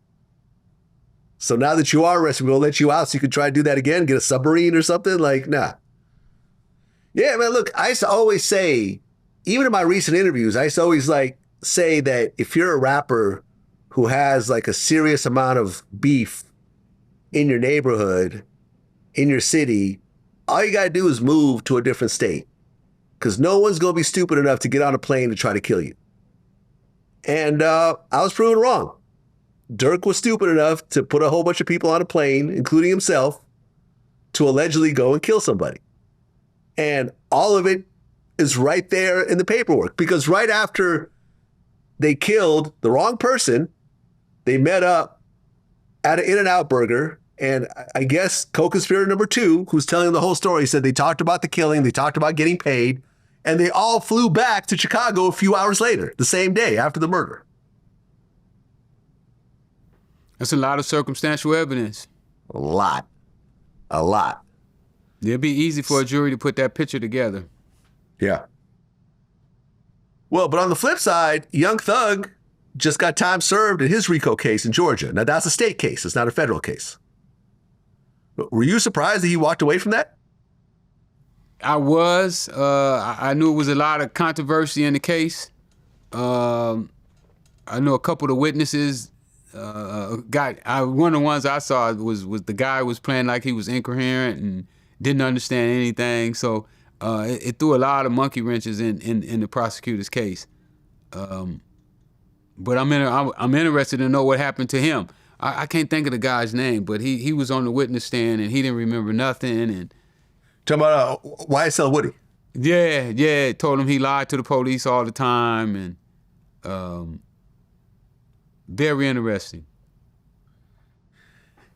So now that you are arrested, we'll let you out so you can try to do that again, get a submarine or something? Like, nah. Yeah, man, look, I used to always say, even in my recent interviews, I used to always say that if you're a rapper who has like a serious amount of beef in your neighborhood, in your city, all you got to do is move to a different state. Because no one's going to be stupid enough to get on a plane to try to kill you. And I was proven wrong. Durk was stupid enough to put a whole bunch of people on a plane, including himself, to allegedly go and kill somebody. And all of it is right there in the paperwork. Because right after they killed the wrong person, they met up at an In-N-Out Burger. And I guess co-conspirator number 2, who's telling the whole story, said they talked about the killing, they talked about getting paid, and they all flew back to Chicago a few hours later, the same day after the murder. That's a lot of circumstantial evidence. A lot. It'd be easy for a jury to put that picture together. Yeah. Well, but on the flip side, Young Thug just got time served in his RICO case in Georgia. Now, that's a state case. It's not a federal case. But were you surprised that he walked away from that? I was. I knew it was a lot of controversy in the case. I know a couple of the witnesses one of the ones I saw was the guy was playing like he was incoherent and didn't understand anything. So it threw a lot of monkey wrenches in the prosecutor's case. But I'm interested to know what happened to him. I can't think of the guy's name, but he was on the witness stand and he didn't remember nothing. And talking about YSL Woody. Yeah. Told him he lied to the police all the time, and very interesting.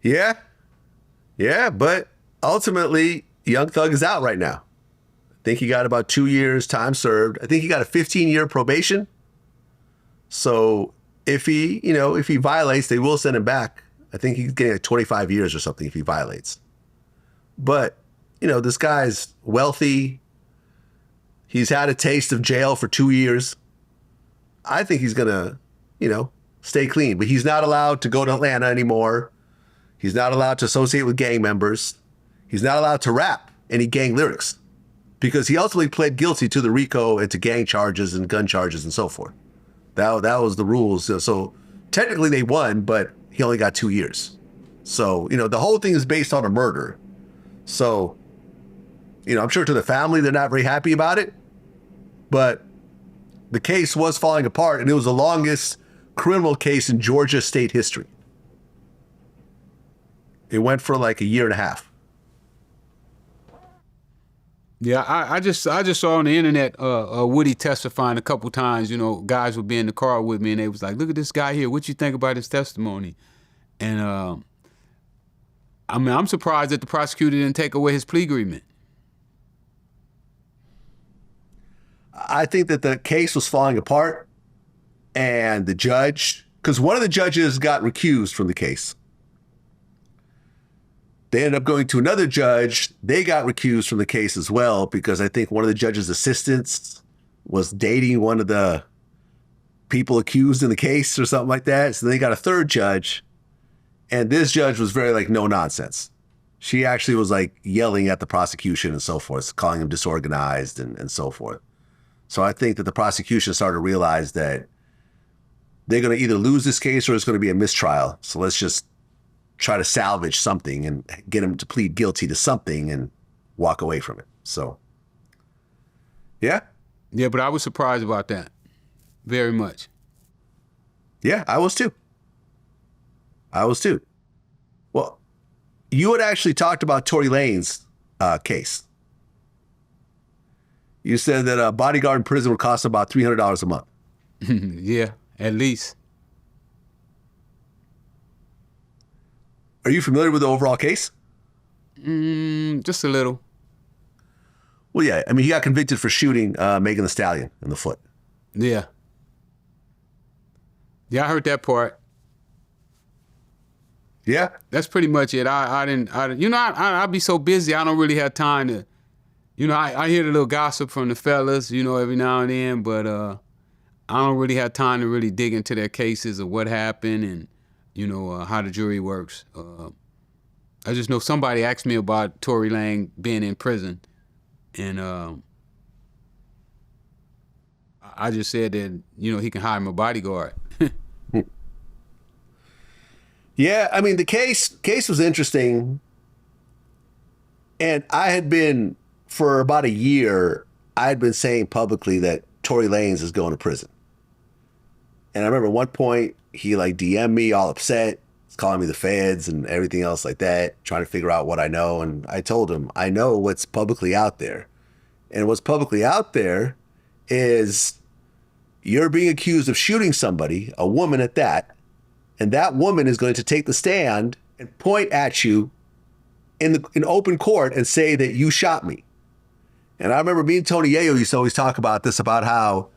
Yeah, but ultimately, Young Thug is out right now. I think he got about 2 years time served. I think he got a 15-year probation. So if he violates, they will send him back. I think he's getting like 25 years or something if he violates. But, this guy's wealthy. He's had a taste of jail for 2 years. I think he's going to, stay clean. But he's not allowed to go to Atlanta anymore. He's not allowed to associate with gang members. He's not allowed to rap any gang lyrics because he ultimately pled guilty to the RICO and to gang charges and gun charges and so forth. That was the rules. So technically they won, but he only got 2 years. So, the whole thing is based on a murder. So, I'm sure to the family, they're not very happy about it, but the case was falling apart and it was the longest criminal case in Georgia state history. It went for like a year and a half. Yeah, I just saw on the internet Woody testifying a couple times. Guys would be in the car with me and they was like, "Look at this guy here. What you think about his testimony?" And I'm surprised that the prosecutor didn't take away his plea agreement. I think that the case was falling apart, and the judge, because one of the judges got recused from the case. They ended up going to another judge. They got recused from the case as well because I think one of the judge's assistants was dating one of the people accused in the case or something like that. So they got a third judge. And this judge was very no nonsense. She actually was yelling at the prosecution and so forth, calling them disorganized and so forth. So I think that the prosecution started to realize that they're going to either lose this case or it's going to be a mistrial. So let's just try to salvage something and get him to plead guilty to something and walk away from it. So, yeah. Yeah, but I was surprised about that. Very much. Yeah, I was too. Well, you had actually talked about Tory Lanez case. You said that a bodyguard in prison would cost about $300 a month. Yeah, at least. Are you familiar with the overall case? Just a little. Well, yeah. I mean, he got convicted for shooting Megan Thee Stallion in the foot. Yeah. Yeah, I heard that part. Yeah. That's pretty much it. I'd be so busy, I don't really have time to, I hear the little gossip from the fellas, every now and then, but I don't really have time to really dig into their cases or what happened and, how the jury works. I just know somebody asked me about Tory Lanez being in prison, and I just said that, he can hire him a bodyguard. Yeah, I mean, the case was interesting. And I had been, for about a year, I had been saying publicly that Tory Lanez is going to prison. And I remember at one point, he like DM'd me all upset, calling me the feds and everything else like that, trying to figure out what I know. And I told him, I know what's publicly out there. And what's publicly out there is you're being accused of shooting somebody, a woman at that, and that woman is going to take the stand and point at you in open court and say that you shot me. And I remember me and Tony Yayo used to always talk about this, about how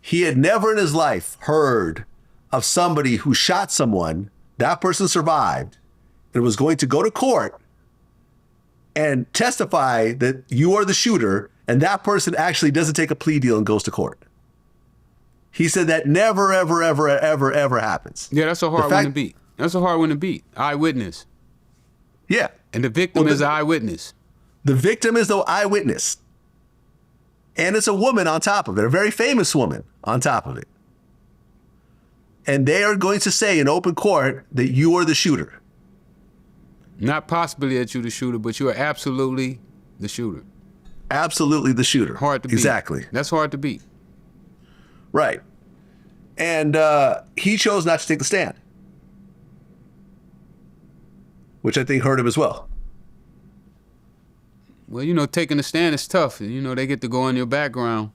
he had never in his life heard of somebody who shot someone, that person survived, and was going to go to court and testify that you are the shooter, and that person actually doesn't take a plea deal and goes to court. He said that never, ever, ever, ever, ever happens. Yeah, that's a hard one to beat. That's a hard one to beat. Eyewitness. Yeah. And the victim is the eyewitness. The victim is the eyewitness. And it's a woman on top of it, a very famous woman on top of it. And they are going to say in open court that you are the shooter. Not possibly that you're the shooter, but you are absolutely the shooter. Absolutely the shooter. Hard to beat. Exactly. That's hard to beat. Right. And he chose not to take the stand, which I think hurt him as well. Well, taking the stand is tough. They get to go in your background.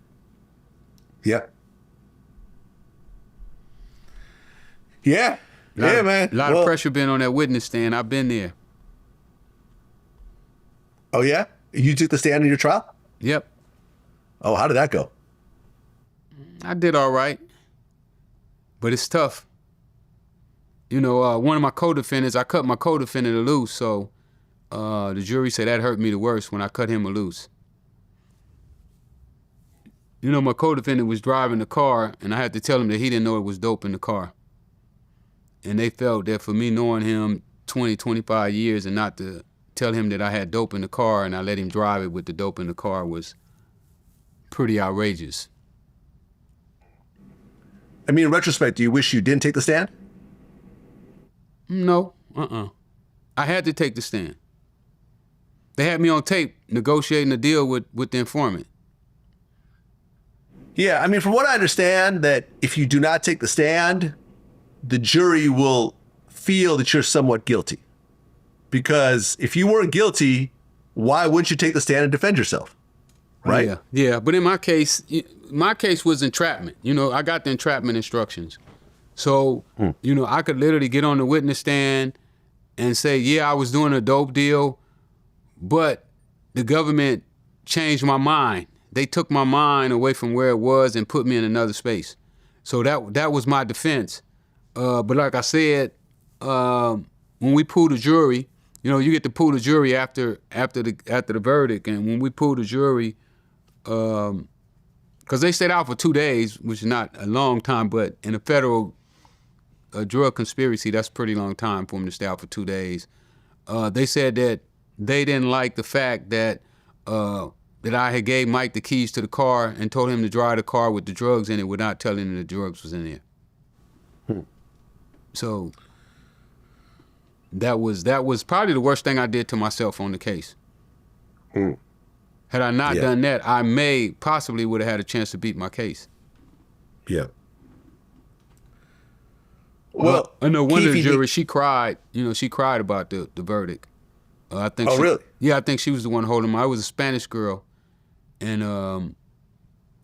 Yeah. Yeah. Yeah, man. A lot of pressure been on that witness stand. I've been there. Oh, yeah? You took the stand in your trial? Yep. Oh, how did that go? I did all right, but it's tough. One of my co-defendants, I cut my co-defendant loose, so the jury said that hurt me the worst when I cut him loose. My co-defendant was driving the car, and I had to tell him that he didn't know it was dope in the car. And they felt that for me knowing him 20, 25 years and not to tell him that I had dope in the car and I let him drive it with the dope in the car was pretty outrageous. I mean, in retrospect, do you wish you didn't take the stand? No, I had to take the stand. They had me on tape negotiating a deal with the informant. Yeah, I mean, from what I understand, that if you do not take the stand, the jury will feel that you're somewhat guilty. Because if you weren't guilty, why wouldn't you take the stand and defend yourself? Right? Yeah. But in my case was entrapment. I got the entrapment instructions. So, I could literally get on the witness stand and say, yeah, I was doing a dope deal, but the government changed my mind. They took my mind away from where it was and put me in another space. So that was my defense. But like I said, when we pulled the jury, you get to pull the jury after the verdict, and when we pulled the jury, because they stayed out for 2 days, which is not a long time, but in a federal drug conspiracy, that's a pretty long time for them to stay out for 2 days. They said that they didn't like the fact that I had gave Mike the keys to the car and told him to drive the car with the drugs in it without telling him the drugs was in there. So that was probably the worst thing I did to myself on the case. Had I not done that, I possibly would have had a chance to beat my case. Yeah. Well, I know one of the jury, she cried. She cried about the verdict. I think. Oh, really? Yeah, I think she was the one holding my. I was a Spanish girl, and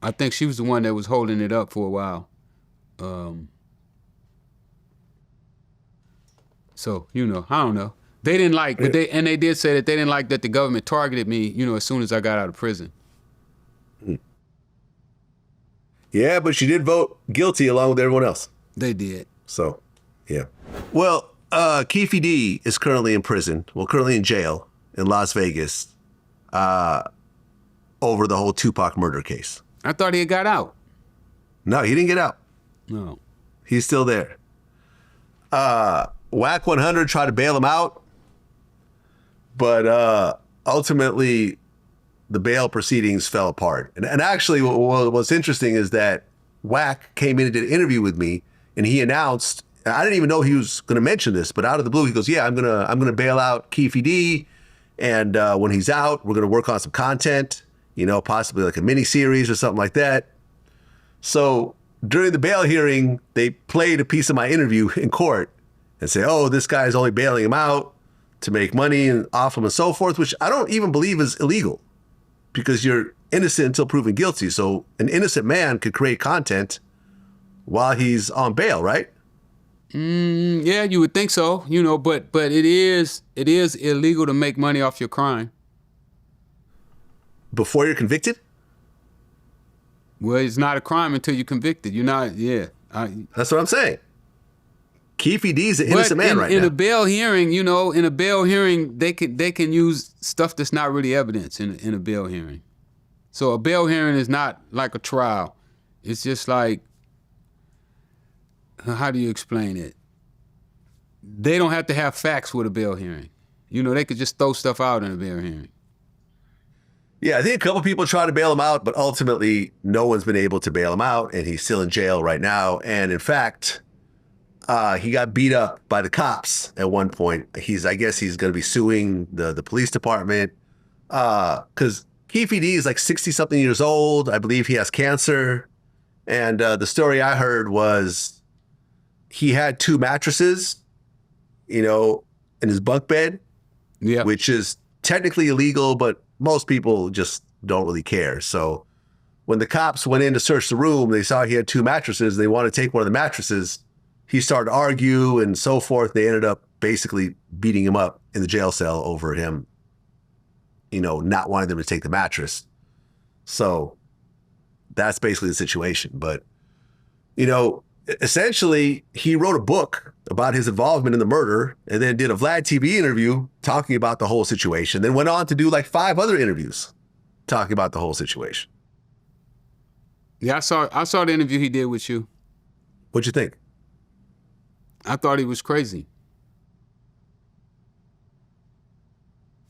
I think she was the one that was holding it up for a while. So I don't know. They didn't like, but they did say that they didn't like that the government targeted me, you know, as soon as I got out of prison. Yeah, but she did vote guilty along with everyone else. They did. So, yeah. Well, Keefe D is currently in prison. Well, currently in jail in Las Vegas over the whole Tupac murder case. I thought he had got out. No, he didn't get out. No. He's still there. Whack 100 tried to bail him out, but ultimately the bail proceedings fell apart. And actually, what's interesting is that Whack came in and did an interview with me, and he announced, I didn't even know he was going to mention this, but out of the blue, he goes, "Yeah, I'm gonna bail out Keefe D, and when he's out, we're gonna work on some content, you know, possibly like a mini series or something like that." So during the bail hearing, they played a piece of my interview in court and say, "Oh, this guy's only bailing him out to make money and off him and so forth," which I don't even believe is illegal, because you're innocent until proven guilty. So an innocent man could create content while he's on bail, right? Yeah, you would think so, you know, but it is illegal to make money off your crime. Before you're convicted? Well, it's not a crime until you're convicted. You're not, That's what I'm saying. Keefe D's an innocent man right now. In a bail hearing, you know, they can use stuff that's not really evidence in a bail hearing. So a bail hearing is not like a trial. It's just like, how do you explain it? They don't have to have facts with a bail hearing. You know, they could just throw stuff out in a bail hearing. Yeah, I think a couple people tried to bail him out, but ultimately no one's been able to bail him out, and he's still in jail right now. And in fact, he got beat up by the cops at one point. I guess he's going to be suing the police department because Keefe D is like 60-something years old. I believe he has cancer. And the story I heard was he had 2 mattresses, you know, in his bunk bed, which is technically illegal, but most people just don't really care. So when the cops went in to search the room, they saw he had 2 mattresses. They wanted to take one of the mattresses. He started to argue and so forth. They ended up basically beating him up in the jail cell over him, you know, not wanting them to take the mattress. So that's basically the situation. But, you know, essentially he wrote a book about his involvement in the murder and then did a VladTV interview talking about the whole situation, then went on to do like 5 other interviews talking about the whole situation. Yeah, I saw the interview he did with you. What'd you think? I thought he was crazy.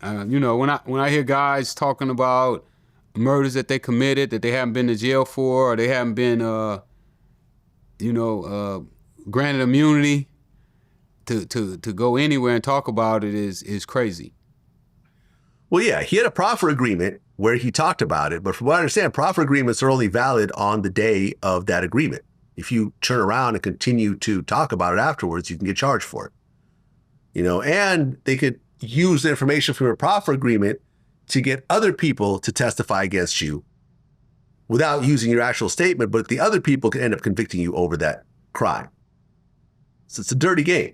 You know, when I hear guys talking about murders that they committed that they haven't been to jail for, or they haven't been, granted immunity to go anywhere and talk about it is crazy. Well, yeah, he had a proffer agreement where he talked about it, but from what I understand, proffer agreements are only valid on the day of that agreement. If you turn around and continue to talk about it afterwards, you can get charged for it. You know, and they could use the information from a proffer agreement to get other people to testify against you without using your actual statement, but the other people can end up convicting you over that crime. So it's a dirty game.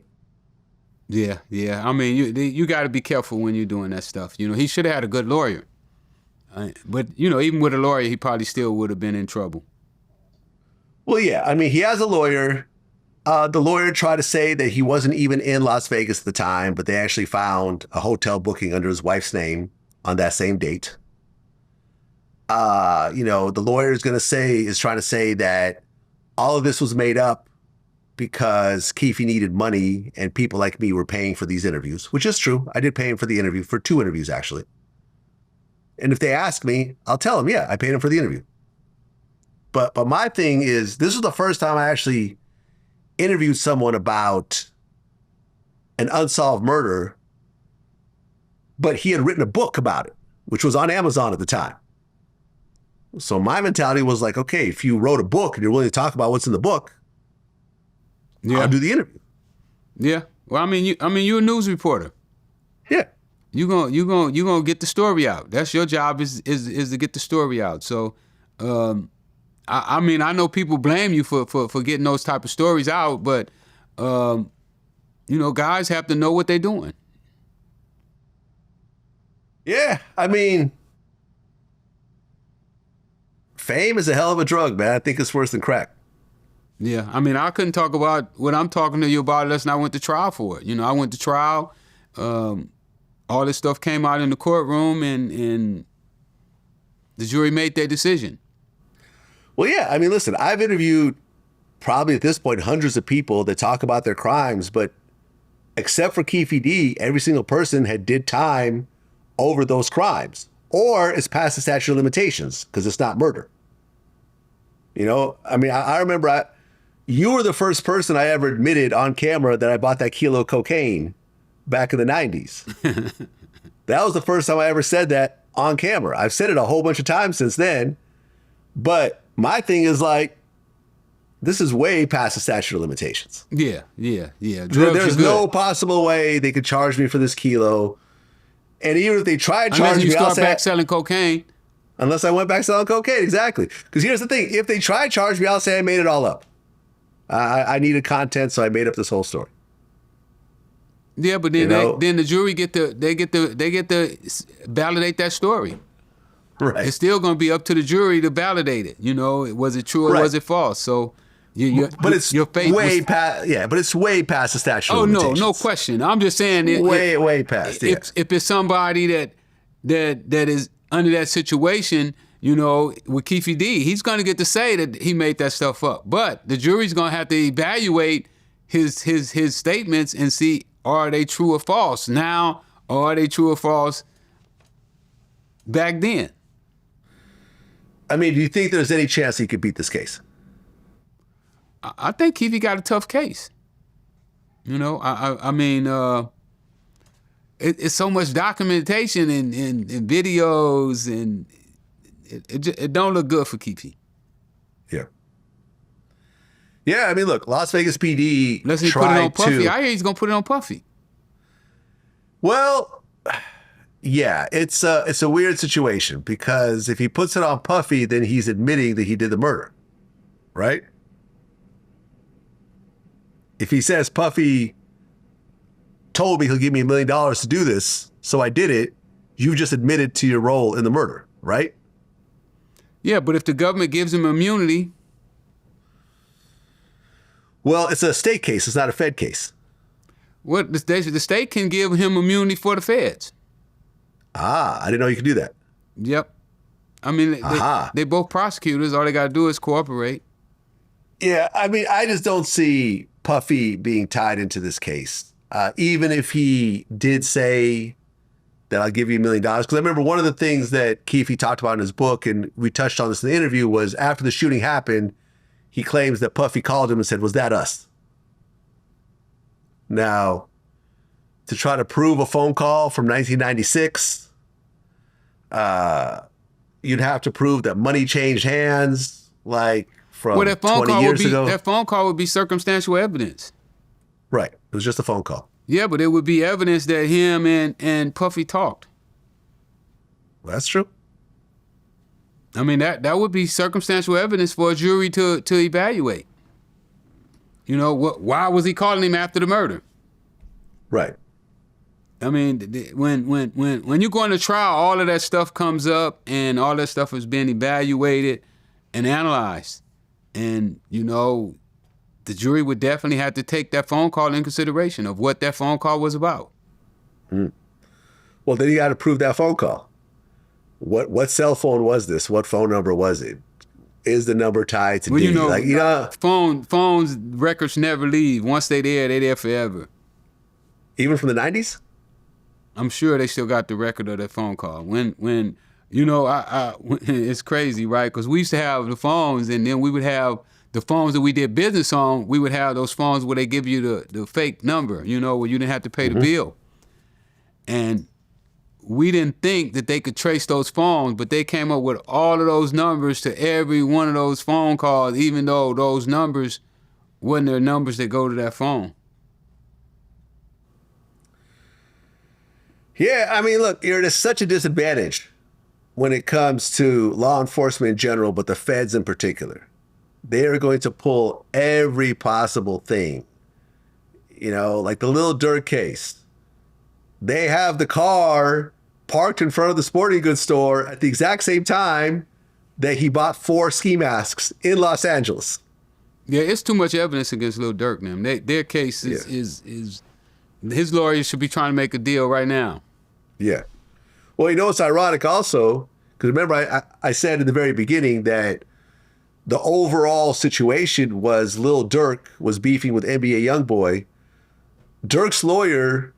Yeah. I mean, you got to be careful when you're doing that stuff. You know, he should have had a good lawyer. But, you know, even with a lawyer, he probably still would have been in trouble. Well, yeah, I mean, he has a lawyer. The lawyer tried to say that he wasn't even in Las Vegas at the time, but they actually found a hotel booking under his wife's name on that same date. You know, the lawyer is trying to say that all of this was made up because Keefe needed money and people like me were paying for these interviews, which is true. I did pay him for the interview, for 2 interviews, actually. And if they ask me, I'll tell them, yeah, I paid him for the interview. But my thing is, this is the first time I actually interviewed someone about an unsolved murder, but he had written a book about it, which was on Amazon at the time. So my mentality was like, okay, if you wrote a book and you're willing to talk about what's in the book, I'll do the interview. Yeah. Well, I mean, you're a news reporter. Yeah. You gonna get the story out. That's your job is to get the story out. So, I mean, I know people blame you for getting those type of stories out, but you know, guys have to know what they're doing. Yeah, I mean, fame is a hell of a drug, man. I think it's worse than crack. Yeah, I mean, I couldn't talk about what I'm talking to you about unless I went to trial for it. You know, I went to trial. All this stuff came out in the courtroom, and the jury made their decision. Well, yeah, I mean, listen, I've interviewed probably at this point hundreds of people that talk about their crimes, but except for Keefe D, every single person had did time over those crimes, or it's past the statute of limitations because it's not murder. You know, I mean, I remember you were the first person I ever admitted on camera that I bought that kilo of cocaine back in the 90s. That was the first time I ever said that on camera. I've said it a whole bunch of times since then, but my thing is like, this is way past the statute of limitations. Yeah. There's no possible way they could charge me for this kilo. And even if they tried charging me, I'll start back selling cocaine. Unless I went back selling cocaine, exactly. Because here's the thing: if they try to charge me, I'll say I made it all up. I needed content, so I made up this whole story. Yeah, but then then the jury get to validate that story. Right. It's still going to be up to the jury to validate it. You know, was it true or was it false? So, it's way past the statute. Oh of limitations. no question. I'm just saying way past. Yeah. If it's somebody that is under that situation, you know, with Keefe D, he's going to get to say that he made that stuff up. But the jury's going to have to evaluate his statements and see, are they true or false now, or are they true or false back then? I mean, do you think there's any chance he could beat this case? I think Keefe got a tough case. You know, I mean, it's so much documentation and videos, and it don't look good for Keefe. Yeah. Yeah, I mean, look, Las Vegas PD Unless he put it on Puffy. I hear he's going to put it on Puffy. Well, yeah, it's a weird situation because if he puts it on Puffy, then he's admitting that he did the murder, right? If he says Puffy told me he'll give me $1 million to do this, so I did it, you've just admitted to your role in the murder, right? Yeah, but if the government gives him immunity. Well, it's a state case. It's not a Fed case. What the state can give him immunity for the feds. I didn't know you could do that. Yep. I mean, they both prosecutors. All they got to do is cooperate. Yeah, I mean, I just don't see Puffy being tied into this case. Even if he did say that I'll give you $1 million. Because I remember one of the things that Keefe talked about in his book, and we touched on this in the interview, was after the shooting happened, he claims that Puffy called him and said, "Was that us?" Now, to try to prove a phone call from 1996, you'd have to prove that money changed hands, like from 20 years ago. That phone call would be circumstantial evidence. Right. It was just a phone call. Yeah, but it would be evidence that him and Puffy talked. Well, that's true. I mean, that would be circumstantial evidence for a jury to evaluate. You know, why was he calling him after the murder? Right. I mean, when you go into trial, all of that stuff comes up, and all that stuff is being evaluated and analyzed. And, you know, the jury would definitely have to take that phone call in consideration of what that phone call was about. Mm. Well, then you got to prove that phone call. What cell phone was this? What phone number was it? Is the number tied to Diddy? Phones records never leave. Once they're there forever. Even from the 90s? I'm sure they still got the record of that phone call. When you know, it's crazy, right? Because we used to have the phones, and then we would have the phones that we did business on. We would have those phones where they give you the fake number, you know, where you didn't have to pay the bill. And we didn't think that they could trace those phones, but they came up with all of those numbers to every one of those phone calls, even though those numbers wasn't their numbers that go to that phone. Yeah, I mean, look, you're at such a disadvantage when it comes to law enforcement in general, but the feds in particular. They are going to pull every possible thing. You know, like the Lil Durk case. They have the car parked in front of the sporting goods store at the exact same time that he bought 4 ski masks in Los Angeles. Yeah, it's too much evidence against Lil Durk now. Their case is his lawyers should be trying to make a deal right now. Yeah. Well, it's ironic also, because remember I said in the very beginning that the overall situation was Lil Durk was beefing with NBA YoungBoy. Durk's lawyer,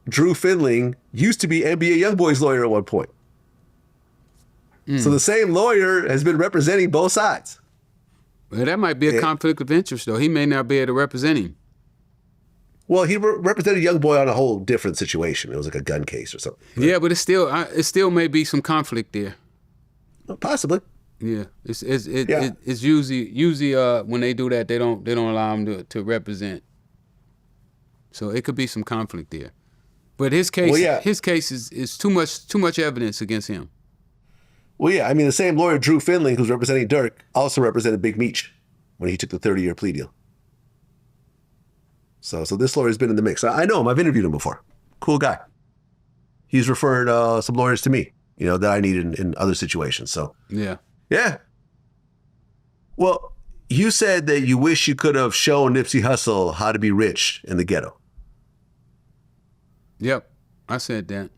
Drew Findling, used to be NBA YoungBoy's lawyer at one point. So the same lawyer has been representing both sides. Well, that might be a conflict of interest, though. He may not be able to represent him. Well, he represented YoungBoy on a whole different situation. It was like a gun case or something. Right? Yeah, but it still may be some conflict there. Well, possibly. Yeah, it's usually when they do that, they don't allow him to represent. So it could be some conflict there. But his case is too much evidence against him. Well, yeah, I mean, the same lawyer, Drew Findling, who's representing Durk, also represented Big Meech when he took the 30-year plea deal. So this lawyer's been in the mix. I know him. I've interviewed him before. Cool guy. He's referred some lawyers to me, that I need in other situations. So yeah. Well, you said that you wish you could have shown Nipsey Hussle how to be rich in the ghetto. Yep, I said that.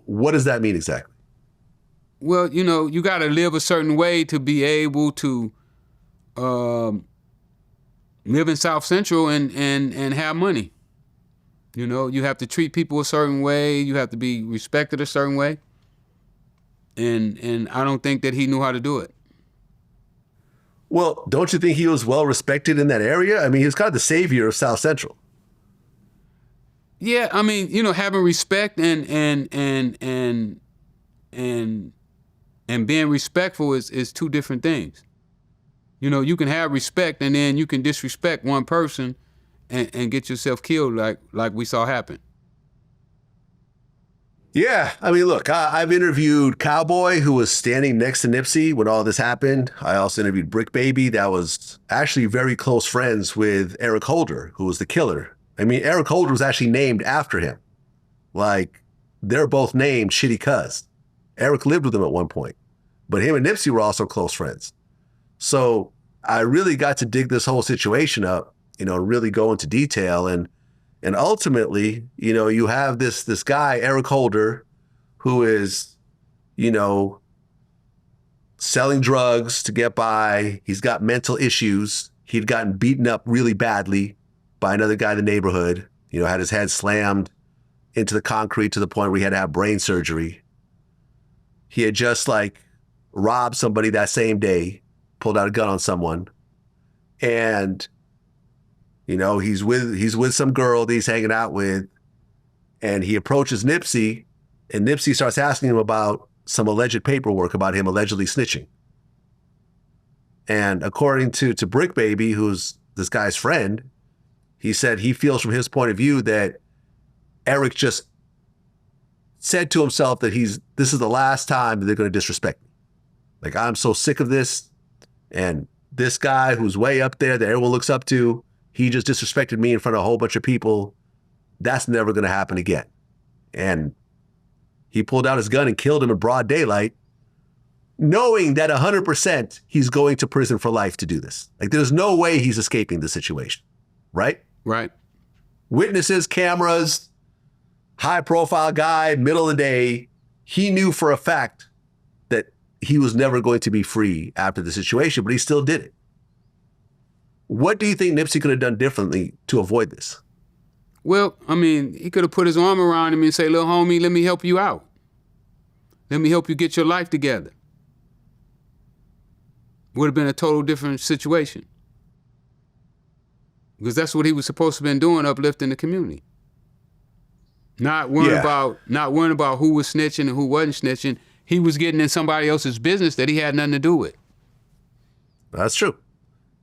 What does that mean exactly? Well, you got to live a certain way to be able to live in South Central and have money. You have to treat people a certain way. You have to be respected a certain way. And I don't think that he knew how to do it. Well, don't you think he was well respected in that area? I mean, he was kind of the savior of South Central. Yeah, I mean, having respect and being respectful is two different things. You can have respect and then you can disrespect one person and get yourself killed like we saw happen. Yeah, I mean, look, I've interviewed Cowboy, who was standing next to Nipsey when all this happened. I also interviewed Brick Baby, that was actually very close friends with Eric Holder, who was the killer. I mean, Eric Holder was actually named after him. Like, they're both named Shitty Cuz. Eric lived with him at one point, but him and Nipsey were also close friends. So I really got to dig this whole situation up, really go into detail. And ultimately, you have this guy, Eric Holder, who is, selling drugs to get by. He's got mental issues. He'd gotten beaten up really badly by another guy in the neighborhood, had his head slammed into the concrete to the point where he had to have brain surgery. He had just robbed somebody that same day, pulled out a gun on someone. And, he's with some girl that he's hanging out with, and he approaches Nipsey, and Nipsey starts asking him about some alleged paperwork about him allegedly snitching. And according to Brick Baby, who's this guy's friend, he said he feels from his point of view that Eric just said to himself that this is the last time that they're going to disrespect me. Like, I'm so sick of this. And this guy who's way up there that everyone looks up to, he just disrespected me in front of a whole bunch of people. That's never going to happen again. And he pulled out his gun and killed him in broad daylight, knowing that 100% he's going to prison for life to do this. Like, there's no way he's escaping the situation, right? Right. Witnesses, cameras, high-profile guy, middle of the day. He knew for a fact that he was never going to be free after the situation, but he still did it. What do you think Nipsey could have done differently to avoid this? Well, I mean, he could have put his arm around him and say, "Little homie, let me help you out. Let me help you get your life together." Would have been a total different situation. Because that's what he was supposed to have been doing, uplifting the community. Not worrying about who was snitching and who wasn't snitching. He was getting in somebody else's business that he had nothing to do with. That's true.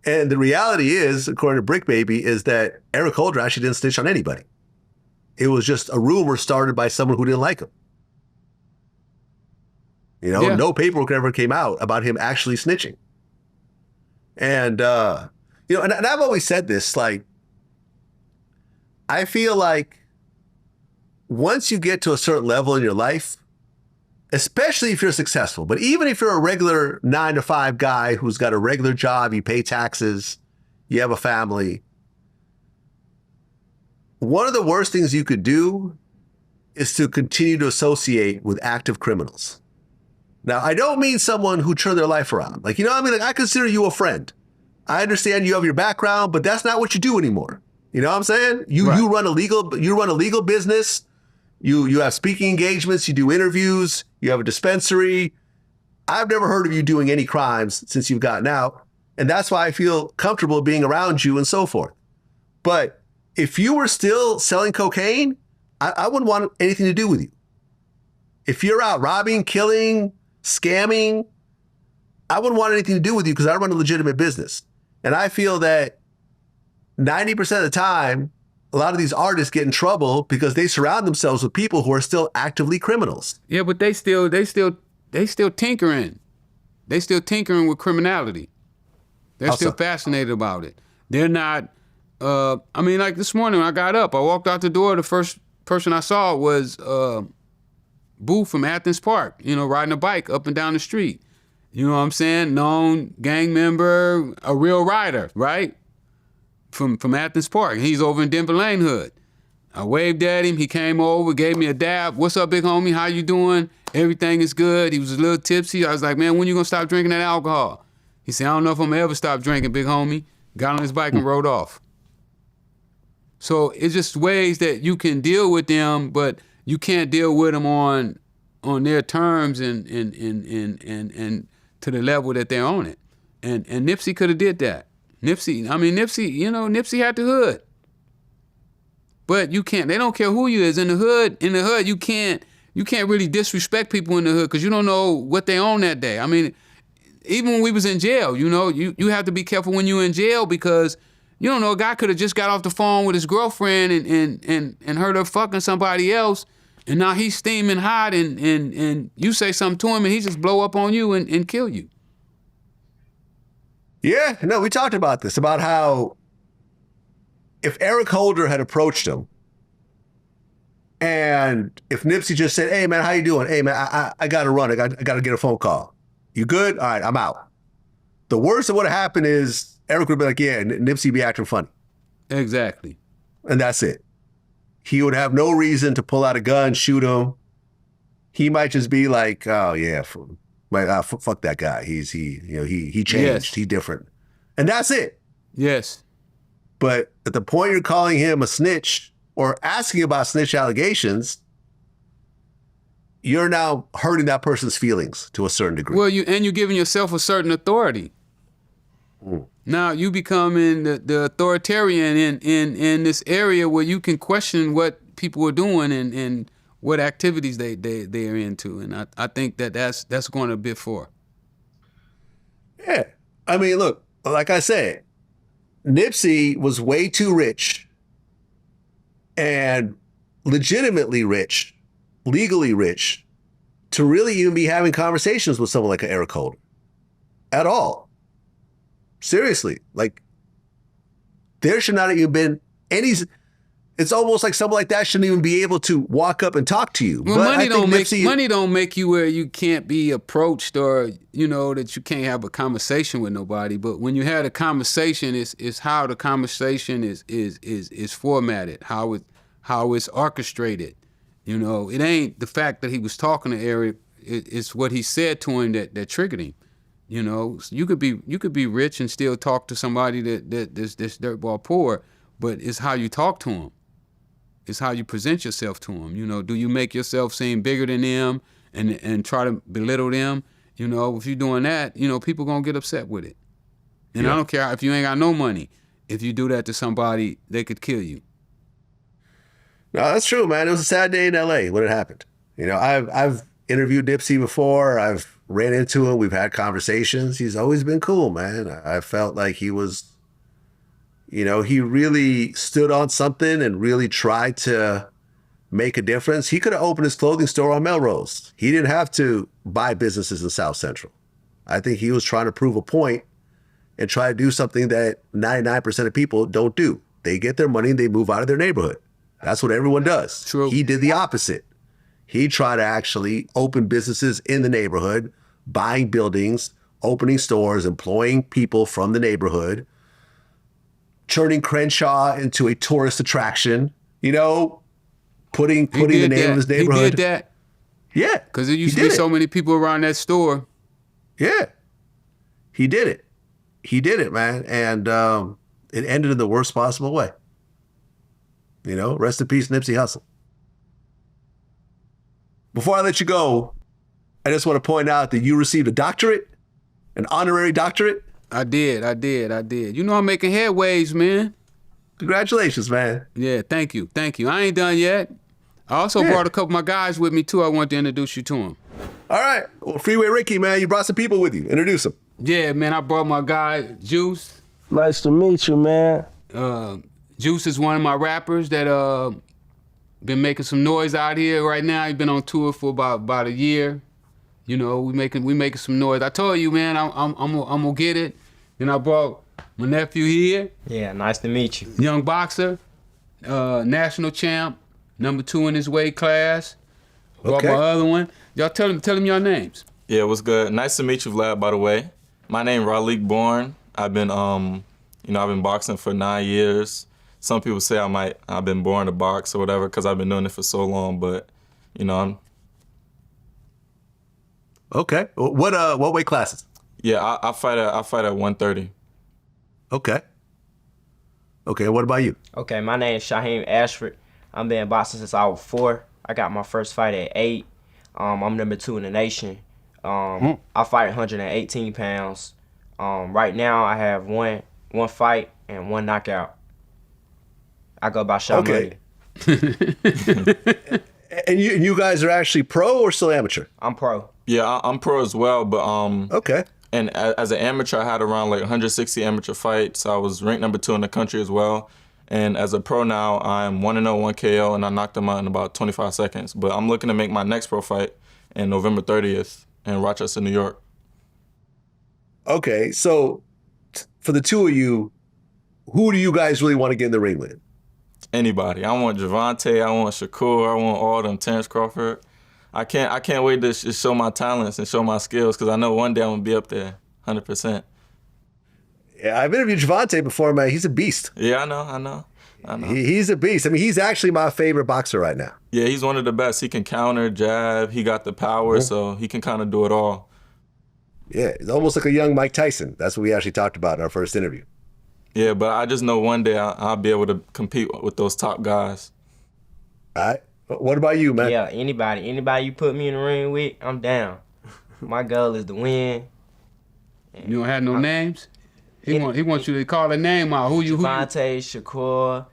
And the reality is, according to Brick Baby, is that Eric Holder actually didn't snitch on anybody. It was just a rumor started by someone who didn't like him. No paperwork ever came out about him actually snitching. And, and I've always said this, I feel like once you get to a certain level in your life, especially if you're successful, but even if you're a regular 9-to-5 guy who's got a regular job, you pay taxes, you have a family, one of the worst things you could do is to continue to associate with active criminals. Now, I don't mean someone who turned their life around. Like, you know what I mean? Like, I consider you a friend. I understand you have your background, but that's not what you do anymore. You know what I'm saying? You run a legal business. You have speaking engagements. You do interviews. You have a dispensary. I've never heard of you doing any crimes since you've gotten out. And that's why I feel comfortable being around you and so forth. But if you were still selling cocaine, I wouldn't want anything to do with you. If you're out robbing, killing, scamming, I wouldn't want anything to do with you because I run a legitimate business. And I feel that 90% of the time, a lot of these artists get in trouble because they surround themselves with people who are still actively criminals. Yeah, but they still tinkering. They still tinkering with criminality. They're still fascinated about it. They're not, I mean, like this morning when I got up, I walked out the door, the first person I saw was Boo from Athens Park, you know, riding a bike up and down the street. You know what I'm saying? Known gang member, a real rider, right? From Athens Park. He's over in Denver Lane Hood. I waved at him. He came over, gave me a dab. What's up, big homie? How you doing? Everything is good. He was a little tipsy. I was like, man, when you gonna stop drinking that alcohol? He said, I don't know if I'm gonna ever stop drinking, big homie. Got on his bike and rode off. So it's just ways that you can deal with them, but you can't deal with them on their terms and to the level that they're on it. And Nipsey could have did that. Nipsey had the hood. But you can't, they don't care who you is. In the hood, you can't really disrespect people in the hood because you don't know what they own that day. I mean, even when we was in jail, you know, you have to be careful when you're in jail because you don't know, a guy could have just got off the phone with his girlfriend and heard her fucking somebody else, and now he's steaming hot and you say something to him and he just blow up on you and kill you. Yeah, no, we talked about this, about how if Eric Holder had approached him and if Nipsey just said, hey, man, how you doing? Hey, man, I got to run. I got to get a phone call. You good? All right, I'm out. The worst that would have happened is Eric would be like, yeah, Nipsey be acting funny. Exactly. And that's it. He would have no reason to pull out a gun, shoot him. He might just be like, oh, yeah, fuck that guy. He changed. Yes. He's different. And that's it. Yes. But at the point you're calling him a snitch or asking about snitch allegations, you're now hurting that person's feelings to a certain degree. Well, you're giving yourself a certain authority. Now you becoming the authoritarian in this area where you can question what people are doing and what activities they are into, and I think that's going a bit far. Yeah, I mean, look, like I said, Nipsey was way too rich and legitimately rich, legally rich, to really even be having conversations with someone like Eric Holder at all. Seriously, like there should not have even been any. It's almost like someone like that shouldn't even be able to walk up and talk to you. Well, but money don't make you where you can't be approached or you know that you can't have a conversation with nobody. But when you had a conversation, it's how the conversation is formatted, how it's orchestrated. You know, it ain't the fact that he was talking to Eric. It's what he said to him that triggered him. You know, you could be rich and still talk to somebody that's dirtball poor, but it's how you talk to them. It's how you present yourself to them. You know, do you make yourself seem bigger than them and try to belittle them? You know, if you're doing that, you know, people gonna get upset with it. And I don't care if you ain't got no money. If you do that to somebody, they could kill you. No, that's true, man. It was a sad day in LA when it happened. You know, I've interviewed Nipsey before. I've ran into him. We've had conversations. He's always been cool, man. I felt like he was, you know, he really stood on something and really tried to make a difference. He could have opened his clothing store on Melrose. He didn't have to buy businesses in South Central. I think he was trying to prove a point and try to do something that 99% of people don't do. They get their money and they move out of their neighborhood. That's what everyone does. True. He did the opposite. he tried to actually open businesses in the neighborhood, buying buildings, opening stores, employing people from the neighborhood, turning Crenshaw into a tourist attraction, you know, putting the name of his neighborhood. He did that. Yeah. Because there used to be so many people around that store. Yeah. He did it. He did it, man. And it ended in the worst possible way. You know, rest in peace, Nipsey Hussle. Before I let you go, I just want to point out that you received a doctorate, an honorary doctorate. I did. You know I'm making headways, man. Congratulations, man. Yeah, thank you. I ain't done yet. I also brought a couple of my guys with me, too. I want to introduce you to them. All right. Well, Freeway Ricky, man, you brought some people with you. Introduce them. Yeah, man, I brought my guy, Juice. Nice to meet you, man. Juice is one of my rappers that been making some noise out here right now. He's been on tour for about a year. You know, we making some noise. I told you, man, I'm gonna get it. Then I brought my nephew here. Yeah, nice to meet you. Young boxer, national champ, number 2 in his weight class. Brought my other one. Y'all tell him your names. Yeah, what's good? Nice to meet you, Vlad, by the way. My name Raleigh Bourne. I've been I've been boxing for 9 years. Some people say I've been born to box or whatever because I've been doing it for so long, but I'm. Okay. What weight classes? Yeah, I fight at 130. Okay. What about you? Okay, my name is Shaheem Ashford. I've been boxing since I was 4. I got my first fight at 8. I'm number 2 in the nation. I fight 118 pounds. Right now I have one fight and 1 knockout. I go by Shot Money. And you guys are actually pro or still amateur? I'm pro. Yeah, I'm pro as well, but Okay. And as an amateur, I had around like 160 amateur fights. I was ranked number 2 in the country as well. And as a pro now, I'm 1-0, 1 KO, and I knocked him out in about 25 seconds. But I'm looking to make my next pro fight in November 30th in Rochester, New York. Okay, so for the two of you, who do you guys really want to get in the ring with? Anybody. I want Javante, I want Shakur, I want all them, Terrence Crawford. I can't wait to show my talents and show my skills because I know one day I'm going to be up there, 100%. Yeah, I've interviewed Javante before, man. He's a beast. Yeah, I know. He's a beast. I mean, he's actually my favorite boxer right now. Yeah, he's one of the best. He can counter, jab, he got the power, so he can kind of do it all. Yeah, he's almost like a young Mike Tyson. That's what we actually talked about in our first interview. Yeah, but I just know one day I'll be able to compete with those top guys. All right. What about you, man? Yeah, anybody you put me in the ring with, I'm down. My goal is to win. You don't have no names? He wants you to call a name out. Who you? Javante, Shakur,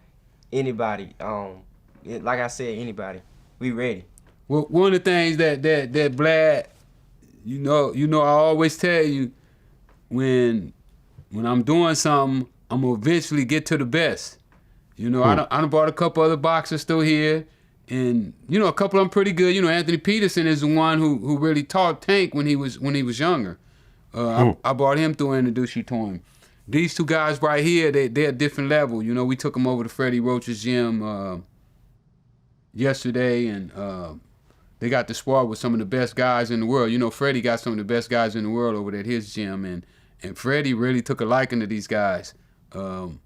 anybody. Like I said, anybody. We ready. Well, one of the things that Vlad, you know, I always tell you, when I'm doing something, I'm gonna eventually get to the best. You know, I done brought a couple other boxers still here, and you know, a couple of them pretty good. You know, Anthony Peterson is the one who really taught Tank when he was younger. I brought him through and introduced you to him. These two guys right here, they're a different level. You know, we took them over to Freddie Roach's gym yesterday, and they got to spar with some of the best guys in the world. You know, Freddie got some of the best guys in the world over at his gym, and Freddie really took a liking to these guys. And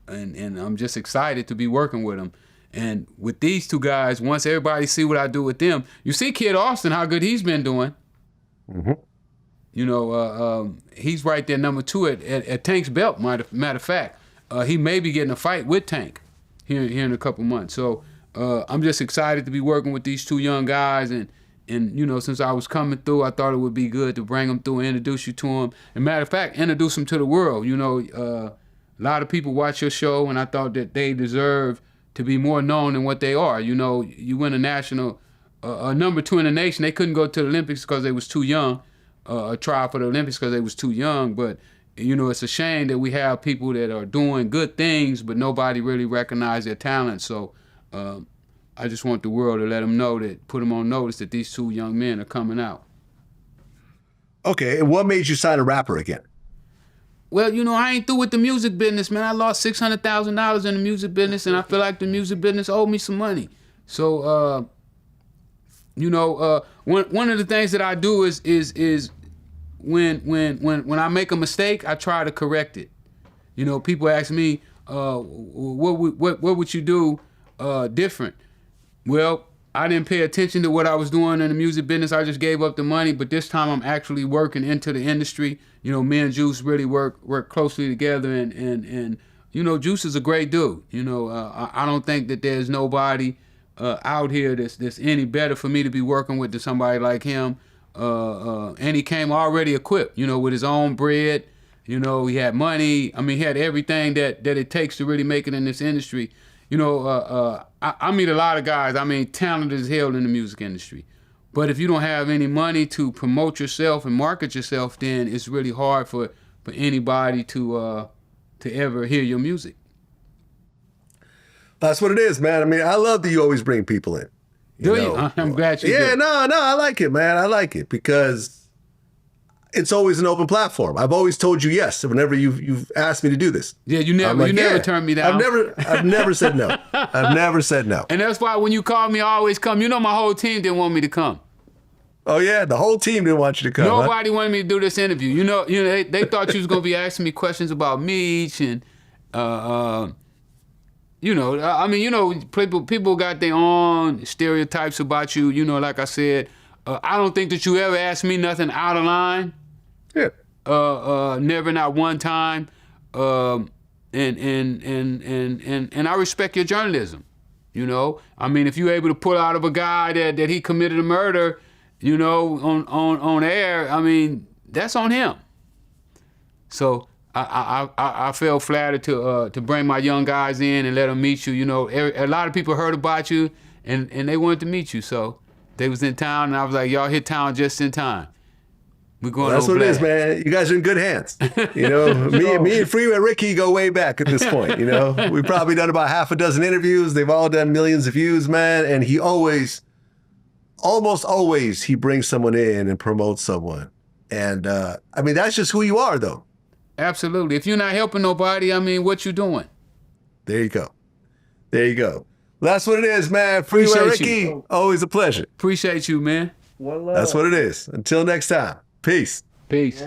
I'm just excited to be working with them. And with these two guys, once everybody see what I do with them, you see Kid Austin, how good he's been doing. Mm-hmm. You know, he's right there, number 2 at Tank's belt. Matter of fact, he may be getting a fight with Tank here in a couple months. So I'm just excited to be working with these two young guys. And you know, since I was coming through, I thought it would be good to bring them through and introduce you to them. And matter of fact, introduce them to the world. You know, a lot of people watch your show, and I thought that they deserve to be more known than what they are. You know, you win a national, number 2 in the nation. They couldn't go to the Olympics because they was too young. Try for the Olympics because they was too young. But you know, it's a shame that we have people that are doing good things, but nobody really recognize their talent. So I just want the world to let them know, that put them on notice that these two young men are coming out. Okay, and what made you sign a rapper again? Well, you know, I ain't through with the music business, man. I lost $600,000 in the music business, and I feel like the music business owed me some money. So You know, one of the things that I do is when I make a mistake, I try to correct it. You know, people ask me, what would you do different? Well, I didn't pay attention to what I was doing in the music business. I just gave up the money. But this time I'm actually working into the industry. You know, me and Juice really work closely together. And you know, Juice is a great dude. You know, I don't think that there's nobody out here that's any better for me to be working with than somebody like him. And he came already equipped, you know, with his own bread. You know, he had money. I mean, he had everything that it takes to really make it in this industry. You know, I meet a lot of guys, I mean, talented as hell in the music industry. But if you don't have any money to promote yourself and market yourself, then it's really hard for anybody to ever hear your music. That's what it is, man. I mean, I love that you always bring people in. Do you? I'm glad you do. Yeah, no, I like it, man. I like it because it's always an open platform. I've always told you yes whenever you've asked me to do this. Yeah, you never turned me down. I've never said no. I've never said no. And that's why when you call me, I always come. You know, my whole team didn't want me to come. Oh yeah, the whole team didn't want you to come. Nobody wanted me to do this interview. You know, they thought you was gonna be asking me questions about Meech and you know, I mean, you know, people got their own stereotypes about you. You know, like I said, I don't think that you ever asked me nothing out of line. Yeah. Never, not one time. And I respect your journalism. You know, I mean, if you're able to pull out of a guy that he committed a murder, you know, on air, I mean, that's on him. So I feel flattered to bring my young guys in and let them meet you. You know, a lot of people heard about you and they wanted to meet you. So they was in town and I was like, y'all hit town just in time. We're going. Well, that's what it is, man. You guys are in good hands. You know, me and Freeway Ricky go way back at this point. You know, we've probably done about half a dozen interviews. They've all done millions of views, man. And he almost always, he brings someone in and promotes someone. And I mean, that's just who you are, though. Absolutely. If you're not helping nobody, I mean, what you doing? There you go. There you go. Well, that's what it is, man. Freeway Ricky, always a pleasure. Appreciate you, man. That's what it is. Until next time. Peace. Peace.